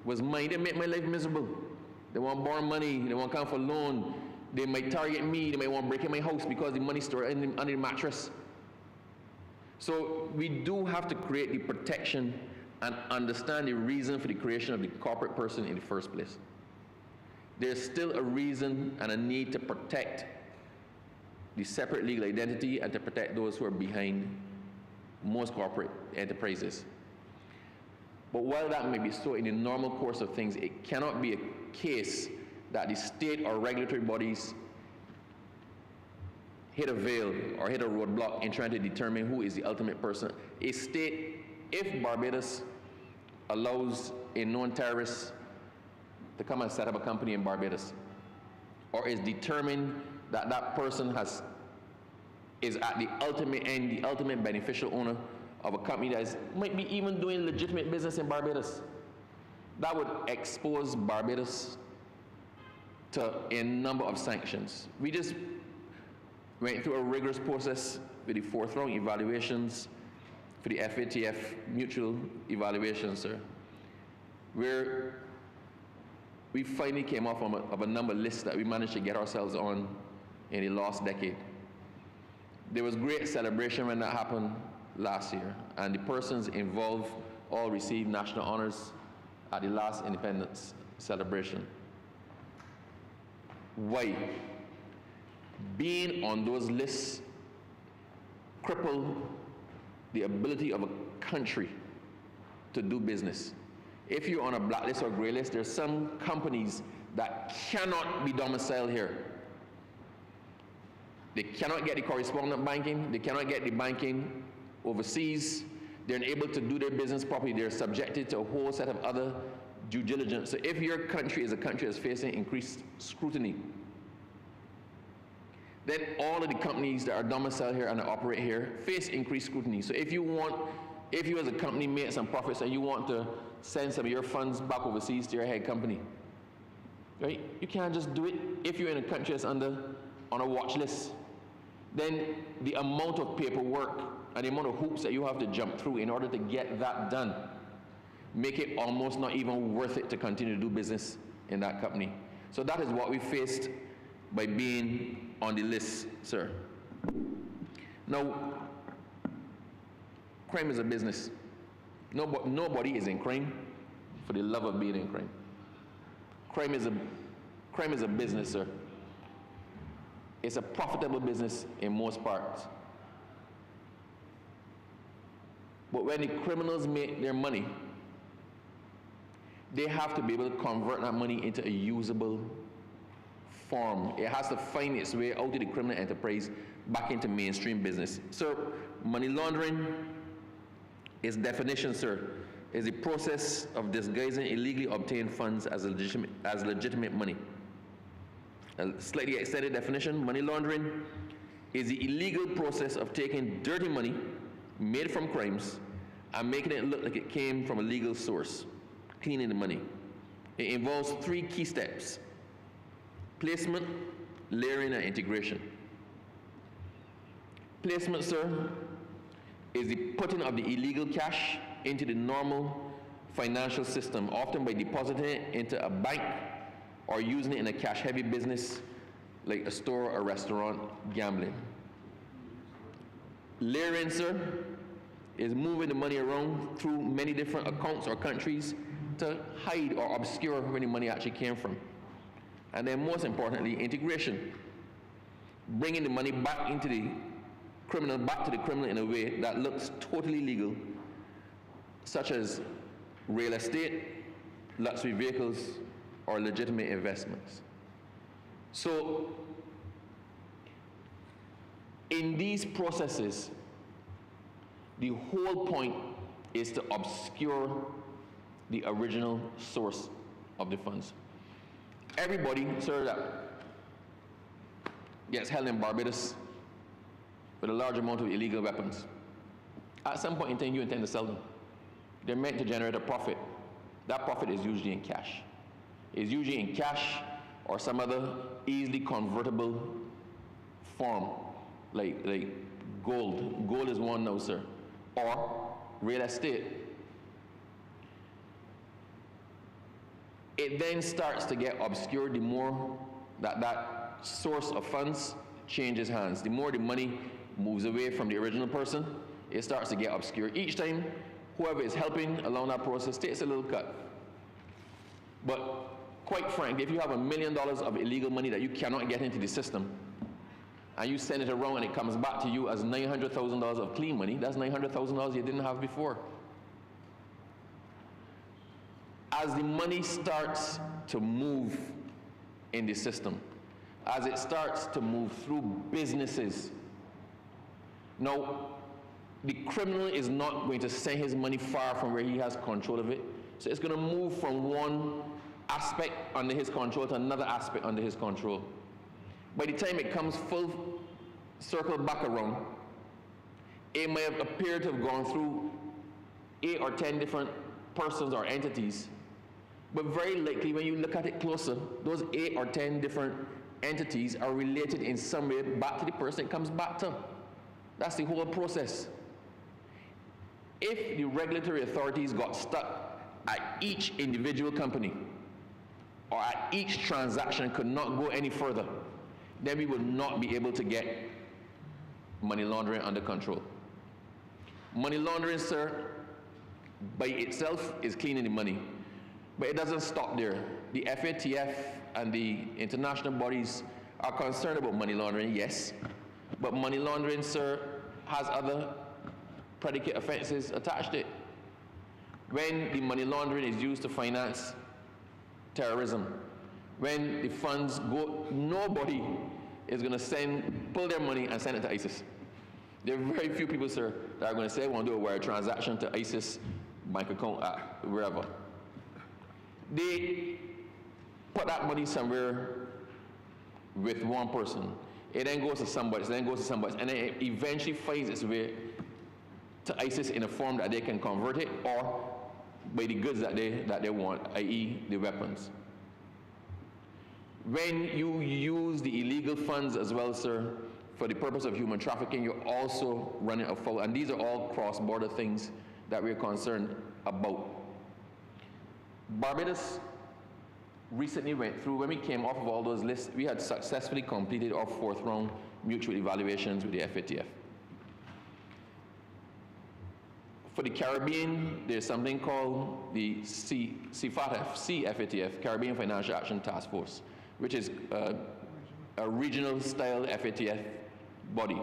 was mine, they make my life miserable. They want to borrow money, they want to come for loan, they might target me, they might want to break in my house because the money's stored under the mattress. So we do have to create the protection and understand the reason for the creation of the corporate person in the first place. There's still a reason and a need to protect the separate legal identity and to protect those who are behind most corporate enterprises. But while that may be so in the normal course of things, it cannot be a case that the state or regulatory bodies hit a veil or hit a roadblock in trying to determine who is the ultimate person. A state, if Barbados allows a known terrorist to come and set up a company in Barbados, or is determined that that person is at the ultimate end, the ultimate beneficial owner of a company that might be even doing legitimate business in Barbados, that would expose Barbados to a number of sanctions. We just went through a rigorous process with the fourth round evaluations for the FATF mutual evaluations, sir, where we finally came off of a number of lists that we managed to get ourselves on in the last decade. There was great celebration when that happened last year, and the persons involved all received national honors at the last independence celebration. Why? Being on those lists cripple the ability of a country to do business. If you're on a blacklist or gray list, there's some companies that cannot be domiciled here. They cannot get the correspondent banking, they cannot get the banking overseas, they're unable to do their business properly, they're subjected to a whole set of other due diligence. So if your country is a country that's facing increased scrutiny, then all of the companies that are domiciled here and that operate here face increased scrutiny. So if you as a company make some profits and you want to send some of your funds back overseas to your head company, right? You can't just do it if you're in a country that's on a watch list. Then the amount of paperwork and the amount of hoops that you have to jump through in order to get that done make it almost not even worth it to continue to do business in that company. So that is what we faced by being on the list, sir. Now, crime is a business. Nobody is in crime for the love of being in crime. Crime is a business, sir. It's a profitable business in most parts. But when the criminals make their money, they have to be able to convert that money into a usable form. It has to find its way out of the criminal enterprise back into mainstream business. So money laundering, its definition, sir, is the process of disguising illegally obtained funds as legitimate money. A slightly extended definition, money laundering is the illegal process of taking dirty money made from crimes and making it look like it came from a legal source, cleaning the money. It involves 3 key steps: placement, layering, and integration. Placement, sir, is the putting of the illegal cash into the normal financial system, often by depositing it into a bank or using it in a cash-heavy business like a store, a restaurant, gambling. Layering, sir, is moving the money around through many different accounts or countries to hide or obscure where the money actually came from. And then most importantly, integration, bringing the money back into the criminal, back to the criminal in a way that looks totally legal, such as real estate, luxury vehicles, or legitimate investments. So in these processes, the whole point is to obscure the original source of the funds. Everybody, sir, that gets held in Barbados with a large amount of illegal weapons, at some point in time you intend to sell them. They're meant to generate a profit. That profit is usually in cash. It's usually in cash or some other easily convertible form, like gold. Gold is one now, sir. Or real estate. It then starts to get obscured the more that source of funds changes hands. The more the money moves away from the original person, it starts to get obscured. Each time, whoever is helping along that process takes a little cut. But quite frankly, if you have $1 million of illegal money that you cannot get into the system, and you send it around and it comes back to you as $900,000 of clean money, that's $900,000 you didn't have before. As the money starts to move in the system, as it starts to move through businesses, now, the criminal is not going to send his money far from where he has control of it. So it's going to move from one aspect under his control to another aspect under his control. By the time it comes full circle back around, it may have appeared to have gone through 8 or 10 different persons or entities, but very likely when you look at it closer, those 8 or 10 different entities are related in some way back to the person it comes back to. That's the whole process. If the regulatory authorities got stuck at each individual company or at each transaction could not go any further, then we would not be able to get money laundering under control. Money laundering, sir, by itself is cleaning the money, but it doesn't stop there. The FATF and the international bodies are concerned about money laundering, yes, but money laundering, sir, has other predicate offenses attached to it. When the money laundering is used to finance terrorism, when the funds go, nobody is going to pull their money and send it to ISIS. There are very few people, sir, that are going to say, I want to do a wire transaction to ISIS bank account wherever. They put that money somewhere with one person. It then goes to somebody, and then it eventually finds its way to ISIS in a form that they can convert it, or by the goods that they want, i.e. the weapons. When you use the illegal funds as well, sir, for the purpose of human trafficking, you're also running afoul, and these are all cross-border things that we're concerned about. Barbados recently went through, when we came off of all those lists, we had successfully completed our 4th round mutual evaluations with the FATF. For the Caribbean, there's something called the CFATF, Caribbean Financial Action Task Force, which is a regional style FATF body.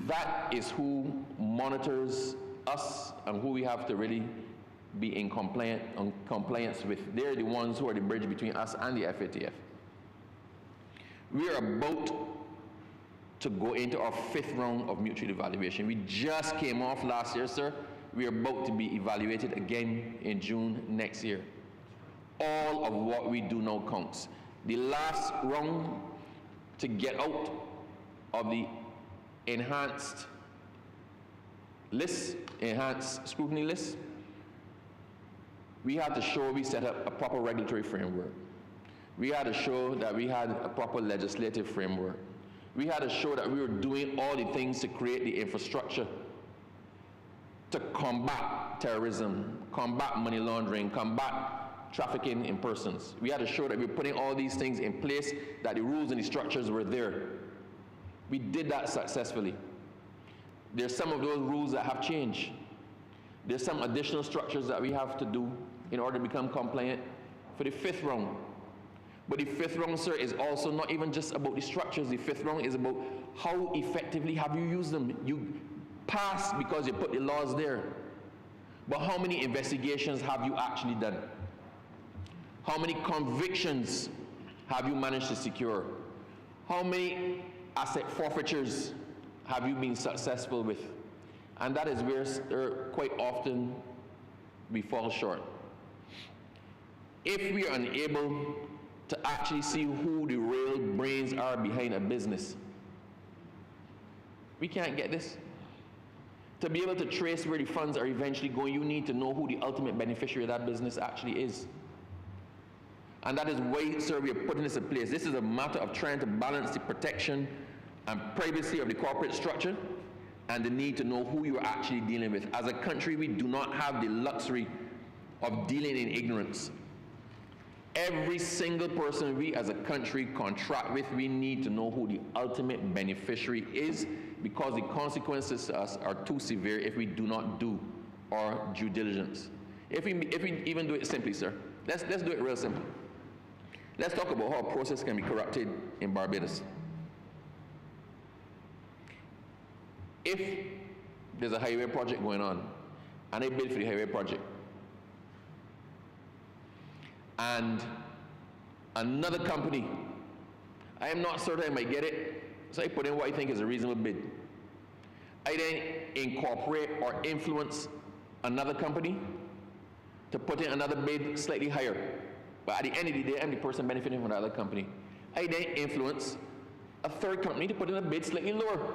That is who monitors us and who we have to really be in compliance with. They're the ones who are the bridge between us and the FATF. We are about to go into our 5th round of mutual evaluation. We just came off last year, sir. We are about to be evaluated again in June next year. All of what we do now counts. The last round to get out of the enhanced list, enhanced scrutiny list, we had to show we set up a proper regulatory framework. We had to show that we had a proper legislative framework. We had to show that we were doing all the things to create the infrastructure to combat terrorism, combat money laundering, combat trafficking in persons. We had to show that we were putting all these things in place, that the rules and the structures were there. We did that successfully. There's some of those rules that have changed. There's some additional structures that we have to do in order to become compliant for the 5th round. But the 5th round, sir, is also not even just about the structures. The 5th round is about how effectively have you used them. You passed because you put the laws there. But how many investigations have you actually done? How many convictions have you managed to secure? How many asset forfeitures have you been successful with? And that is where quite often we fall short. If we are unable to actually see who the real brains are behind a business, we can't get this. To be able to trace where the funds are eventually going, you need to know who the ultimate beneficiary of that business actually is. And that is why, sir, we are putting this in place. This is a matter of trying to balance the protection and privacy of the corporate structure and the need to know who you are actually dealing with. As a country, we do not have the luxury of dealing in ignorance. Every single person we as a country contract with, we need to know who the ultimate beneficiary is, because the consequences to us are too severe if we do not do our due diligence. If we even do it simply, sir, let's do it real simple. Let's talk about how a process can be corrupted in Barbados. if there's a highway project going on, and I bid for the highway project, and another company, I am not certain I might get it, so I put in what I think is a reasonable bid. I then incorporate or influence another company to put in another bid slightly higher. But at the end of the day, I'm the person benefiting from the other company. I then influence a third company to put in a bid slightly lower.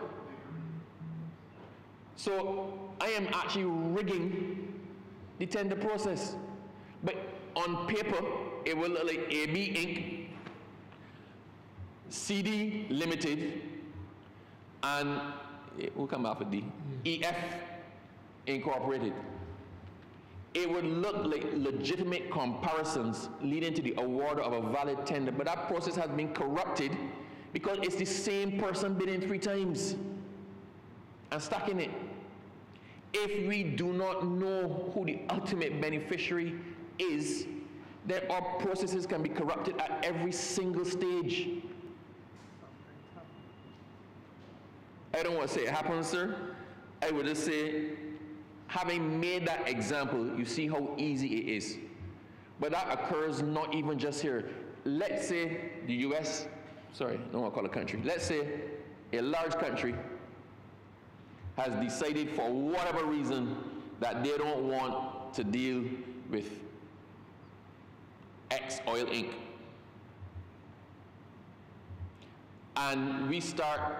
So I am actually rigging the tender process. But on paper, it will look like AB Inc., CD Limited, and we'll come after D, EF Incorporated. It would look like legitimate comparisons leading to the award of a valid tender, but that process has been corrupted because it's the same person bidding 3 times and stacking it. If we do not know who the ultimate beneficiary is, then our processes can be corrupted at every single stage. I don't want to say it happens, sir. I would just say, having made that example, you see how easy it is. But that occurs not even just here. Let's say the US, sorry, I don't want to call it a country. Let's say a large country has decided for whatever reason that they don't want to deal with X Oil Inc. And we start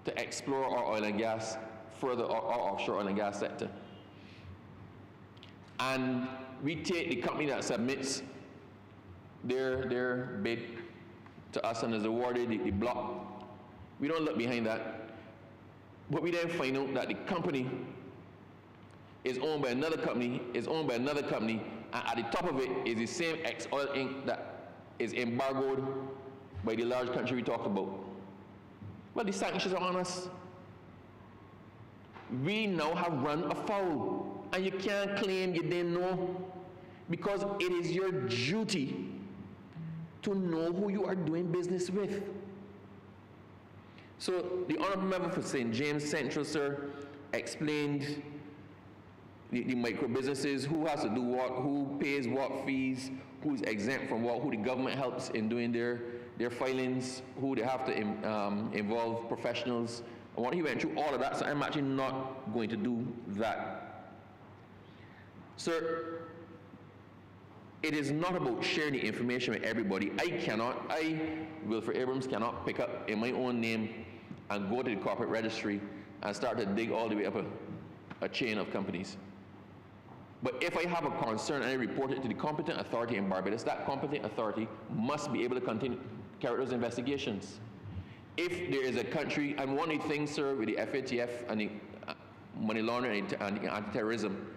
to explore our oil and gas further, our offshore oil and gas sector. And we take the company that submits their bid to us and is awarded the block. We don't look behind that. But we then find out that the company is owned by another company, and at the top of it is the same X Oil Inc. that is embargoed by the large country we talked about. Well, the sanctions are on us. We now have run afoul, and you can't claim you didn't know, because it is your duty to know who you are doing business with. So the Honourable Member for St. James Central, sir, explained the micro businesses, who has to do what, who pays what fees, who's exempt from what, who the government helps in doing their filings, who they have to involve professionals. He went through all of that, so I'm actually not going to do that. Sir, it is not about sharing the information with everybody. Wilfred Abrams, cannot pick up in my own name and go to the corporate registry and start to dig all the way up a chain of companies. But if I have a concern and I report it to the competent authority in Barbados, that competent authority must be able to continue carry out those investigations. If there is a country, and one of the things, sir, with the FATF and the money laundering and anti-terrorism,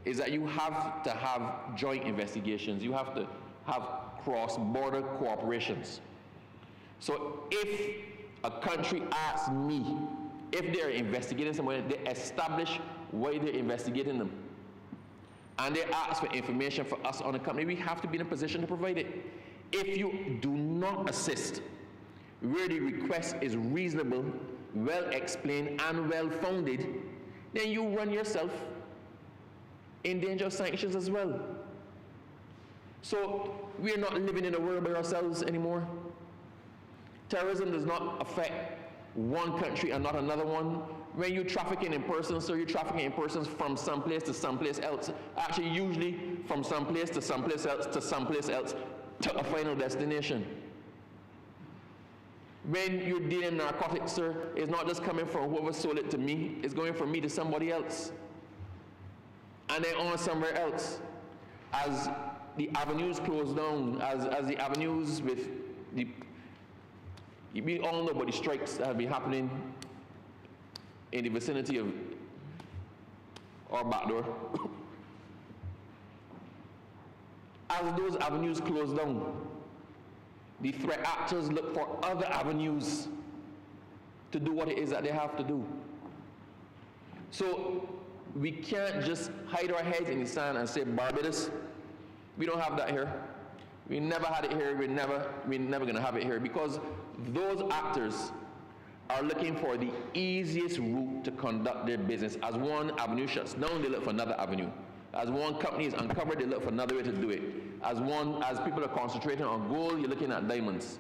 is that you have to have joint investigations. You have to have cross-border cooperations. So if a country asks me if they're investigating someone, they establish why they're investigating them. And they ask for information for us on a company, we have to be in a position to provide it. If you do not assist where the request is reasonable, well explained, and well founded, then you run yourself in danger of sanctions as well. So we're not living in a world by ourselves anymore. Terrorism does not affect one country and not another one. When you're trafficking in persons, so you're trafficking in persons from someplace to someplace else. Actually, usually from someplace to someplace else to someplace else to a final destination. When you're dealing narcotics, sir, it's not just coming from whoever sold it to me, it's going from me to somebody else. And then on somewhere else. As the avenues close down, as the avenues with the, we all know about the strikes that have been happening in the vicinity of our back door. As those avenues close down, the threat actors look for other avenues to do what it is that they have to do. So we can't just hide our heads in the sand and say, Barbados, we don't have that here. We never had it here. We're never going to have it here, because those actors are looking for the easiest route to conduct their business. As one avenue shuts down, they look for another avenue. As one company is uncovered, they look for another way to do it. As people are concentrating on gold, you're looking at diamonds.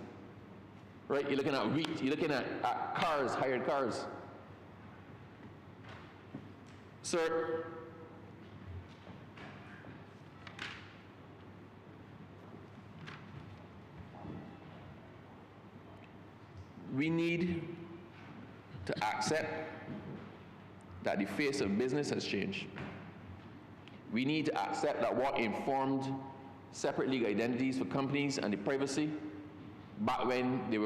Right? You're looking at wheat, you're looking at cars, hired cars. Sir, we need to accept that the face of business has changed. We need to accept that what informed separate legal identities for companies and the privacy back when the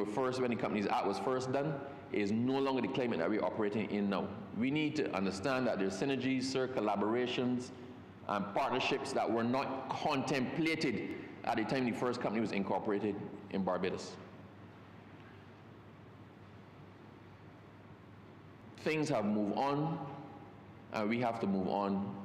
Companies Act was first done is no longer the climate that we're operating in now. We need to understand that there's synergies, sir, collaborations, and partnerships that were not contemplated at the time the first company was incorporated in Barbados. Things have moved on, and we have to move on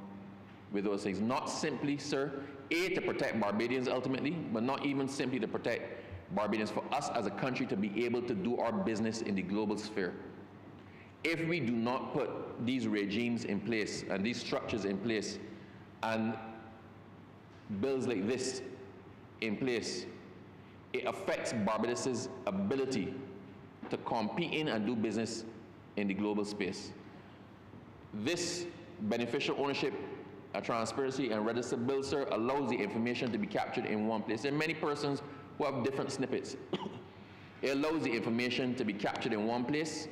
with those things. Not simply, sir, to protect Barbadians ultimately, but not even simply to protect Barbadians, for us as a country to be able to do our business in the global sphere. If we do not put these regimes in place and these structures in place and bills like this in place, it affects Barbados' ability to compete in and do business in the global space. This beneficial ownership, transparency, and register bill, sir, allows the information to be captured in one place. There are many persons who have different snippets. It allows the information to be captured in one place.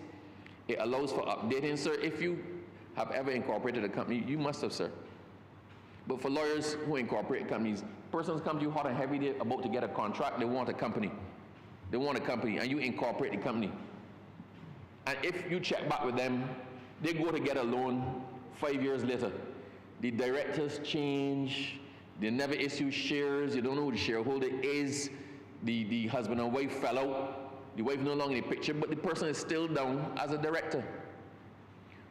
It allows for updating, sir. If you have ever incorporated a company, you must have, sir. But for lawyers who incorporate companies, persons come to you hot and heavy, they're about to get a contract, they want a company. They want a company, and you incorporate the company. And if you check back with them, they go to get a loan 5 years later. The directors change, they never issue shares, you don't know who the shareholder is, the husband and wife fell out, the wife no longer in the picture, but the person is still down as a director.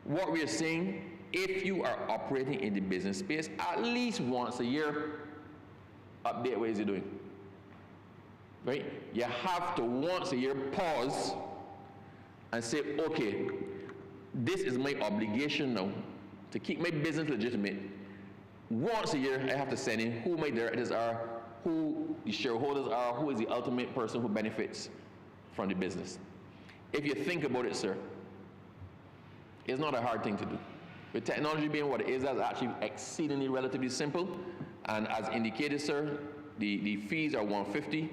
What we are saying, if you are operating in the business space, at least once a year, update what is it doing. Right? You have to once a year pause and say, okay, this is my obligation now to keep my business legitimate. Once a year, I have to send in who my directors are, who the shareholders are, who is the ultimate person who benefits from the business. If you think about it, sir, it's not a hard thing to do. With technology being what it is, that's actually exceedingly relatively simple. And as indicated, sir, the fees are $150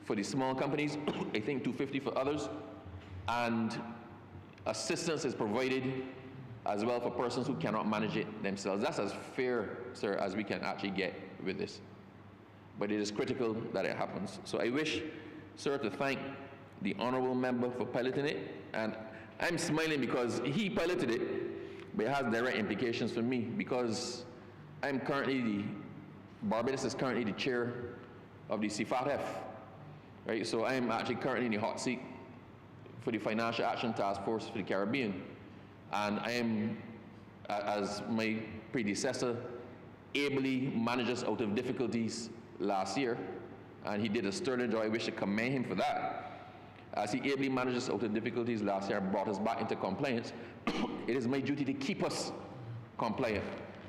for the small companies, I think $250 for others. And assistance is provided as well for persons who cannot manage it themselves. That's as fair, sir, as we can actually get with this. But it is critical that it happens. So I wish, sir, to thank the honourable member for piloting it. And I'm smiling because he piloted it, but it has direct implications for me because I'm currently Barbados is currently the chair of the CFATF, right? So I'm actually currently in the hot seat for the Financial Action Task Force for the Caribbean. And I am, as my predecessor, ably managed us out of difficulties last year, and he did a sterling job. I wish to commend him for that. As he ably managed us out of difficulties last year and brought us back into compliance, it is my duty to keep us compliant.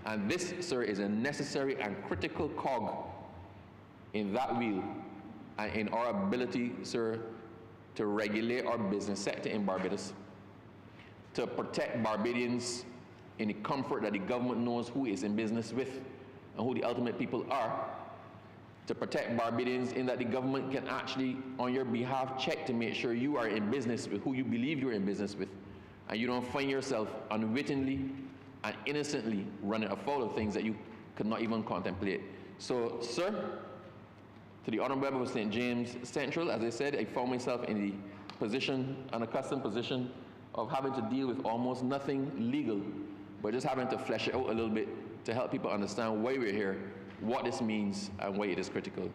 And this, sir, is a necessary and critical cog in that wheel and in our ability, sir, to regulate our business sector in Barbados, to protect Barbadians in the comfort that the government knows who is in business with and who the ultimate people are, to protect Barbadians in that the government can actually, on your behalf, check to make sure you are in business with who you believe you're in business with, and you don't find yourself unwittingly and innocently running afoul of things that you could not even contemplate. So, sir, to the Honourable Member of St. James Central, as I said, I found myself in the position, an accustomed position, of having to deal with almost nothing legal, but just having to flesh it out a little bit to help people understand why we're here, what this means, and why it is critical.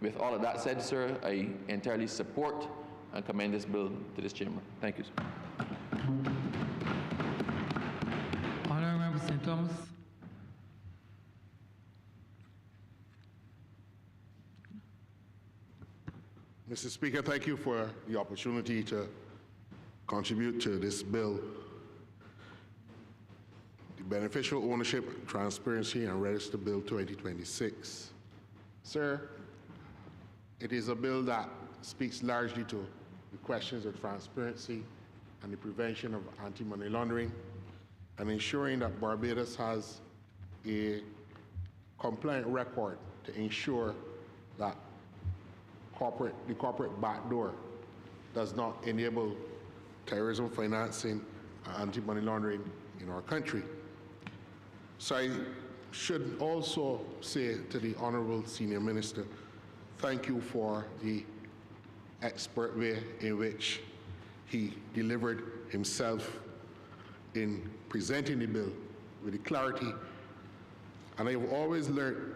With all of that said, sir, I entirely support and commend this bill to this chamber. Thank you, sir. Honourable Member St. Thomas. Mr. Speaker, thank you for the opportunity to contribute to this bill, the Beneficial Ownership, Transparency and Register Bill 2026. Sir, it is a bill that speaks largely to the questions of transparency and the prevention of anti-money laundering and ensuring that Barbados has a compliant record to ensure that the corporate backdoor does not enable terrorism financing and anti-money laundering in our country. So I should also say to the Honourable Senior Minister, thank you for the expert way in which he delivered himself in presenting the bill with the clarity. And I've always learned,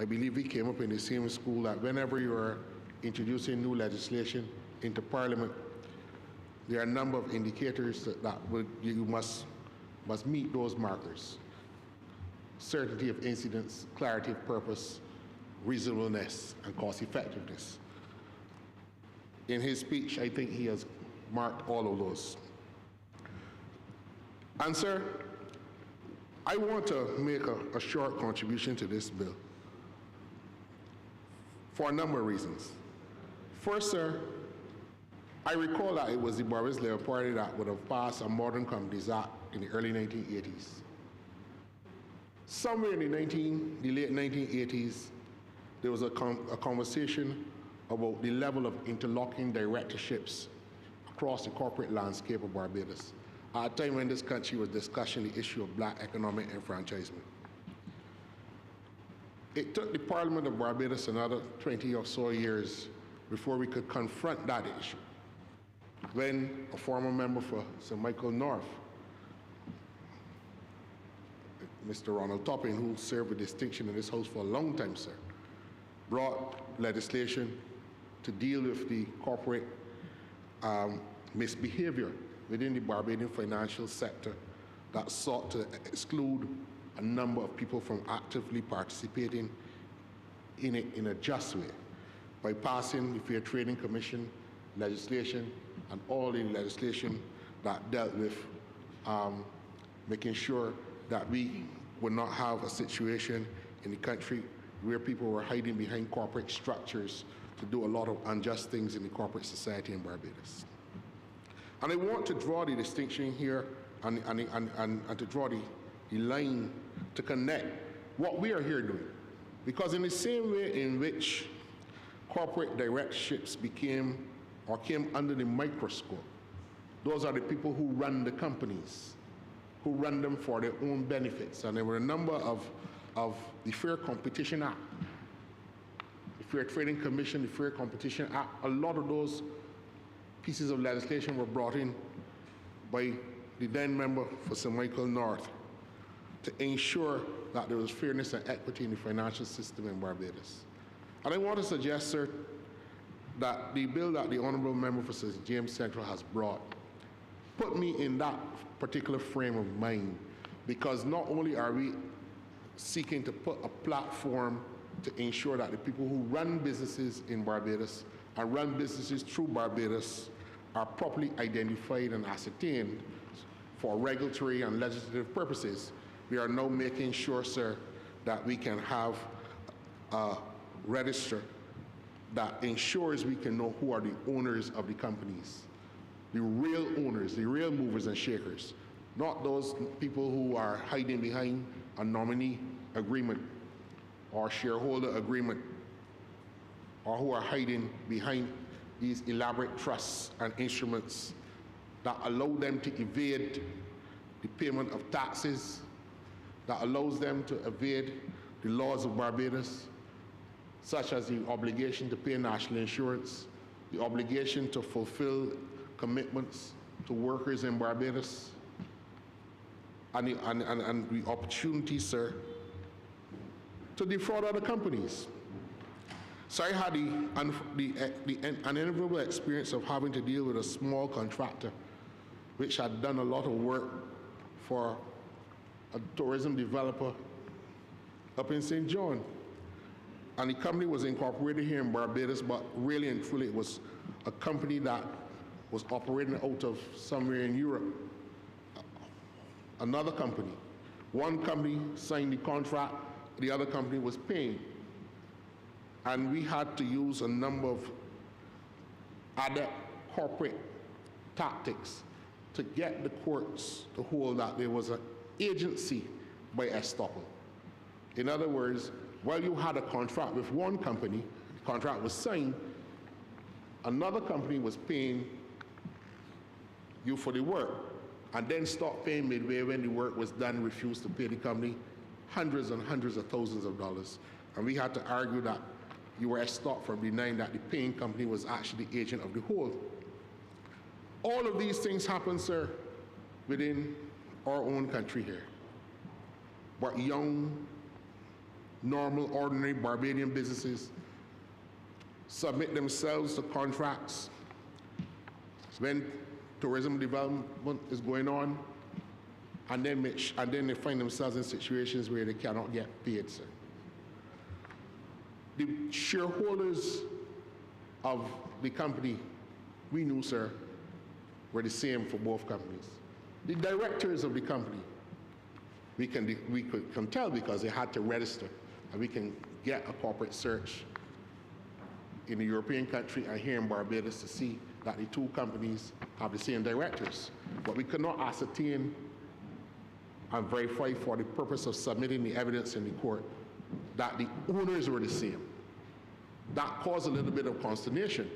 I believe we came up in the same school, that whenever you are introducing new legislation into Parliament, there are a number of indicators you must meet those markers. Certainty of incidence, clarity of purpose, reasonableness, and cost effectiveness. In his speech, I think he has marked all of those. And sir, I want to make a short contribution to this bill for a number of reasons. First, sir, I recall that it was the Barbados Labour Party that would have passed a Modern Companies Act in the early 1980s. Somewhere in the late 1980s, there was a conversation about the level of interlocking directorships across the corporate landscape of Barbados, at a time when this country was discussing the issue of black economic enfranchisement. It took the Parliament of Barbados another 20 or so years before we could confront that issue, when a former member for St. Michael North, Mr. Ronald Topping, who served with distinction in this House for a long time, sir, brought legislation to deal with the corporate misbehavior within the Barbadian financial sector that sought to exclude a number of people from actively participating in it in a just way by passing the Fair Trading Commission legislation and all the legislation that dealt with making sure that we would not have a situation in the country where people were hiding behind corporate structures to do a lot of unjust things in the corporate society in Barbados. And I want to draw the distinction here and to draw the line to connect what we are here doing. Because in the same way in which corporate directorships came under the microscope, those are the people who run the companies, who run them for their own benefits. And there were a number of the Fair Competition Act, the Fair Trading Commission, the Fair Competition Act. A lot of those pieces of legislation were brought in by the then member for St. Michael North to ensure that there was fairness and equity in the financial system in Barbados. And I want to suggest, sir, that the bill that the Honourable Member for St. James Central has brought put me in that particular frame of mind, because not only are we seeking to put a platform to ensure that the people who run businesses in Barbados and run businesses through Barbados are properly identified and ascertained for regulatory and legislative purposes, we are now making sure, sir, that we can have a register that ensures we can know who are the owners of the companies, the real owners, the real movers and shakers, not those people who are hiding behind a nominee agreement or shareholder agreement, or who are hiding behind these elaborate trusts and instruments that allow them to evade the payment of taxes, that allows them to evade the laws of Barbados, such as the obligation to pay national insurance, the obligation to fulfill commitments to workers in Barbados, and the opportunity, sir, to defraud other companies. So I had the unenviable experience of having to deal with a small contractor which had done a lot of work for a tourism developer up in St. John. And the company was incorporated here in Barbados, but really and truly it was a company that was operating out of somewhere in Europe. Another company. One company signed the contract, the other company was paying. And we had to use a number of other corporate tactics to get the courts to hold that there was an agency by estoppel. In other words, while you had a contract with one company, the contract was signed, another company was paying you for the work, and then stopped paying midway when the work was done, refused to pay the company hundreds and hundreds of thousands of dollars. And we had to argue that you were estopped from denying that the paying company was actually the agent of the whole. All of these things happen, sir, within our own country here. But young, normal, ordinary Barbadian businesses submit themselves to contracts when tourism development is going on, and then they find themselves in situations where they cannot get paid, sir. The shareholders of the company, we knew, sir, were the same for both companies. The directors of the company, we can tell because they had to register, and we can get a corporate search in a European country and here in Barbados to see that the two companies have the same directors. But we could not ascertain and verify for the purpose of submitting the evidence in the court that the owners were the same. That caused a little bit of consternation.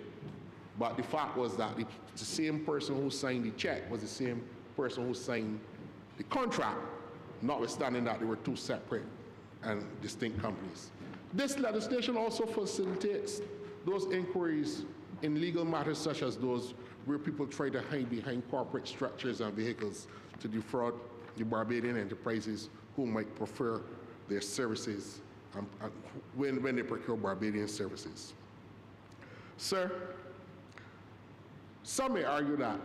But the fact was that the same person who signed the check was the same person who signed the contract, notwithstanding that they were two separate and distinct companies. This legislation also facilitates those inquiries in legal matters such as those where people try to hide behind corporate structures and vehicles to defraud the Barbadian enterprises who might prefer their services when they procure Barbadian services. Sir, some may argue that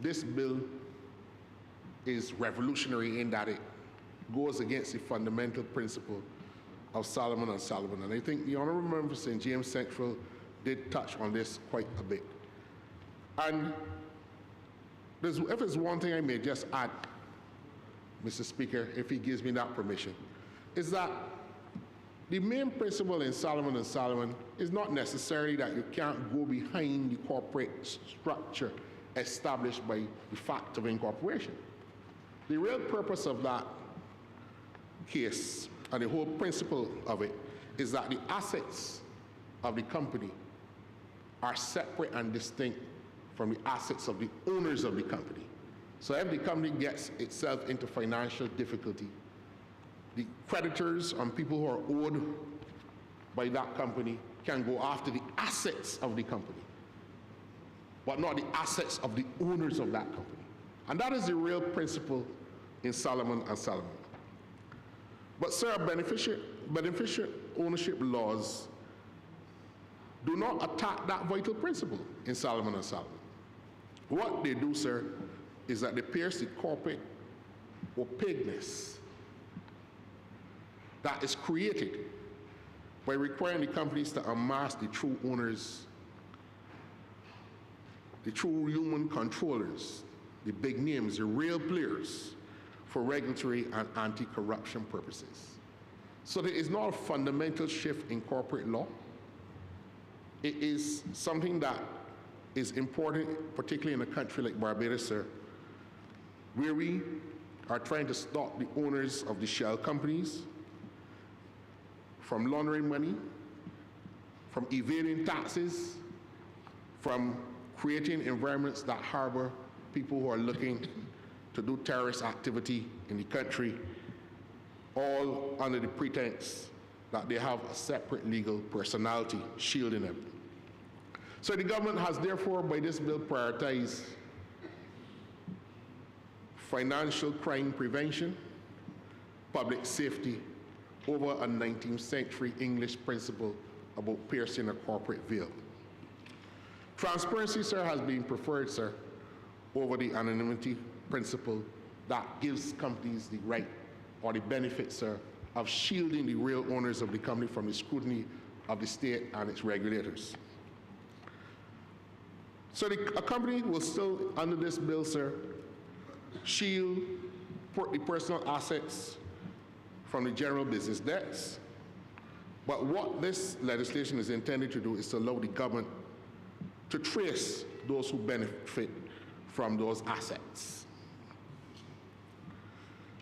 this bill is revolutionary in that it goes against the fundamental principle of Solomon and Solomon. And I think the Honourable Member for St. James Central did touch on this quite a bit. And if there's one thing I may just add, Mr. Speaker, if he gives me that permission, is that the main principle in Solomon and Solomon is not necessarily that you can't go behind the corporate structure established by the fact of incorporation. The real purpose of that case and the whole principle of it is that the assets of the company are separate and distinct from the assets of the owners of the company. So if the company gets itself into financial difficulty, the creditors and people who are owed by that company can go after the assets of the company, but not the assets of the owners of that company. And that is the real principle in Solomon and Solomon. But sir, beneficial ownership laws do not attack that vital principle in Solomon and Solomon. What they do, sir, is that they pierce the corporate opaqueness that is created by requiring the companies to unmask the true owners, the true human controllers, the big names, the real players, for regulatory and anti-corruption purposes. So there is not a fundamental shift in corporate law. It is something that is important, particularly in a country like Barbados, sir, where we are trying to stop the owners of the shell companies from laundering money, from evading taxes, from creating environments that harbor people who are looking to do terrorist activity in the country, all under the pretense that they have a separate legal personality shielding them. So the government has therefore, by this bill, prioritized financial crime prevention, public safety, over a 19th century English principle about piercing a corporate veil. Transparency, sir, has been preferred, sir, over the anonymity principle that gives companies the right or the benefit, sir, of shielding the real owners of the company from the scrutiny of the state and its regulators. So a company will still, under this bill, sir, shield the personal assets from the general business debts. But what this legislation is intended to do is to allow the government to trace those who benefit from those assets.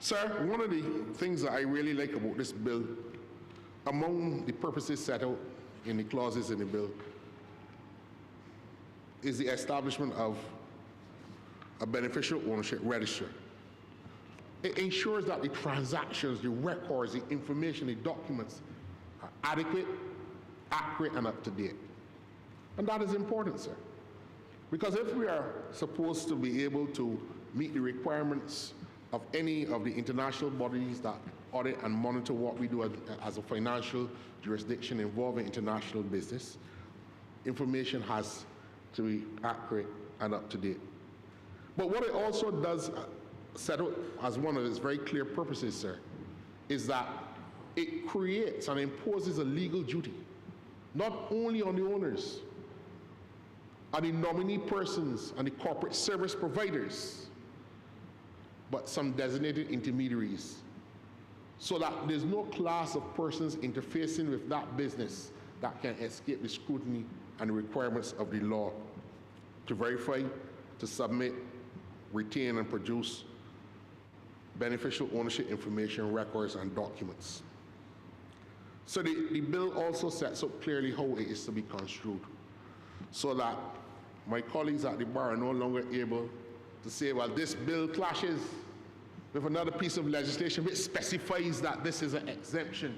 Sir, one of the things that I really like about this bill, among the purposes set out in the clauses in the bill, is the establishment of a beneficial ownership register. It ensures that the transactions, the records, the information, the documents are adequate, accurate, and up to date. And that is important, sir. Because if we are supposed to be able to meet the requirements of any of the international bodies that audit and monitor what we do as a financial jurisdiction involving international business, information has to be accurate and up to date. But what it also does set out as one of its very clear purposes, sir, is that it creates and imposes a legal duty, not only on the owners, and the nominee persons and the corporate service providers, but some designated intermediaries, so that there's no class of persons interfacing with that business that can escape the scrutiny and the requirements of the law to verify, to submit, retain, and produce beneficial ownership information, records, and documents. So the bill also sets up clearly how it is to be construed, so that my colleagues at the bar are no longer able to say, well, this bill clashes with another piece of legislation which specifies that this is an exemption,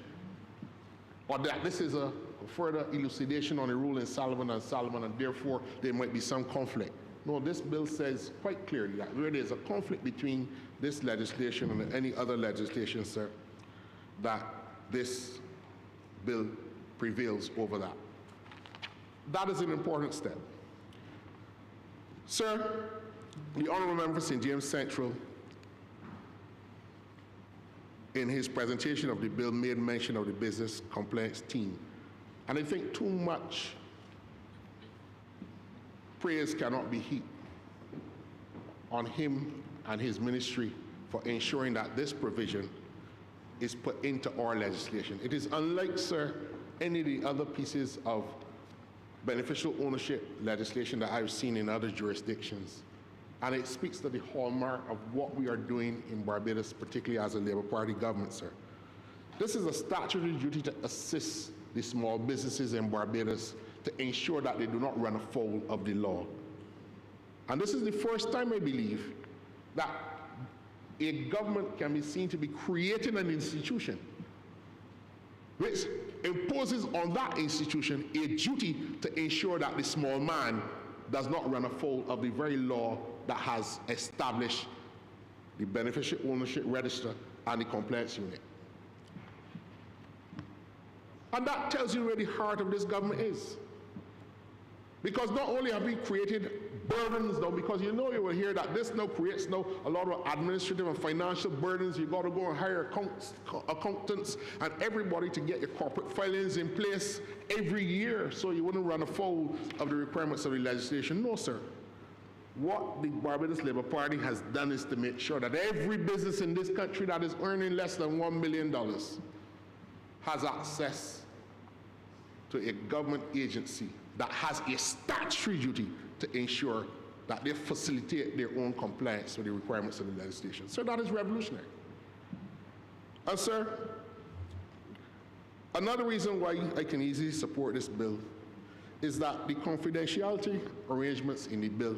or that this is a further elucidation on the rule in Solomon and Solomon, and therefore there might be some conflict. No, this bill says quite clearly that where there's a conflict between this legislation and any other legislation, sir, that this bill prevails over that. That is an important step. Sir, the Honourable Member for St. James Central, in his presentation of the bill, made mention of the business compliance team. And I think too much praise cannot be heaped on him and his ministry for ensuring that this provision is put into our legislation. It is unlike, sir, any of the other pieces of beneficial ownership legislation that I've seen in other jurisdictions. And it speaks to the hallmark of what we are doing in Barbados, particularly as a Labour Party government, sir. This is a statutory duty to assist the small businesses in Barbados to ensure that they do not run afoul of the law. And this is the first time, I believe, that a government can be seen to be creating an institution which imposes on that institution a duty to ensure that the small man does not run afoul of the very law that has established the beneficial ownership register and the compliance unit. And that tells you where the heart of this government is. Because not only have we created burdens now, because you know you will hear that this now creates now a lot of administrative and financial burdens. You've got to go and hire accountants and everybody to get your corporate filings in place every year so you wouldn't run afoul of the requirements of the legislation. No, sir. What the Barbados Labour Party has done is to make sure that every business in this country that is earning less than $1 million has access to a government agency that has a statutory duty to ensure that they facilitate their own compliance with the requirements of the legislation. So that is revolutionary. And sir, another reason why I can easily support this bill is that the confidentiality arrangements in the bill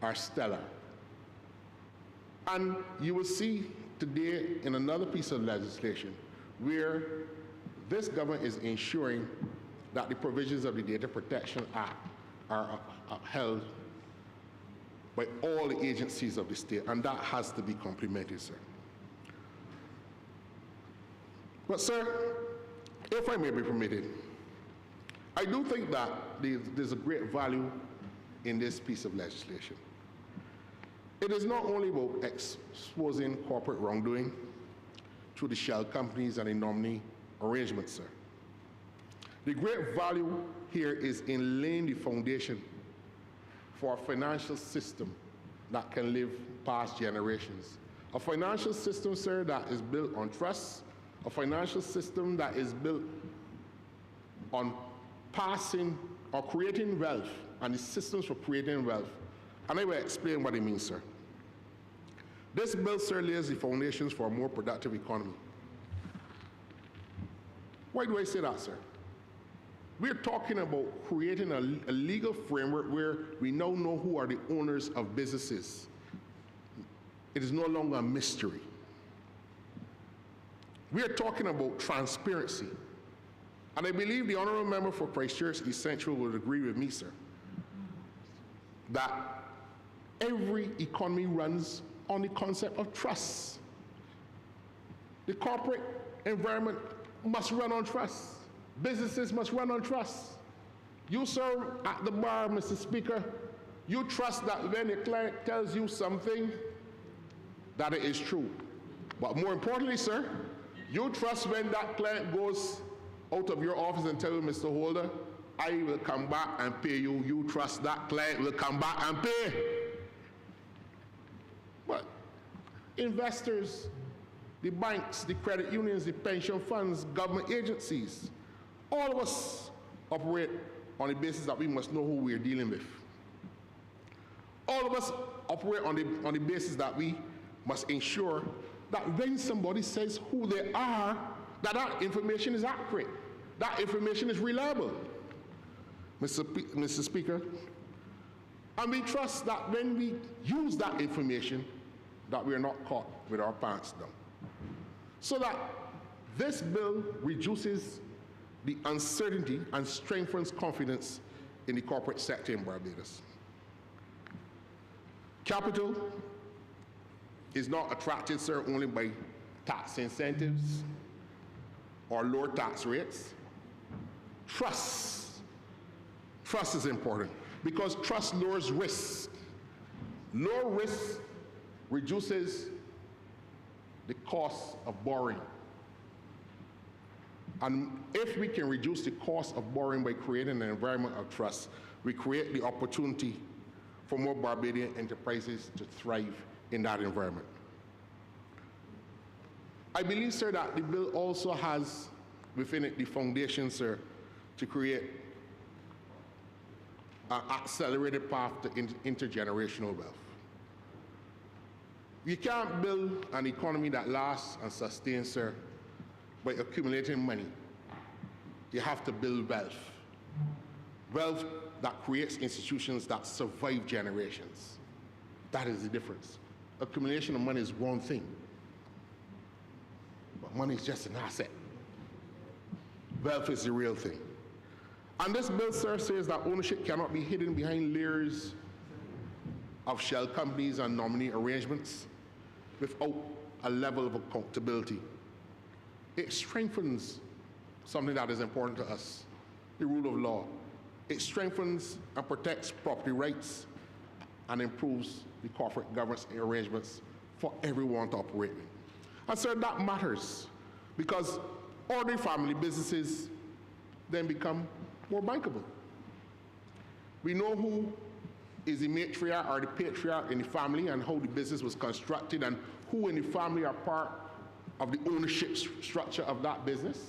are stellar. And you will see today in another piece of legislation where this government is ensuring that the provisions of the Data Protection Act are upheld by all the agencies of the state, and that has to be complimented, sir. But sir, if I may be permitted, I do think that there's a great value in this piece of legislation. It is not only about exposing corporate wrongdoing through the shell companies and the nominee arrangements, sir. The great value here is in laying the foundation for a financial system that can live past generations. A financial system, sir, that is built on trust, a financial system that is built on passing or creating wealth, and the systems for creating wealth. And I will explain what it means, sir. This bill, sir, lays the foundations for a more productive economy. Why do I say that, sir? We're talking about creating a legal framework where we now know who are the owners of businesses. It is no longer a mystery. We are talking about transparency. And I believe the Honourable Member for Christchurch East Central would agree with me, sir, that every economy runs on the concept of trust. The corporate environment must run on trust. Businesses must run on trust. You, sir, at the bar, Mr. Speaker, you trust that when a client tells you something, that it is true. But more importantly, sir, you trust when that client goes out of your office and tell you, Mr. Holder, I will come back and pay you. You trust that client will come back and pay. But investors, the banks, the credit unions, the pension funds, government agencies, all of us operate on the basis that we must know who we're dealing with. All of us operate on the basis that we must ensure that when somebody says who they are, that information is accurate, that information is reliable, Mr. Speaker. And we trust that when we use that information, that we are not caught with our pants down. So that this bill reduces the uncertainty and strengthens confidence in the corporate sector in Barbados. Capital is not attracted, sir, only by tax incentives or lower tax rates. Trust is important because trust lowers risk. Low risk reduces the cost of borrowing. And if we can reduce the cost of borrowing by creating an environment of trust, we create the opportunity for more Barbadian enterprises to thrive in that environment. I believe, sir, that the bill also has within it the foundation, sir, to create an accelerated path to intergenerational wealth. You can't build an economy that lasts and sustains, sir, by accumulating money. You have to build wealth. Wealth that creates institutions that survive generations. That is the difference. Accumulation of money is one thing, but money is just an asset. Wealth is the real thing. And this bill, sir, says that ownership cannot be hidden behind layers of shell companies and nominee arrangements without a level of accountability. It strengthens something that is important to us, the rule of law. It strengthens and protects property rights and improves the corporate governance arrangements for everyone to operate in. And sir, that matters because ordinary family businesses then become more bankable. We know who is the matriarch or the patriarch in the family and how the business was constructed and who in the family are part of the ownership structure of that business.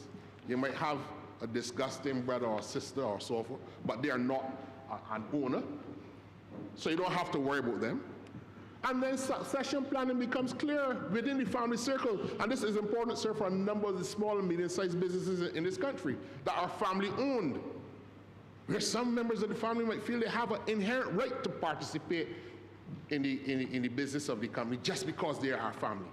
You might have a disgusting brother or sister or so forth, but they are not an owner, so you don't have to worry about them. And then succession planning becomes clear within the family circle, and this is important, sir, for a number of the small and medium-sized businesses in this country that are family-owned, where some members of the family might feel they have an inherent right to participate in the business of the company just because they are our family.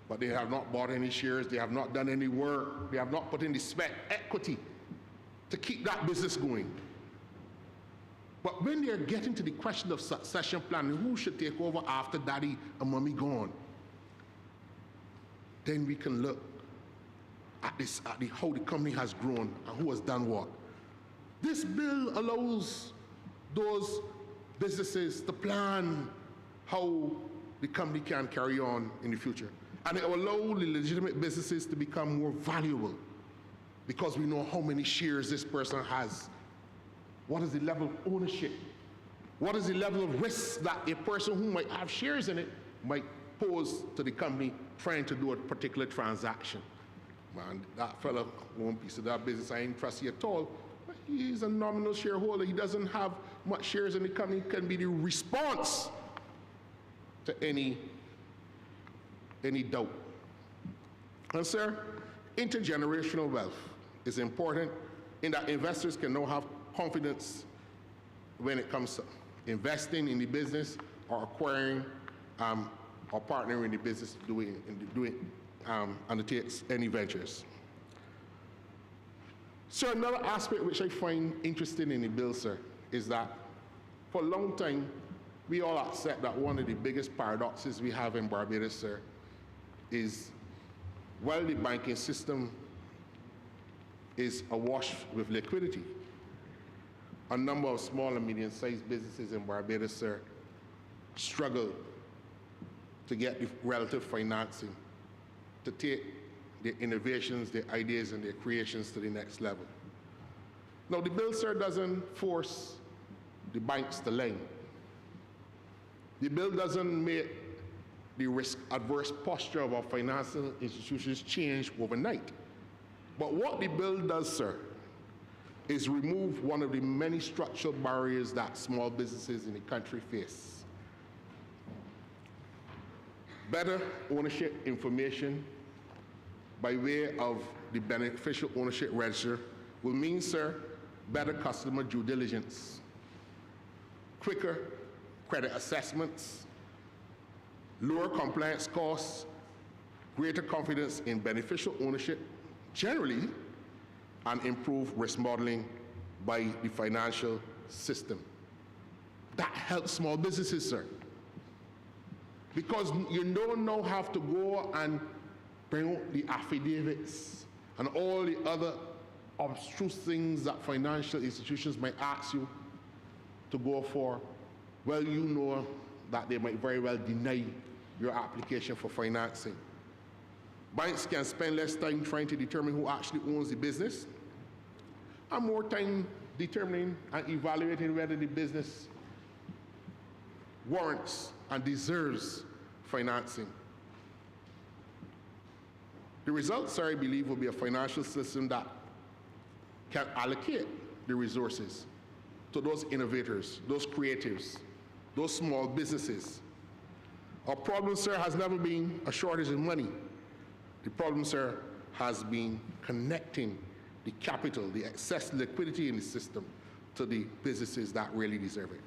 But they have not bought any shares, they have not done any work, they have not put in the sweat equity to keep that business going. But when they're getting to the question of succession planning, who should take over after daddy and mommy gone, then we can look at how the company has grown and who has done what. This bill allows those businesses to plan how the company can carry on in the future. And it will allow the legitimate businesses to become more valuable. because we know how many shares this person has. What is the level of ownership? What is the level of risk that a person who might have shares in it might pose to the company trying to do a particular transaction? Man, that fella won't piece of that business. I ain't trust you at all. He's a nominal shareholder. He doesn't have much shares in the company. Can be the response to any doubt. And sir, intergenerational wealth is important in that investors can now have confidence when it comes to investing in the business or acquiring or partnering in the business undertakes any ventures. So another aspect which I find interesting in the bill, sir, is that for a long time, we all accept that one of the biggest paradoxes we have in Barbados, sir, is while the banking system is awash with liquidity, a number of small and medium-sized businesses in Barbados, sir, struggle to get the relative financing to take their innovations, their ideas, and their creations to the next level. Now, the bill, sir, doesn't force the banks to lend. The bill doesn't make the risk-adverse posture of our financial institutions change overnight. But what the bill does, sir, is remove one of the many structural barriers that small businesses in the country face. Better ownership information by way of the beneficial ownership register will mean, sir, better customer due diligence, quicker credit assessments, lower compliance costs, greater confidence in beneficial ownership generally, and improved risk modeling by the financial system. That helps small businesses, sir. Because you don't now have to go and bring out the affidavits and all the other abstruse things that financial institutions might ask you to go for. Well, you know that they might very well deny your application for financing. Banks can spend less time trying to determine who actually owns the business and more time determining and evaluating whether the business warrants and deserves financing. The result, sir, I believe, will be a financial system that can allocate the resources to those innovators, those creatives, those small businesses. Our problem, sir, has never been a shortage of money. The problem, sir, has been connecting the capital, the excess liquidity in the system to the businesses that really deserve it.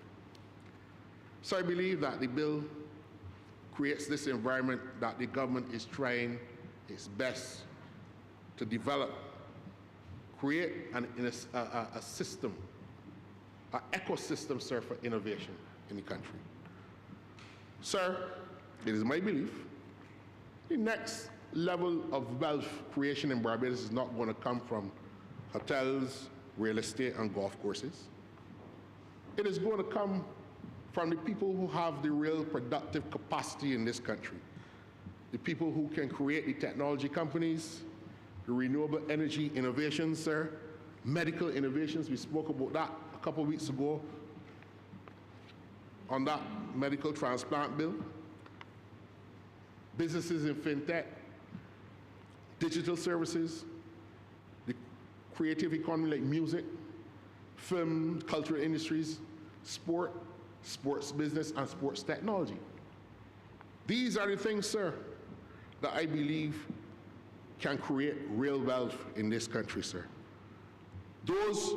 So I believe that the bill creates this environment that the government is trying its best to develop, create a system, an ecosystem, sir, for innovation in the country. Sir, it is my belief the next level of wealth creation in Barbados is not going to come from hotels, real estate, and golf courses. It is going to come from the people who have the real productive capacity in this country. The people who can create the technology companies, the renewable energy innovations, sir, medical innovations. We spoke about that a couple of weeks ago on that medical transplant bill. Businesses in fintech, digital services, the creative economy like music, film, cultural industries, sports business, and sports technology. These are the things, sir, that I believe can create real wealth in this country, sir. Those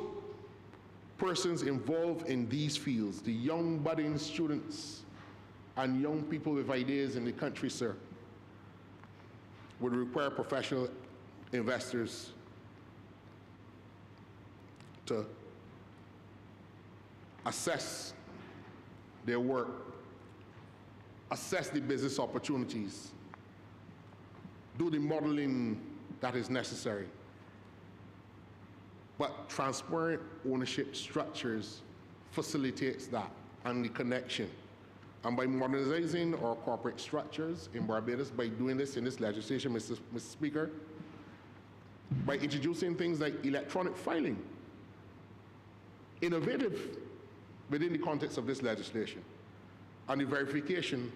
persons involved in these fields, the young budding students and young people with ideas in the country, sir, would require professional investors to assess their work, assess the business opportunities, do the modeling that is necessary. But transparent ownership structures facilitates that and the connection. And by modernizing our corporate structures in Barbados, by doing this in this legislation, Mr. Speaker, by introducing things like electronic filing, innovative within the context of this legislation, and the verification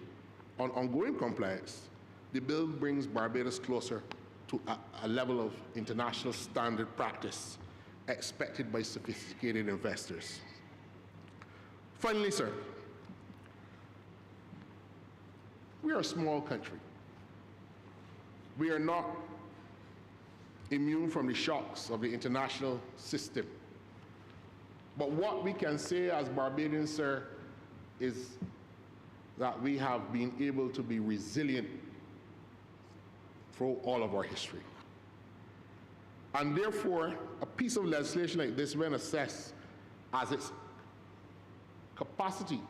on ongoing compliance. The bill brings Barbados closer to a level of international standard practice expected by sophisticated investors. Finally, sir, we are a small country. We are not immune from the shocks of the international system. But what we can say as Barbadians, sir, is that we have been able to be resilient through all of our history. And therefore, a piece of legislation like this, when assessed as its capacity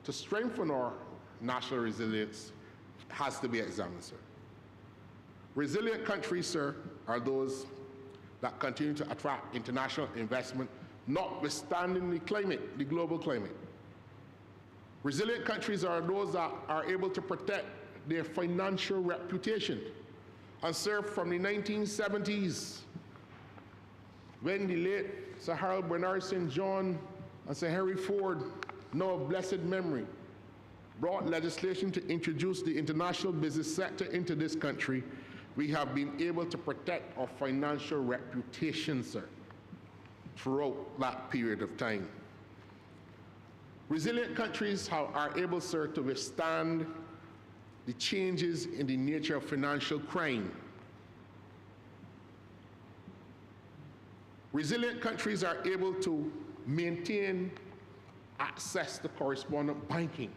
to strengthen our national resilience, has to be examined, sir. Resilient countries, sir, are those that continue to attract international investment, notwithstanding the climate, the global climate. Resilient countries are those that are able to protect their financial reputation. And sir, from the 1970s, when the late Sir Harold Bernard St. John and Sir Henry Ford, now of blessed memory, brought legislation to introduce the international business sector into this country, we have been able to protect our financial reputation, sir, throughout that period of time. Resilient countries are able, sir, to withstand the changes in the nature of financial crime. Resilient countries are able to maintain access to correspondent banking,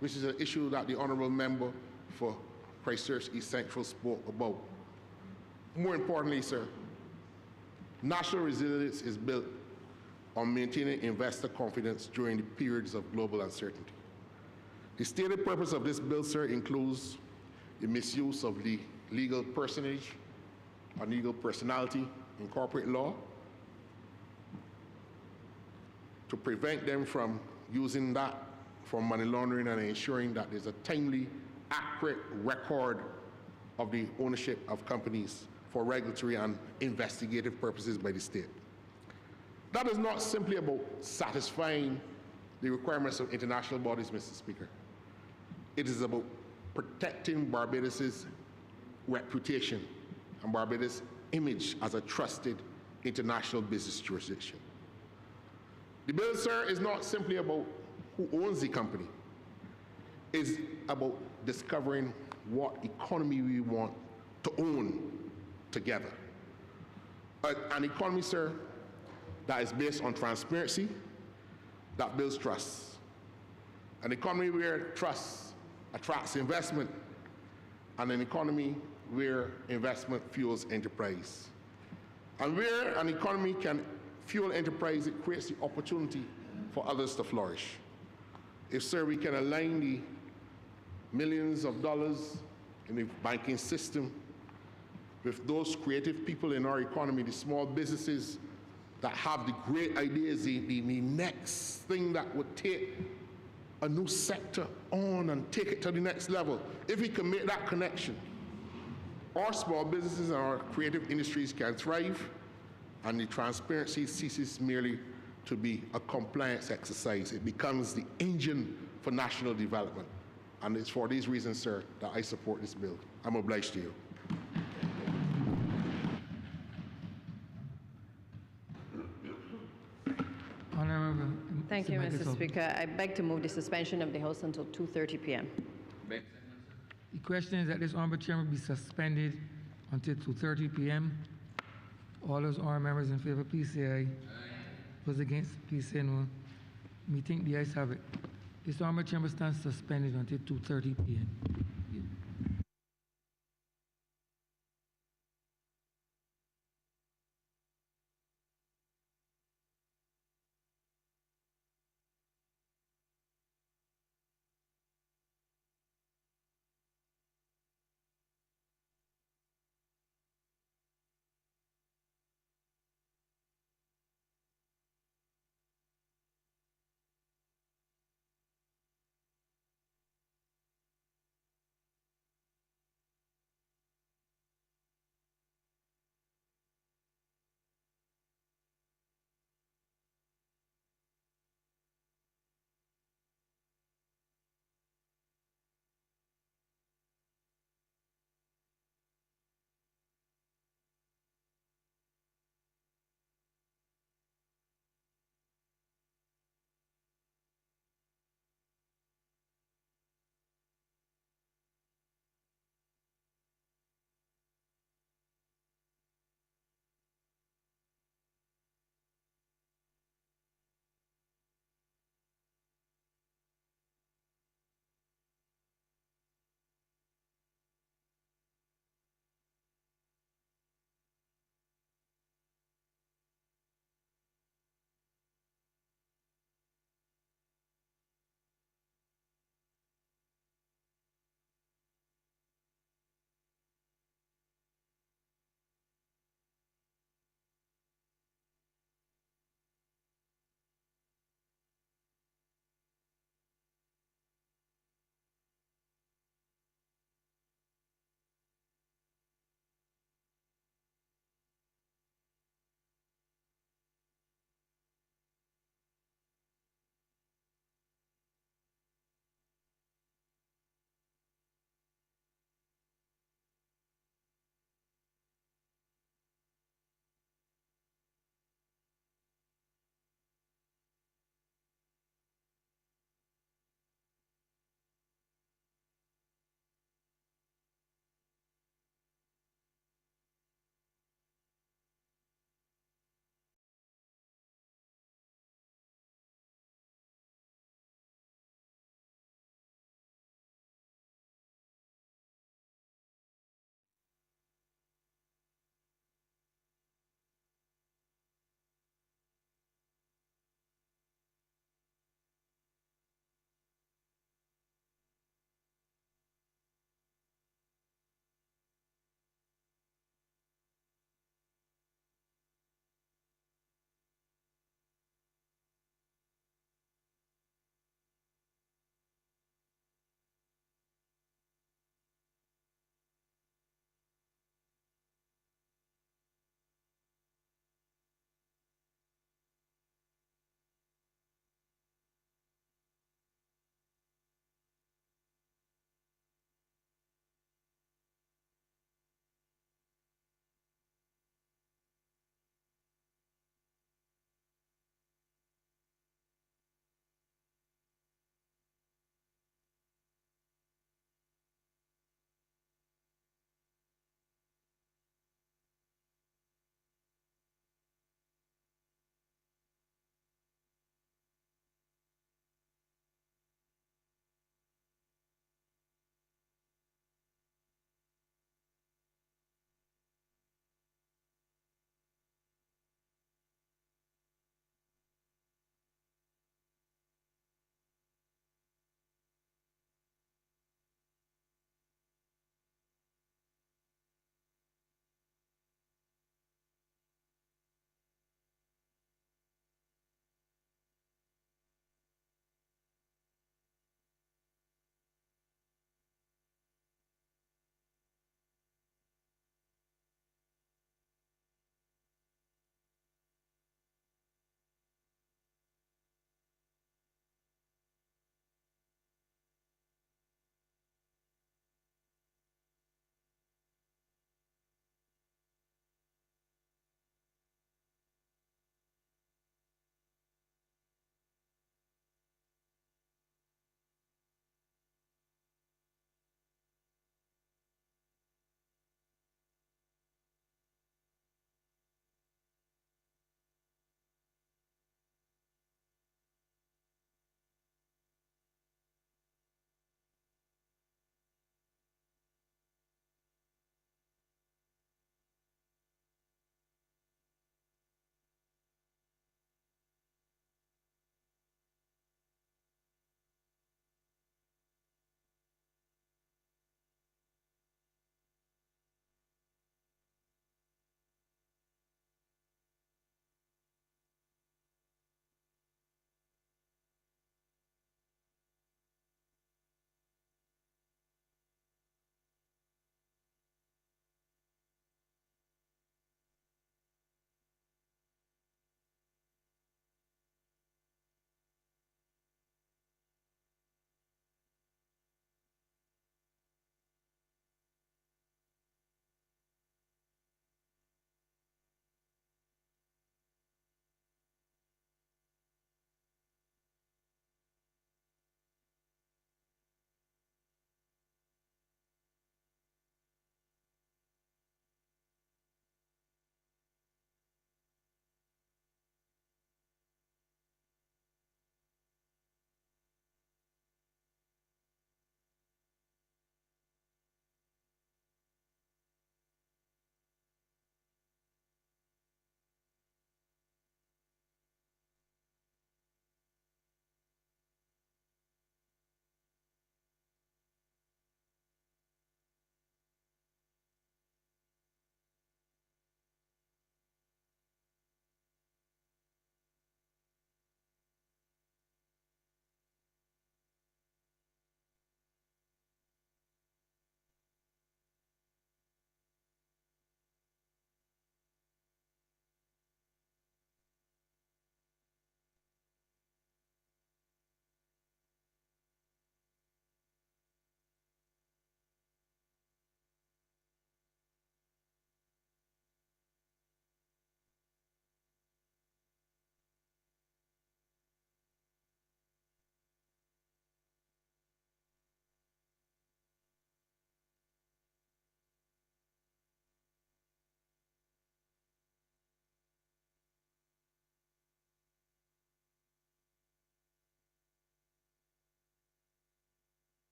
which is an issue that the Honourable Member for Christchurch East Central spoke about. More importantly, sir, national resilience is built on maintaining investor confidence during the periods of global uncertainty. The stated purpose of this bill, sir, includes the misuse of the legal personage or legal personality in corporate law to prevent them from using that for money laundering and ensuring that there's a timely, accurate record of the ownership of companies for regulatory and investigative purposes by the state. That is not simply about satisfying the requirements of international bodies, Mr. Speaker. It is about protecting Barbados' reputation and Barbados' image as a trusted international business jurisdiction. The bill, sir, is not simply about who owns the company. It's about discovering what economy we want to own together. An economy, sir, that is based on transparency, that builds trust. An economy where trust attracts investment, and an economy where investment fuels enterprise. And where an economy can fuel enterprise, it creates the opportunity for others to flourish. If, sir, we can align the millions of dollars in the banking system with those creative people in our economy, the small businesses that have the great ideas, the next thing that would take a new sector on and take it to the next level. If we can make that connection, our small businesses and our creative industries can thrive, and the transparency ceases merely to be a compliance exercise. It becomes the engine for national development. And it's for these reasons, sir, that I support this bill. I'm obliged to you. Honourable. Thank you, Mr. Speaker. I beg to move the suspension of the House until 2:30 p.m. The question is that this honourable chamber be suspended until 2:30 p.m. All those honourable members in favour, please say aye. Those against, please say no. Me think the ayes have it. This honourable chamber stands suspended until 2:30 p.m.